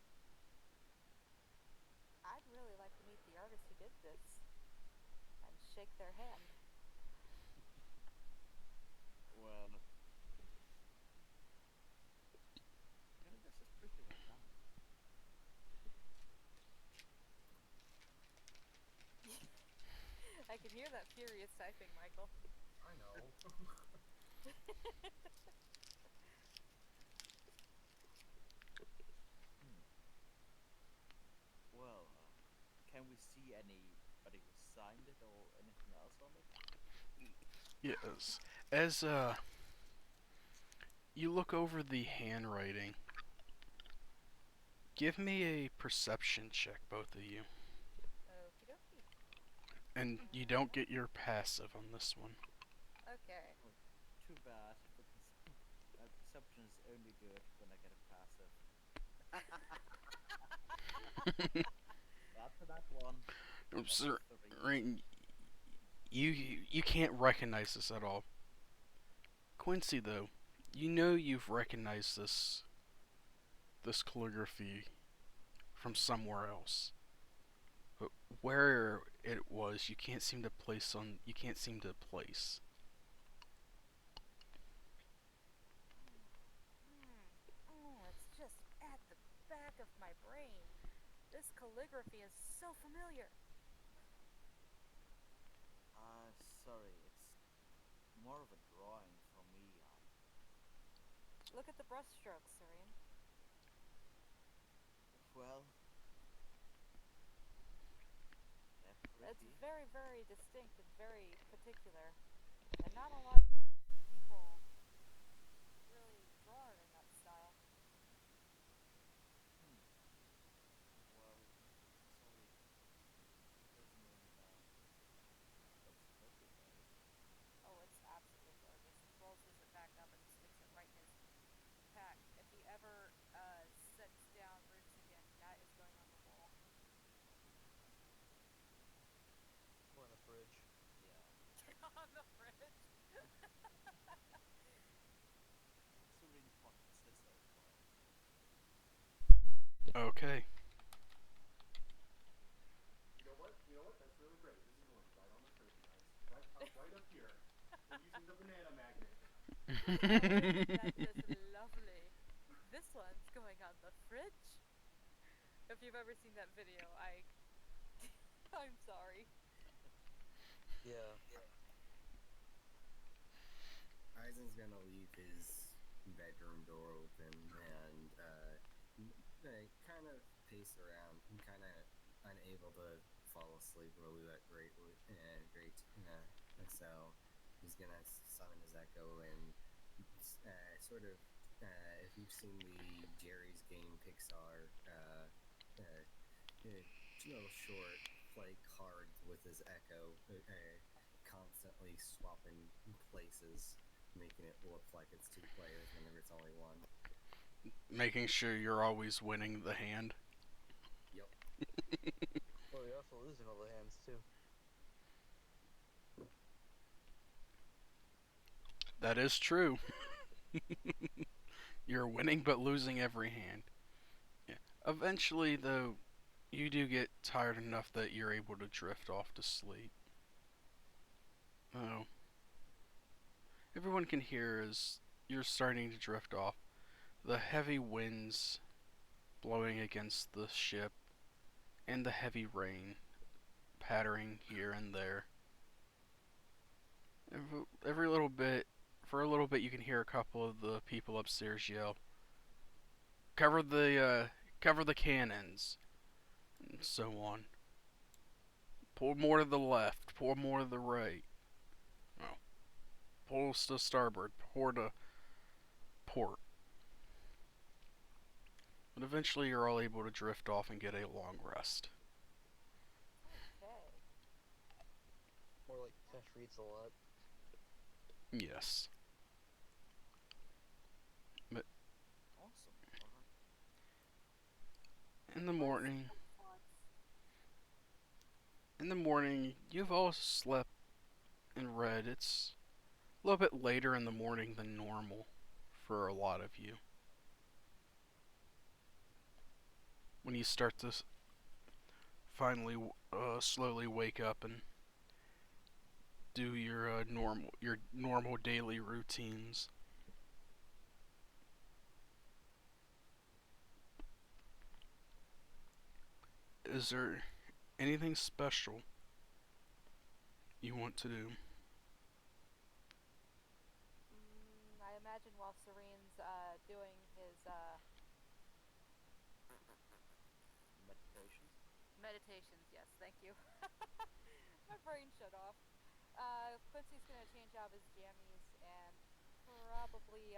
I'd really like to meet the artist who did this and shake their hand. Well, this is pretty well done. I can hear that furious typing, Michael. I know. Hmm. Well, can we see anybody with designed it or anything else on it? Yes. As you look over the handwriting, give me a perception check, both of you. Okie dokie. And you don't get your passive on this one. Okay. Oh, too bad, because my perception is only good when I get a passive. That's that one. That's Sir, a three. Rain, you can't recognize this at all. Quincy, though, you know you've recognized this calligraphy from somewhere else. But where it was, you can't seem to place on. You can't seem to place. It's just at the back of my brain. This calligraphy is so familiar. Sorry, it's more of a drawing for me. Look at the brushstrokes, Serene. Well, they're It's pretty. very, very distinct and very particular. And not a lot of people really draw it in that style. Hmm. Well, sorry. It doesn't mean it's perfect, though. Oh, it's absolutely gorgeous. He rolls his back up and sticks it right in his pack. If he ever sets down roots again, that is going on the wall. Or in the fridge. Yeah. On the fridge. Serene pockets his own drawing. Okay. You know what? You know what? That's really great. This is going right on the fridge, guys. Right up here. We're using the banana magnet. That's just lovely. This one's going on the fridge. If you've ever seen that video, I'm sorry. Yeah. Eisen's gonna leave his bedroom door open and kind of pace around, kind of unable to fall asleep really that great. So he's gonna summon his echo and sort of. If you've seen the Jerry's Game Pixar, Joe Short play cards with his echo, constantly swapping places, making it look like it's two players whenever it's only one. Making sure you're always winning the hand. Yep. Well, you're also losing all the hands too. That is true. You're winning but losing every hand. Yeah. Eventually, though, you do get tired enough that you're able to drift off to sleep. Oh. Everyone can hear as you're starting to drift off. The heavy winds blowing against the ship and the heavy rain pattering here and there. Every little bit, for a little bit, you can hear a couple of the people upstairs yell, cover the cannons," and so on. Pull more to the left, pull more to the right. Oh, pull to starboard, pour to port. But eventually, you're all able to drift off and get a long rest. Okay. More like Tesh reads a lot. Yes. But Awesome. Alright. in the morning, you've all slept and read. It's a little bit later in the morning than normal for a lot of you. When you start to finally slowly wake up and do your normal daily routines. Is there anything special you want to do? I imagine while Serene's doing his Meditations? meditations, yes, thank you. My brain shut off. Quincy's gonna change out his jammies and probably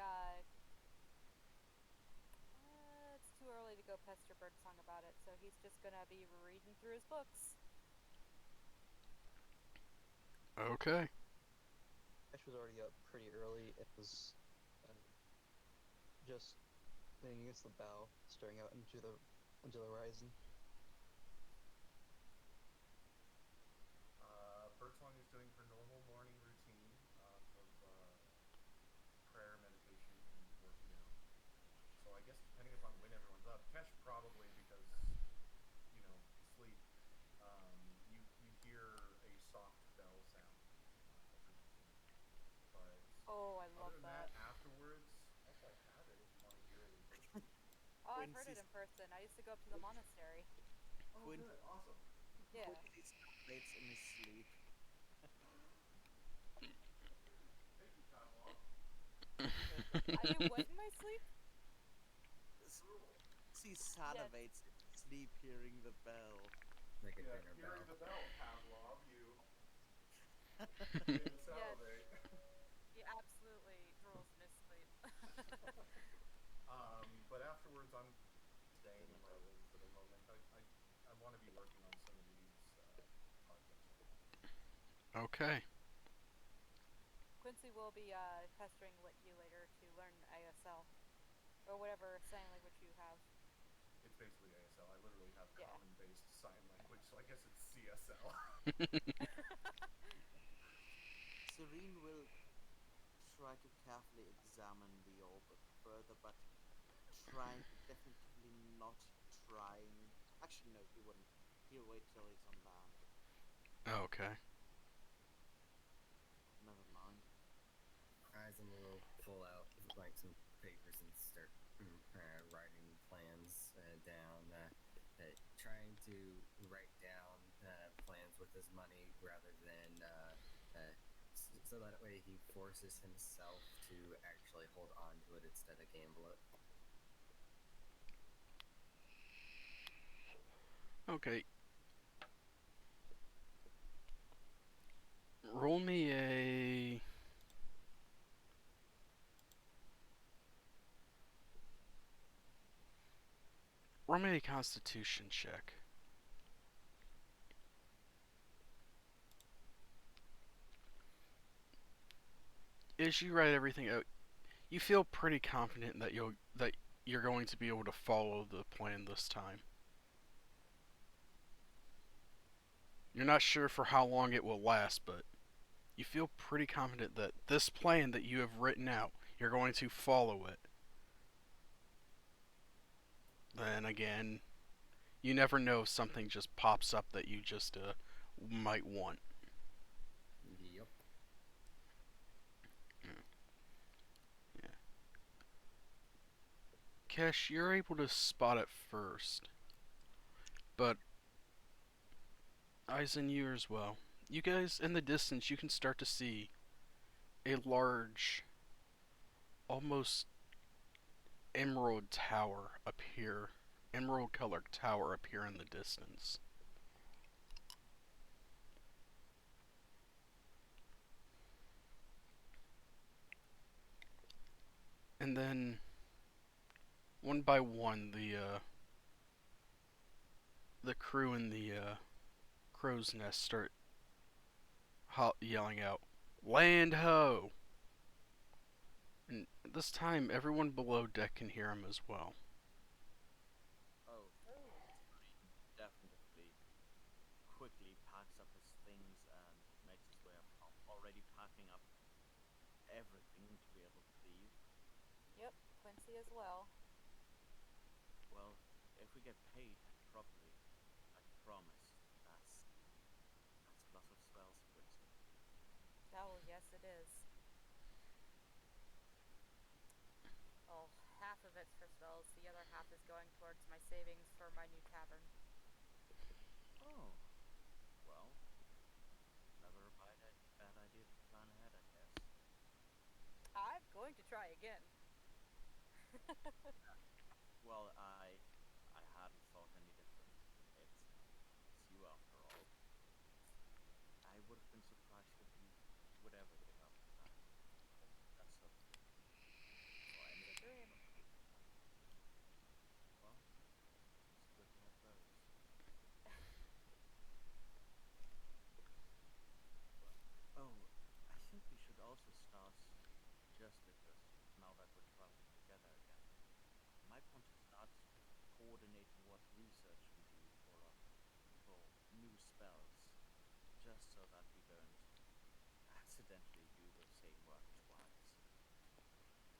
it's too early to go pester Birdsong about it, so he's just gonna be reading through his books. Okay. Ash was already up pretty early. It was just leaning against the bow, staring out into the horizon. Birdsong is doing her normal morning routine of prayer, meditation, and working out. So I guess depending upon when everyone's up, Kesh probably because sleep. You hear a soft bell sound every once in a while. But Oh, I love other than that. that, afterwards, actually I have it if you want to hear it in person. Oh, I've heard it Quincy's in person. I used to go up to the monastery. Oh, Quin- good, awesome. Yeah. Quincy salivates in his sleep. Thank you, Pavlov. I do what in my sleep? Quincy salivates in his sleep hearing the bell. Like a Yeah, dinner hearing bell. the bell, Pavlov, you begin to Yes. salivate. He absolutely drools in his sleep. But afterwards, I'm staying in my room for the moment. I want to be working on some of these projects I have. Okay. Quincy will be pestering you later to learn ASL or whatever sign language you have. It's basically ASL. I literally have Yeah. common-based sign language, so I guess it's CSL. Serene will try to carefully examine the orb further, but definitively not trying. Actually, no, he wouldn't. He'll wait till he's on land. Okay. Never mind. Eisen will pull out like some papers and start writing plans down. Trying to write down plans with his money rather than so that way he forces himself to actually hold on to it instead of gamble it. Okay. Roll me a. Roll me a Constitution check. As you write everything out, you feel pretty confident that you're going to be able to follow the plan this time. You're not sure for how long it will last, but you feel pretty confident that this plan that you have written out, you're going to follow it. Then again, you never know if something just pops up that you just might want. Yep. Yeah. Kesh, you're able to spot it first, but Eisen, you as well. You guys, in the distance, you can start to see a large, almost emerald tower appear, emerald colored tower appear in the distance. And then, one by one, the crew in the crow's nest start yelling out, "Land ho!" And this time, everyone below deck can hear him as well. Oh, Serene definitely quickly packs up his things and makes his way up top, already packing up everything to be able to leave. Yep, Quincy as well. Well, if we get paid properly, like promised, that's a lot of spells, Quincy. Oh, yes, it is. Oh, half of it's for spells. The other half is going towards my savings for my new tavern. Oh, well, never a bad idea to plan ahead, I guess. I'm going to try again. Well, I hadn't thought any different. It's you after all. would have been surprised if he would ever give up that sort of thing. Or any It's a dream. well, it's good to have those. Oh, I think we should also start, just because now that we're traveling together again, we might want to start coordinating what research we do for new spells, just so that we don't accidentally do the same work twice.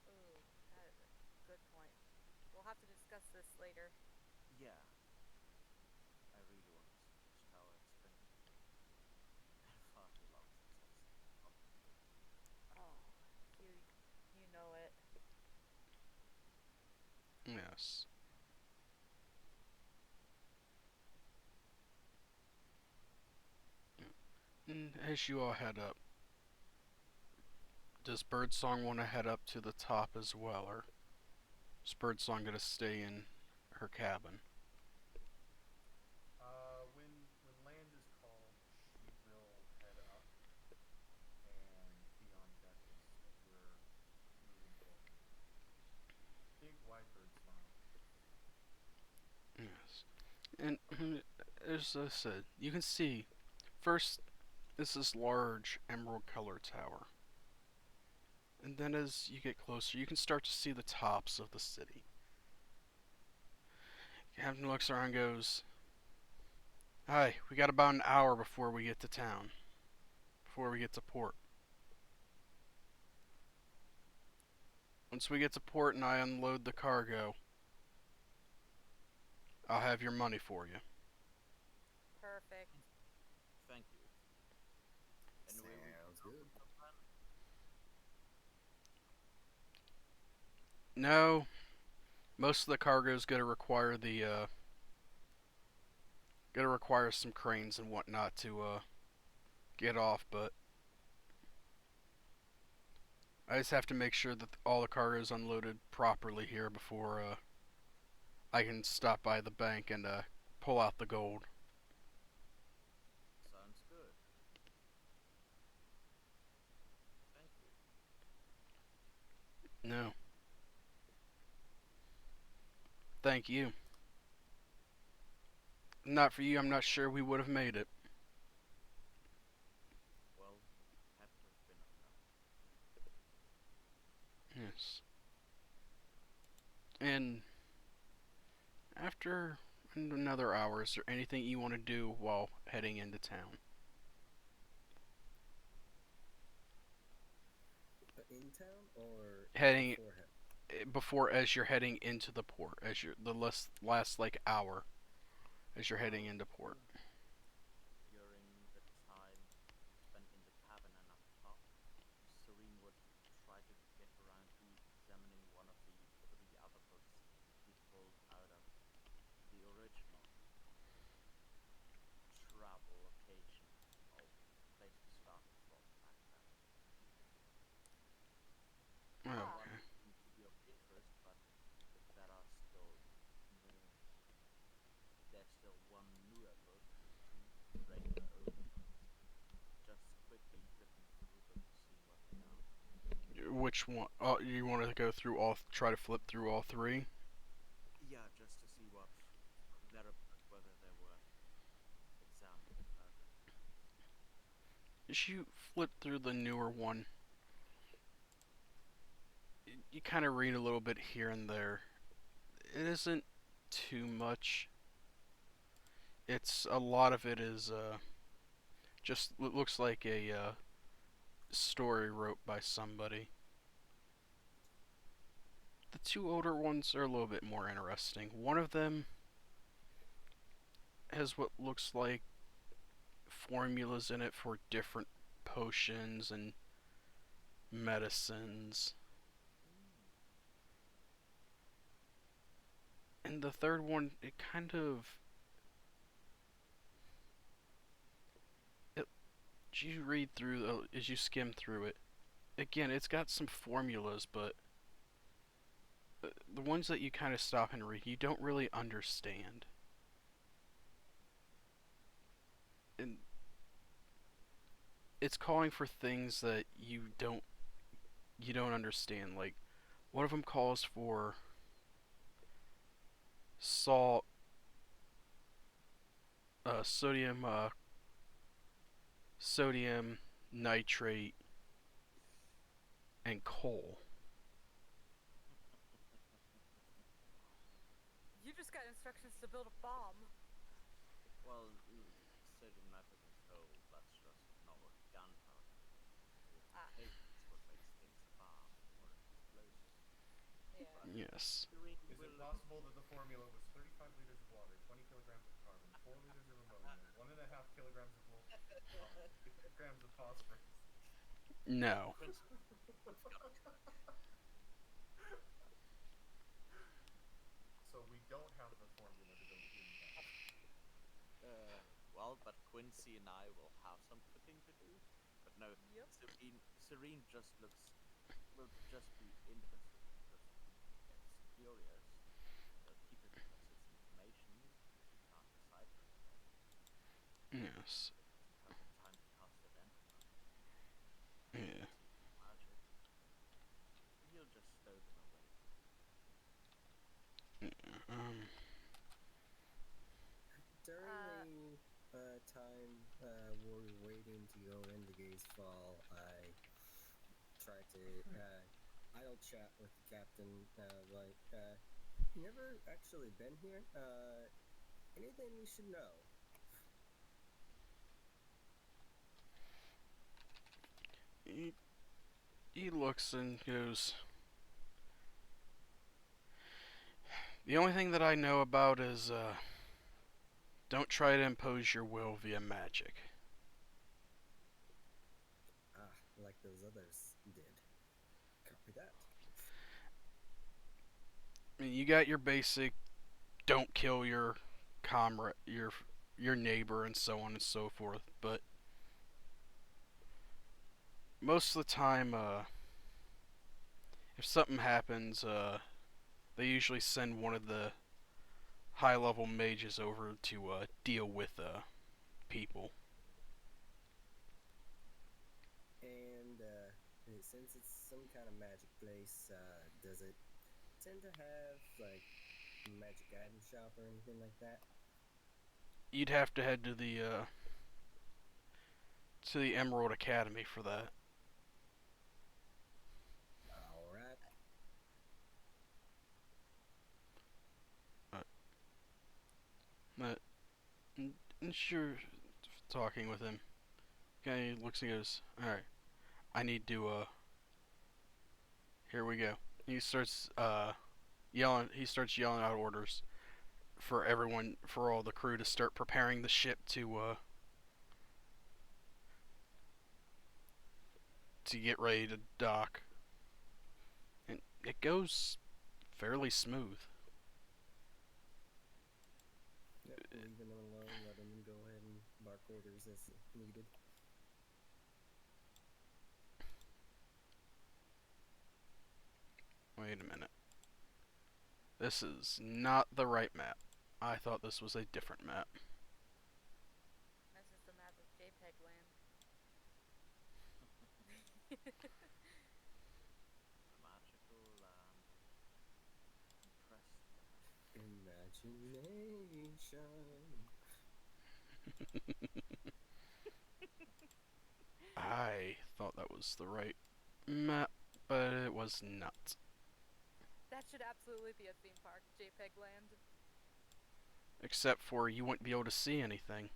Ooh, that is a good point. We'll have to discuss this later. Yeah, I really want to switch tower. It's been far too long since I've seen it properly. Oh, you know it. Yes. And as you all head up, does Birdsong want to head up to the top as well, or is Birdsong going to stay in her cabin? When land is called, she will head up and be on deck as we're moving forward. Big wide bird smile. Yes. And as I said, you can see first is this large emerald colored tower. And then as you get closer, you can start to see the tops of the city. Captain looks around and goes, "Hi, we got about an hour before we get to town. Before we get to port. Once we get to port and I unload the cargo, I'll have your money for you." Perfect. Thank you. Anyway, we can Sounds go good. with the plan. No, most of the cargo is gonna require some cranes and whatnot to get off, but I just have to make sure that all the cargo is unloaded properly here before I can stop by the bank and pull out the gold. Sounds good. Thank you. No, thank you. Not for you, I'm not sure we would have made it. Well, had to have been of help. Yes. And after another hour, is there anything you want to do while heading into town? In town or Heading beforehand? before as you're heading into the port, as you're the last like hour as you're heading Well, into port. during the time spent in the cabin and up top, Serene would try to get around to examining one of the three other books he pulled out of the original travel location, or place we started from back then. The Ah, one Okay. seemed to be of interest, but if there are still more, if there's still one newer book and two regular older books, just quickly flipping through them, seeing what they are. Which one? Oh, you want to go through all? Try to flip through all three. Yeah, just to see what they're about, whether they're worth examining further. As you flip through the newer one, you kind of read a little bit here and there. It isn't too much. It's a lot of it is just looks like a story wrote by somebody. The two older ones are a little bit more interesting. One of them has what looks like formulas in it for different potions and medicines. And the third one, it kind of it, as you read through, as you skim through it, again, it's got some formulas, but the ones that you kind of stop and read, you don't really understand. And it's calling for things that you don't understand. Like one of them calls for salt, sodium, sodium nitrate, and coal. You just got instructions to build a bomb. Well, sodium nitrate and coal, that's just normal gunpowder. Ah. Coke is what makes things a bomb or explosive. Yeah. But Yes. Serene Is will it possible that the formula was 35 liters of water, 20 kilograms of carbon, 4 liters of ammonia, 1.5 kilograms of kilograms of phosphorus? No. Quincy, it's gotta be right. So we don't have the formula to build a human tank. Well, but Quincy and I will have some cooking to do. But no, Yep. Serene just will just be interested because it's curious. We'll keep it because it's information she can't decipher anyway. Yes. She doesn't have the time to cast identify. Yeah. Teach magic. So he'll just stow them away. Um. During the time we're waiting to go into Gaze Fall, I tried to idle chat with the captain. Never actually been here. Anything we should know? He looks and goes. The only thing that I know about is don't try to impose your will via magic. Ah, like those others did. Copy that. I mean, you got your basic don't kill your comrade, your neighbor, and so on and so forth. But most of the time, if something happens, they usually send one of the high-level mages over to deal with people. And since it's some kind of magic place, does it tend to have like magic item shop or anything like that? You'd have to head to the Emerald Academy for that. All right. But and sure, talking with him, guy looks and goes, "All right, I need to here we go." He starts yelling. He starts yelling out orders for everyone, for all the crew to start preparing the ship to get ready to dock. And it goes fairly smooth. Yep, leaving them alone, letting them go ahead and bark orders as needed. Wait a minute. This is not the right map. I thought this was a different map. This is the map of JPEG land. Magical land. Compressed land. Imagination. I thought that was the right map, but it was not. That should absolutely be a theme park, JPEG land. Except for you wouldn't be able to see anything.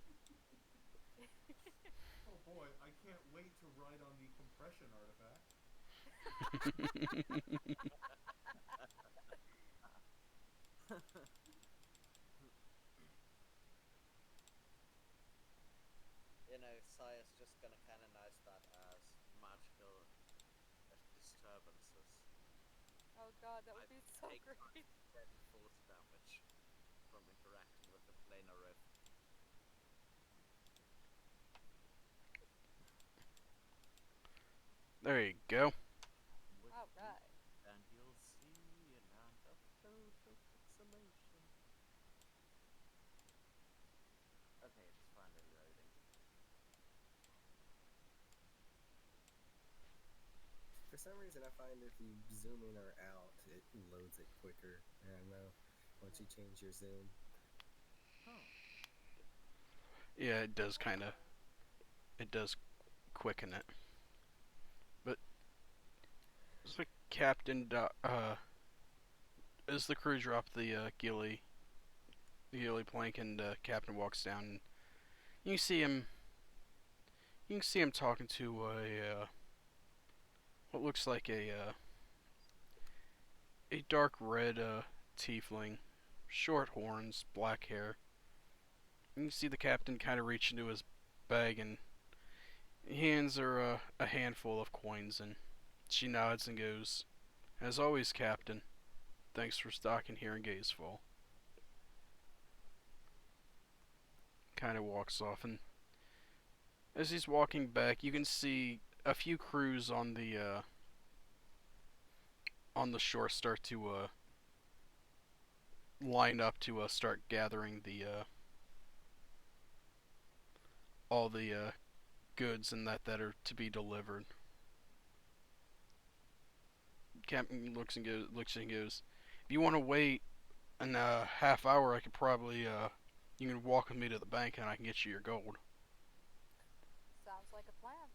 Oh boy, I can't wait to ride on the compression artifact. You know, Saya's just gonna canonize that as magical disturbances. Oh god, that would be so Take great. 10 force damage from interacting with the planar rift. There you go. With All you, right. and you'll see a land of total pixelation. Okay, it's finally loading. some reason, I find if you zoom in or out, it loads it quicker. I don't know. Once you change your zoom. Huh. Yeah, it does kind of. It does quicken it. But as the captain, as the crew drop the ghillie plank, and captain walks down, and you can see him. You can see him talking to what looks like a dark red tiefling, short horns, black hair. You can see the captain kind of reach into his bag and he hands her a handful of coins, and she nods and goes, "As always, Captain. Thanks for stocking here in Gazefall." Kind of walks off, and as he's walking back, you can see a few crews on the shore start to line up to start gathering the all the goods and that are to be delivered. Captain looks and goes, "If you want to wait an half hour, I could probably you can walk with me to the bank and I can get you your gold." Sounds like a plan.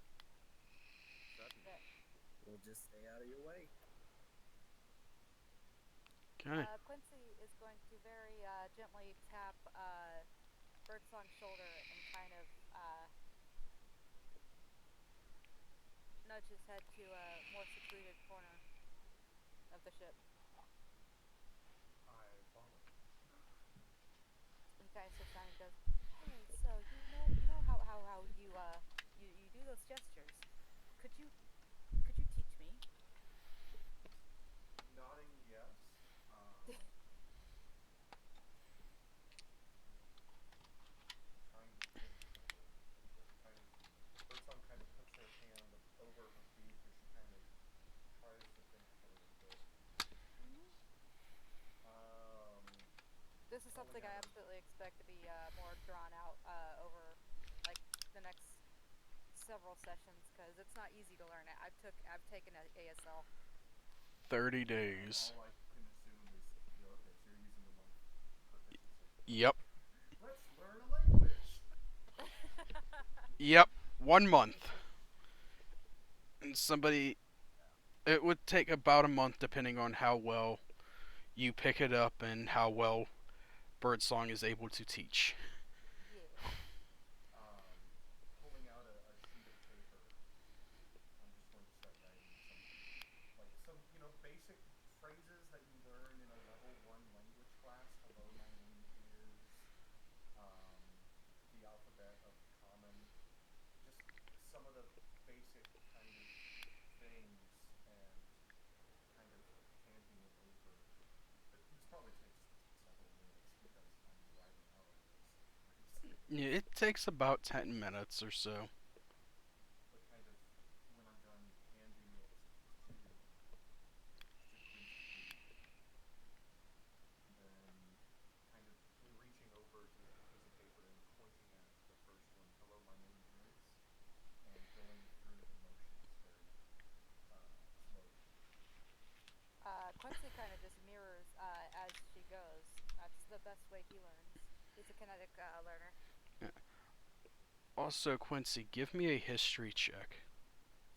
Certainly. But, We'll just stay out of your way. Okay. Quincy is going to very gently tap Birdsong's shoulder and kind of nudge his head to a more secluded corner of the ship. I follow. And he kind of sits down and goes, "Hey, so you know how you do those gestures? Could you teach me?" Nodding yes. Trying to think of it. Kind of, Birdsong kind of puts her hand over her beak as she kind of tries to think for a little bit. Hmm. This is Pulling something I out absolutely expect to be more drawn out over like the next several sessions because it's not easy to learn it. I've taken a ASL. 30 days. all I can assume is okay. So you're using a month proficiency. Yep. Let's learn a language. Yep. 1 month. And somebody. It would take about a month depending on how well you pick it up and how well Birdsong is able to teach. Yeah. Pulling out a sheet of paper, I'm just going to start writing some basic phrases that you learn in a level 1 language class. Hello, my name is, um, the alphabet of common, just some of the basic kind of things, and kind of handing it over. This probably takes several minutes because I'm writing out all this phrases. Yeah, it takes about 10 minutes or so. But kind of when I'm done handing it to Quincy, and then kind of reaching over to the piece of paper and pointing at the first one, hello, my name is, and going through the motions very slowly. Quincy kind of just mirrors as she goes. That's the best way he learns. He's a kinetic learner. Also, Quincy, give me a history check.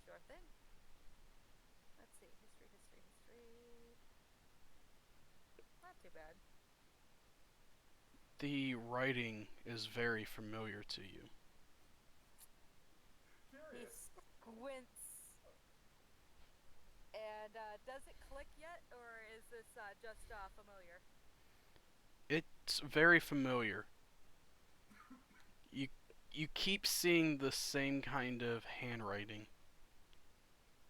Sure thing. Let's see. History. Not too bad. The writing is very familiar to you. He Curious. squints. And does it click yet, or is this just familiar? It's very familiar. You you keep seeing the same kind of handwriting.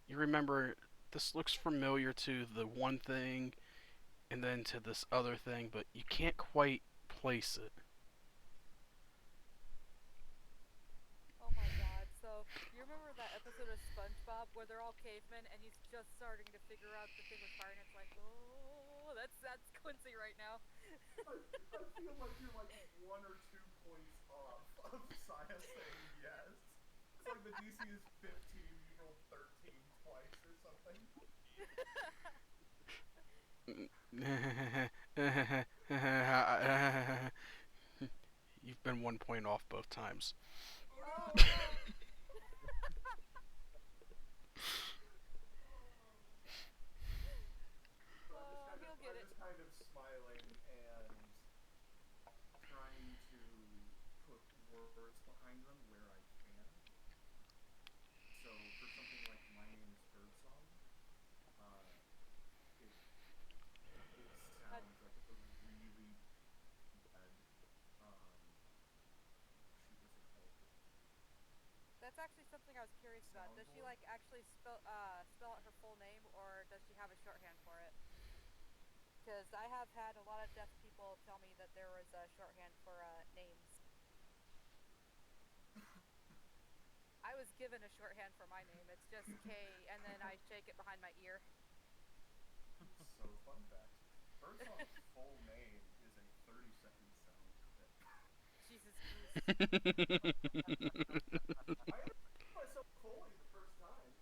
You remember this looks familiar to the one thing and then to this other thing, but you can't quite place it. Oh my god. So, you remember that episode of SpongeBob where they're all cavemen and he's just starting to figure out the thing with fire and it's like, oh, that's Quincy right now. I feel like you're like 1 or 2 points off of Saya saying yes. It's like the DC is 15, you rolled 13 twice or something. smiling. You've been 1 point off both times. Oh Oh no! no! So He'll get I'm it. just kind of smiling and trying to put words behind them where I can. So for something like my name is Birdsong, uh, it it That, sounds like a really bad shoot. What's it called? that's actually something I was curious about. Does she Soundboard. like actually spell out her full name, or does she have a shorthand for it? Because I have had a lot of deaf people tell me that there was a shorthand for names. I was given a shorthand for my name. It's just K, and then I shake it behind my ear. So fun fact: Birdsong's full name is a 30-second sound clip. Jesus goose. I understood myself fully the first time.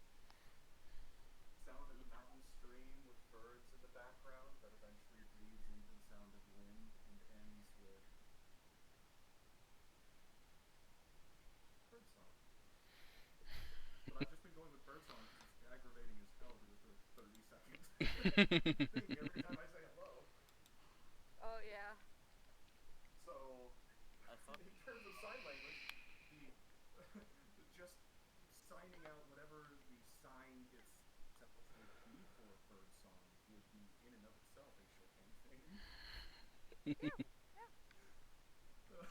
Sound of a mountain stream with birds in the background that eventually bleeds into the sound of wind and ends with birdsong. But I've just been going with birdsong because it's aggravating as hell to go through a 30-second thing every time I say hello. Oh yeah. So, I thought in terms of sign language, the just signing out whatever the sign itself would be for birdsong would be in and of itself a shorthand thing. Yeah. Yeah.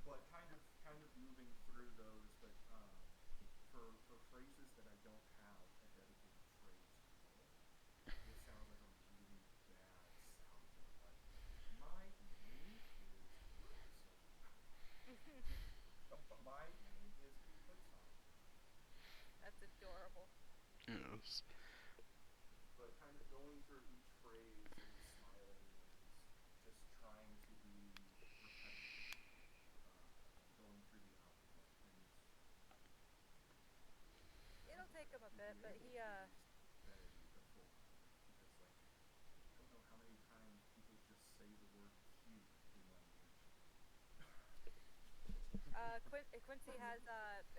But kind of moving through those, but for phrases that I don't have a dedicated phrase for, it sounds like a really bad soundboard. Like my name is Birdsong, but my name is Birdsong. That's adorable. Yes. But kind of going through each phrase and smiling and just trying to be repetitive, going through the alphabet and It'll take him a bit, being but able he to say the full alphabet because like I don't know how many times people just say the word Q in language. Quincy has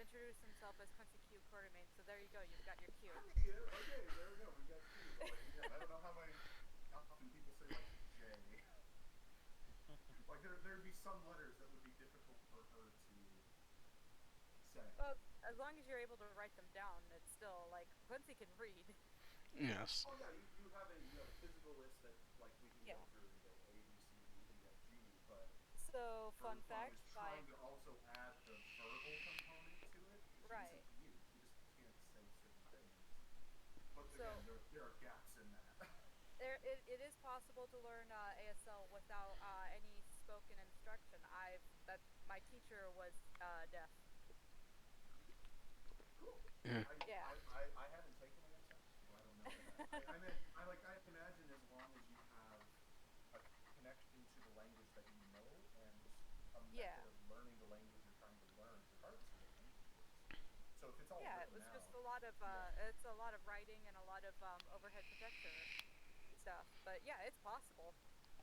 introduced himself as Quincy Q Quartermain, so there you go. You've got your Q. Yeah, okay, there we go. We got Q. But like again, I don't know how many often people say like J. Like there'd be some letters that would be difficult for her to say. Well, as long as you're able to write them down, it's still like Quincy can read. Yes. Oh yeah, you have a physical list that like we can go Yeah. through and go A B C D E F G, but So, fun Birdsong fact, is my trying to also add the verbal component to it because he right. isn't mute. He just can't say certain things. But again, So there are gaps in that. it is possible to learn ASL without any spoken instruction. I've that my teacher was deaf. Cool. Yeah. Yeah. I haven't taken ASL, so I don't know that. I meant I imagine as long as you have a connection to the language that you know and a Yeah. method of learning the language you're trying to learn, regardless of what language it is. So if it's all Yeah, it written was just out, a lot of yeah. it's a lot of writing and a lot of overhead projector stuff. But yeah, it's possible.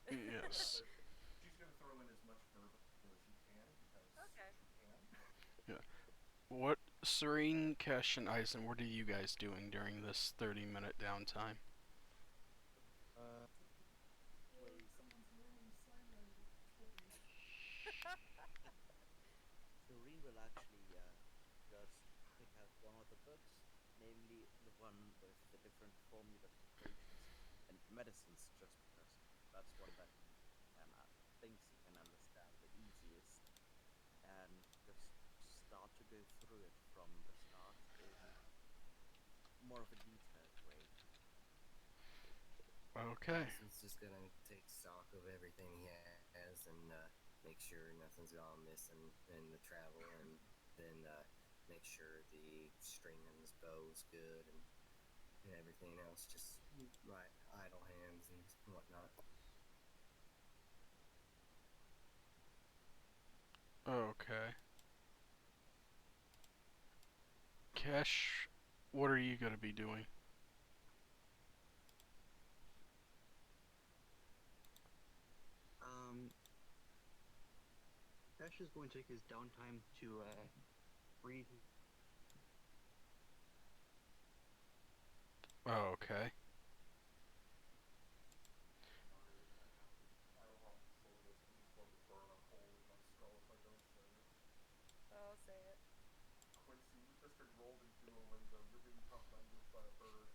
Yeah, Yes. but she's gonna throw in as much verbal as she can because Okay. she can. Yeah. What Serene, Kesh, and Eisen, what are you guys doing during this 30-minute downtime? uh wait. Someone's learning sign language, please. Serene will actually just pick out one of the books, namely the one with the different formulas for potions and medicines, just because that's one that he can thinks he can understand the easiest, and just start to go through it from the start in more of a detailed way. Okay. Eisen's just gonna take stock of everything he has and make sure nothing's gone missing in the travel, and then make sure the string on his bow is good and everything else, just right idle hands and whatnot. Okay. Kesh, what are you gonna be doing? Um, Ash is going to take his downtime to read. Oh, okay. I'll have to say this. I'm just going to burn a hole in my skull if I don't say it. Oh, say it. Quincy, you just enrolled in Duolingo. You're being taught language by a bird.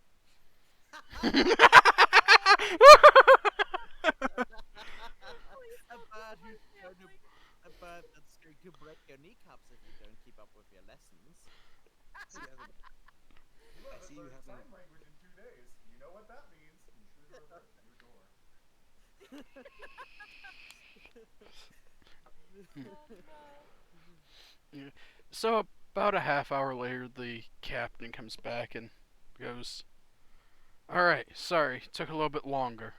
Please A don't bird tell my who's going to, family. a bird that's going to break your kneecaps if you don't keep up with your lessons. See, you haven't. You I haven't see you learned haven't. sign language in 2 days. You know what that means. Intruder alert at your door. Oh no. Yeah. So about a half hour later, the captain comes back and goes, "All right, sorry, took a little bit longer,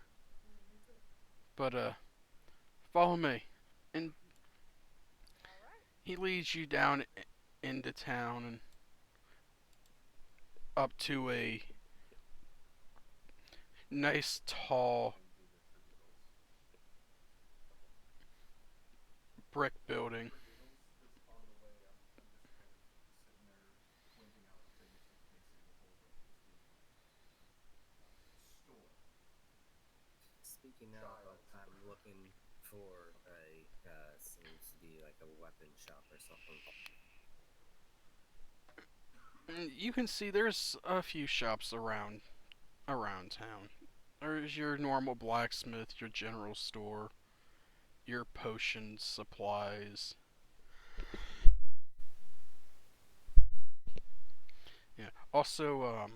but follow me." And All right. he leads you down into town and up to a nice tall Going through the tribunals. brick building. Tribunals, because on the way, I'm just kind of sitting there pointing out things that Casey will hold up as being like store, Speaking of, child, I'm looking for a seems to be like a weapon shop or something. And you can see there's a few shops around town. There's your normal blacksmith, your general store, your potion supplies. Yeah. Also,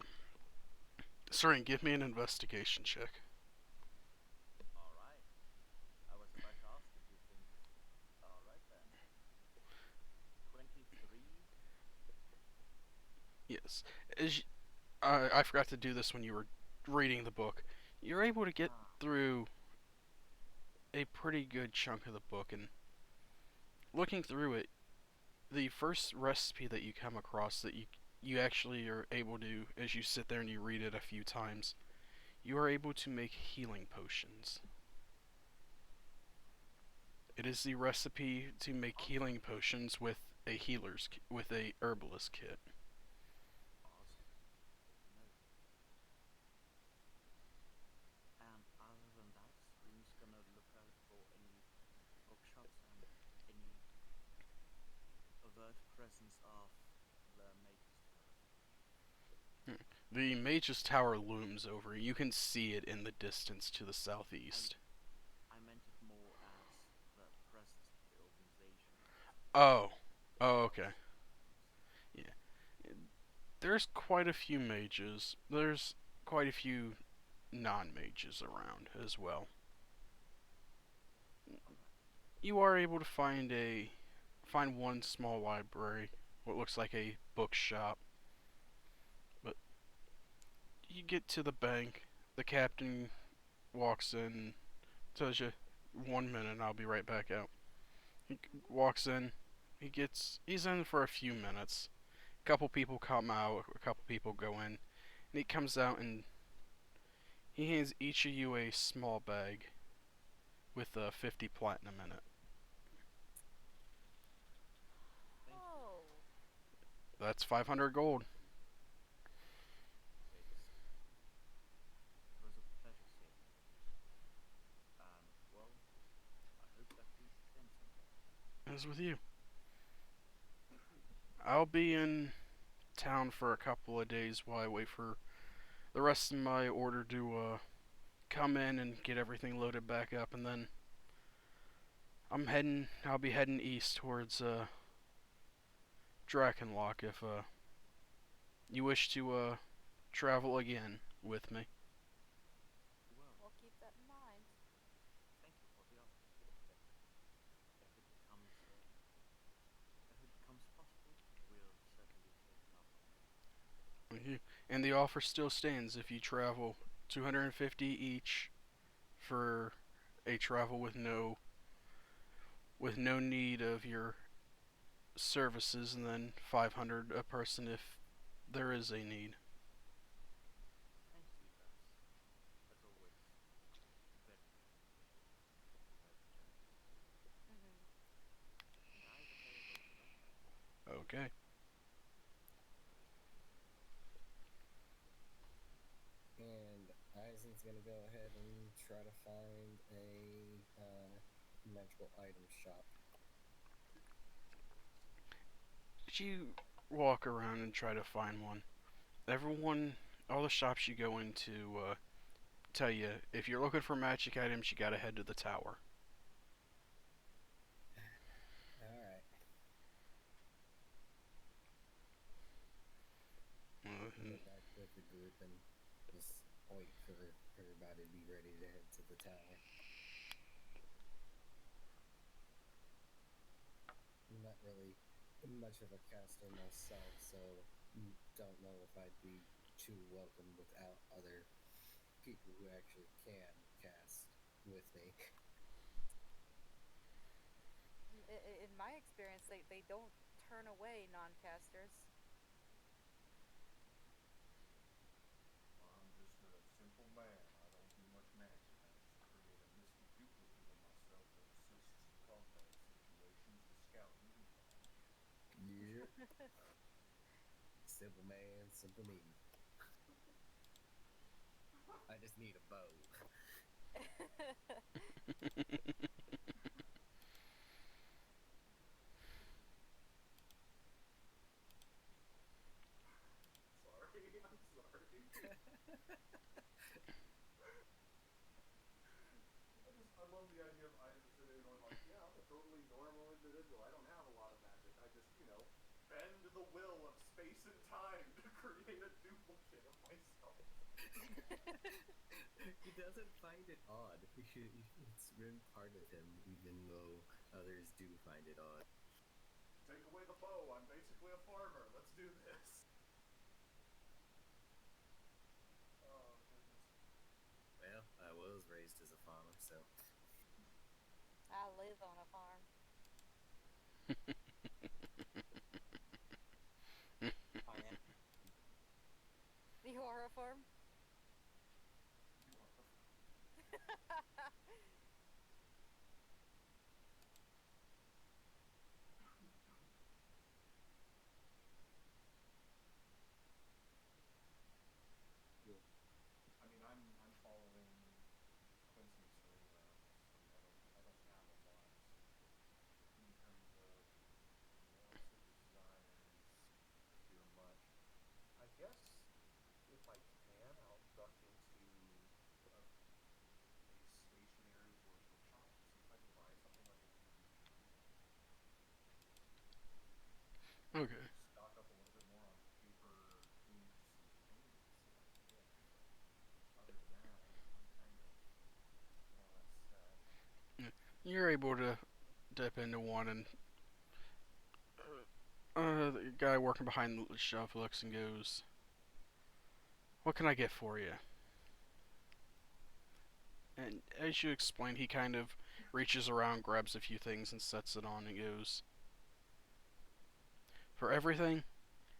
Seren, give me an investigation check. Alright. I was about to ask if you think. Alright then. 23. Yes. As I forgot to do this when you were reading the book. You're able to get Ah, through a pretty good chunk of the book, and looking through it, the first recipe that you come across that you actually are able to, as you sit there and you read it a few times, you are able to make healing potions. It is the recipe to make healing potions with with a herbalist kit. awesome. Good to know. And other than that, Serene's gonna look out for any bookshops and any overt presence of the Mage's Tower. The Mage's Tower looms over. You can see it in the distance to the I southeast. I meant it more as the presence of the organization Oh, oh, of okay. organization. Yeah, there's quite a few mages. There's quite a few non-mages around as well. Alright. You are able to find one small library, what looks like a bookshop. But you get to the bank, the captain walks in, tells you 1 minute, and I'll be right back out. He walks in, he's in for a few minutes. A couple people come out, a couple people go in, and he comes out and he hands each of you a small bag with 50 platinum in it. Thank you. Oh. That's 500 gold. It was a pleasure saving you. And well, I hope that we meet again someday. As with you. I'll be in town for a couple of days while I wait for the rest of my order to come in and get everything loaded back up, and then I'll be heading east towards Drakenlock if you wish to travel again with me. Well, We'll keep that in mind. thank you for the offer. If it becomes possible, we'll certainly take it up. Mhm. And the offer still stands if you travel 250 each for a travel with no need of your services, and then 500 a person if There is a need. Thanks, you guys. As always, very, very generous. Mhm. And I will say a word for that. Okay. And Eisen's gonna go ahead and try to find a magical item shop. You walk around and try to find one. Everyone, all the shops you go into, tell you if you're looking for magic items, you gotta head to the tower. Alright. Uh, Go back with the group and just wait for everybody to be ready to head to the tower. I'm not really much of a caster myself, so don't know if I'd be too welcome without other people who actually can cast with me. In my experience, they don't turn away non-casters. I'm just a simple man. I don't do much magic. I just create a misty duplicate of myself that assists in combat situations with scouting and finding shit. Yep. Simple man, simple need. I just need a bow. Sorry, I'm sorry. I love the idea of Isaac sitting there going like, yeah, I'm a totally normal individual. I don't have a lot of magic. I just, bend the will of space and time to create a duplicate of myself. He doesn't find it odd. It's been part of him, even though others do find it odd. Take away the bow. I'm basically a farmer. Let's do this. Oh, goodness. Well, I was raised as a farmer, so. I live on a farm. I am. You are a farm? You are a farmer. Cool. I mean, I'm following Quincy and Serene around mostly. I don't have a lot in terms of wants or desires here much. I guess if I can, I'll duck into a stationary or bookshop, see if I can buy something like a handy journal. okay. Stock up a little bit more on paper, inks, and paints if I can. But other than that, I'm kind of more or less set. You're able to dip into one, and the guy working behind the shelf looks and goes, "What can I get for you?" And as you explain, he kind of reaches around, grabs a few things, and sets it on, and goes, "For everything,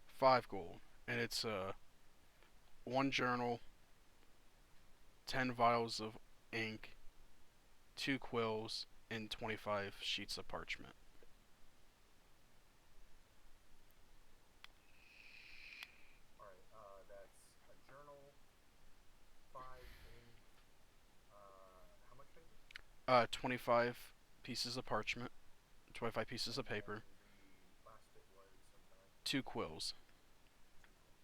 5 gold, and it's one journal, 10 vials of ink, 2 quills, and 25 sheets of parchment." All right, that's a journal, 5 ink. How much paper? 25 pieces of parchment, 25 pieces And of then paper, the last bit was, I'm sorry. 2 quills.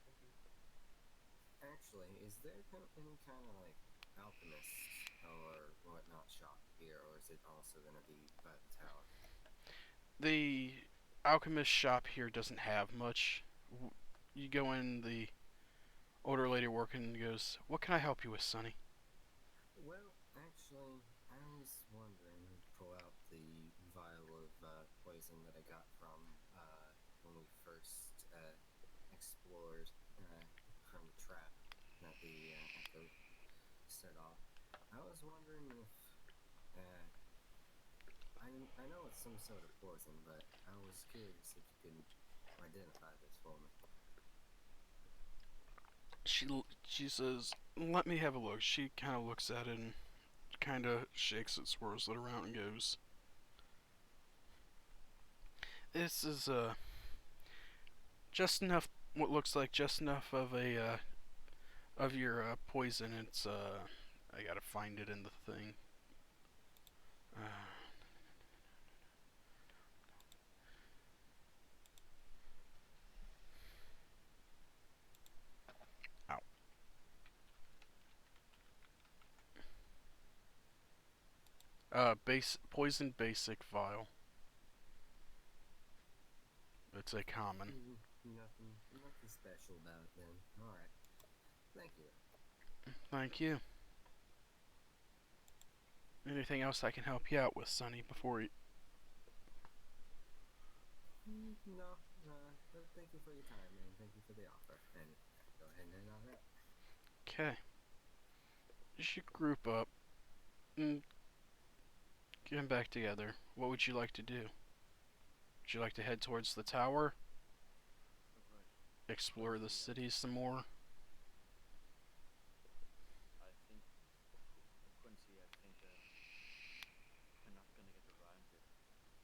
2 quills. Thank you. Actually, is there any kind of like alchemist or whatnot shop here, or is it also going to be by the tower? The alchemist shop here doesn't have much. You go in, the older lady working goes, "What can I help you with, Sonny?" Well, actually, I was wondering, pull out the vial of poison that I got from when we first explored from the trap that the echo set off. I was wondering if uh, I know it's some sort of poison, but I was curious if you could identify this for me. She says, "Let me have a look." She kind of looks at it and kind of shakes it, swirls it around, and goes, "This is just enough. What looks like just enough of a of your poison. It's I gotta find it in the thing. Uh, ow. Base poison basic vial. It's a common. Nothing special about it then. All right. Thank you. Thank you. Anything else I can help you out with, Sonny? Before you... No, but thank you for your time and thank you for the offer. And go ahead and head on out. Okay. You should group up and get back together. What would you like to do? Would you like to head towards the tower? Right. Explore the city some more? I think, Quincy, I think we're not gonna get around it.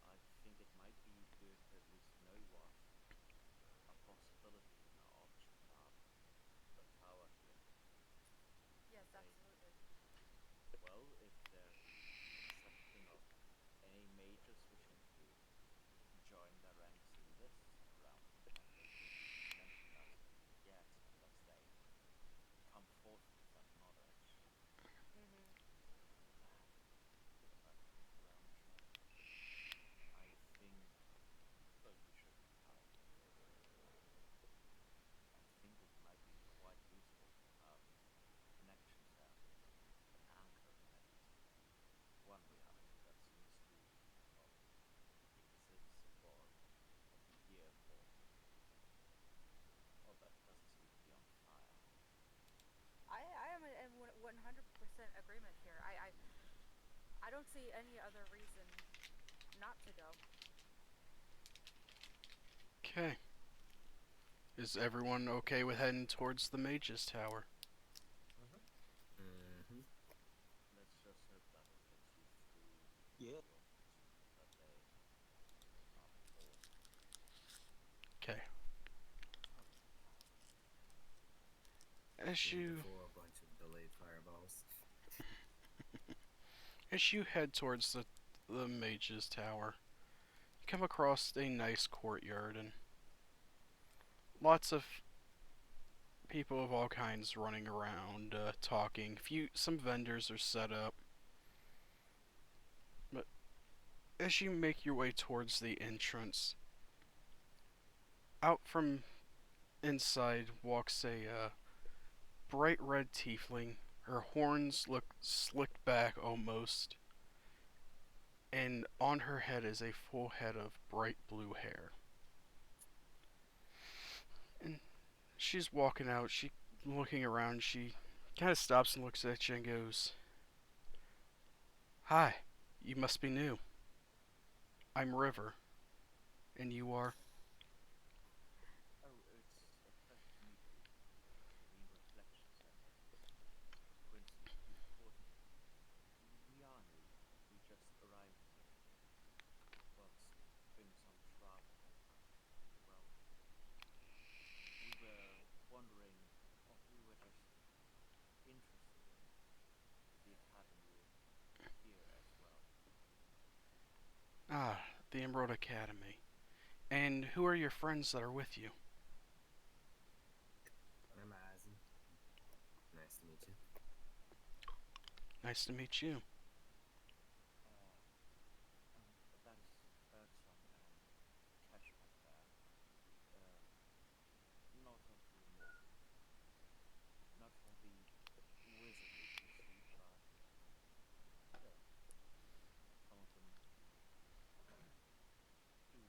I think it might be good to at least know what a possibility and an option about the tower here. Yes, Okay. absolutely. Well, if there's something of any majors wishing to join their ranks in this realm, and they didn't mention that yet, unless they come forth with that knowledge. Mhm. Bit of a realm check. I think, well, you should calculate it. I think it might be quite useful to have connections there, an anchor in at least one reality that seems to, well, exist or be here for, well, that doesn't seem to be on fire. I am in 100% agreement here. I don't see any other reason not to go. Okay. Is everyone okay with heading towards the Mage's Tower? Mm-hmm. Let's just hope that it gets you through Yeah. the opportunity that they are before. Okay. Okay, fine. As Even you before a bunch of delayed fireballs. as you head towards the Mage's Tower, you come across a nice courtyard and lots of people of all kinds running around, talking. Some vendors are set up. But as you make your way towards the entrance, out from inside walks a bright red tiefling. Her horns look slicked back almost, and on her head is a full head of bright blue hair. And she's walking out, she looking around, she kind of stops and looks at you and goes, "Hi, you must be new. I'm River, and you are?" Oh, it's a pleasure to meet you. Serene Reflection Center. Quincy, you've caught me. We are new. We just arrived here. Well, it's been some travel, and, well, we were wondering, well, we were just interested in the academy here as well. Ah, the Emerald Academy. And who are your friends that are with you? I'm Eisen. Nice to meet you. Nice to meet you. Uh, that is Erkson and Cashback there. Uh, not of the mortal, not for the wizardry pursuit, but still, some of them do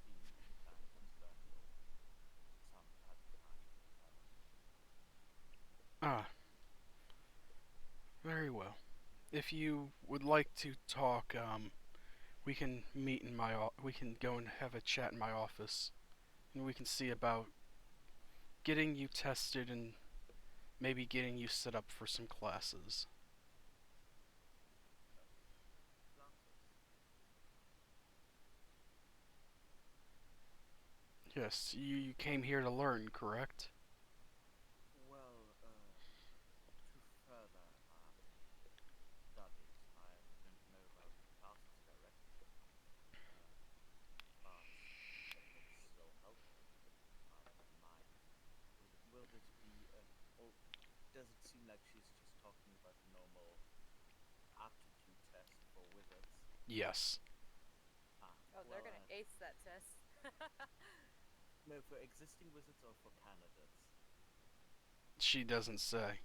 seem inclined towards learning or some have a passion for traveling. Ah, very well. If you would like to talk, we can meet in we can go and have a chat in my office, and we can see about getting you tested and maybe getting you set up for some classes. Classes. Yes, you came here to learn, correct? Well, to further studies, I don't know about classes directly, but if it's still helpful, I don't mind. Will this be, or does it seem like she's just talking about a normal aptitude test for wizards? Yes. Oh, they're gonna ace that test. No, for existing wizards or for candidates? She doesn't say.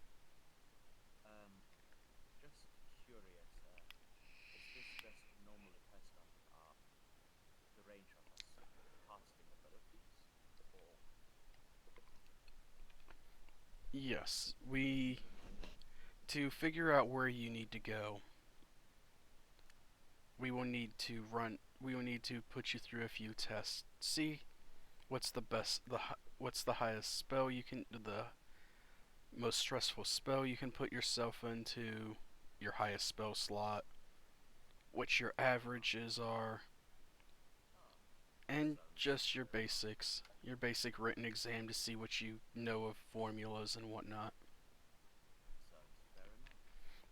Um, just curious, is this just normally test on the range of us casting abilities, or Yes, to figure out where you need to go, we will need to put you through a few tests. See what's the best what's the highest spell you can the most stressful spell you can put yourself into, your highest spell slot, what your averages are, oh, and sounds just your fair enough. basics. Your basic written exam to see what you know of formulas and whatnot. Sounds fair enough.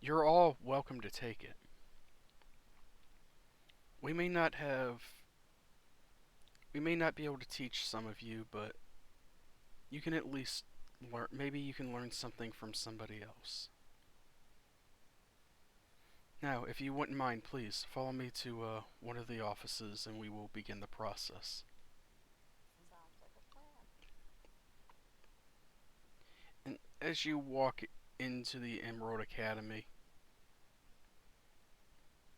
You're all welcome to take it. We may not have we may not be able to teach some of you, but you can at least learn. Maybe you can learn something from somebody else. Now, if you wouldn't mind, please follow me to one of the offices and we will begin the process. Sounds like a plan. And as you walk into the Emerald Academy,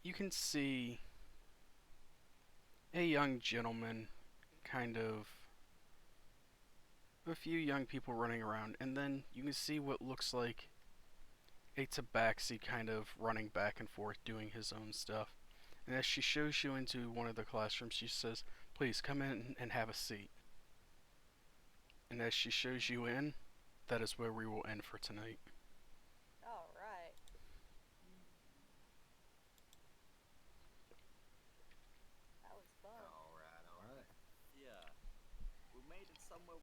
you can see a young gentleman, kind of a few young people running around, and then you can see what looks like a tabaxi kind of running back and forth doing his own stuff. And as she shows you into one of the classrooms, she says, "Please come in and have a seat." And as she shows you in, that is where we will end for tonight. All right. That was fun. All right, all right. Yeah, we made it somewhere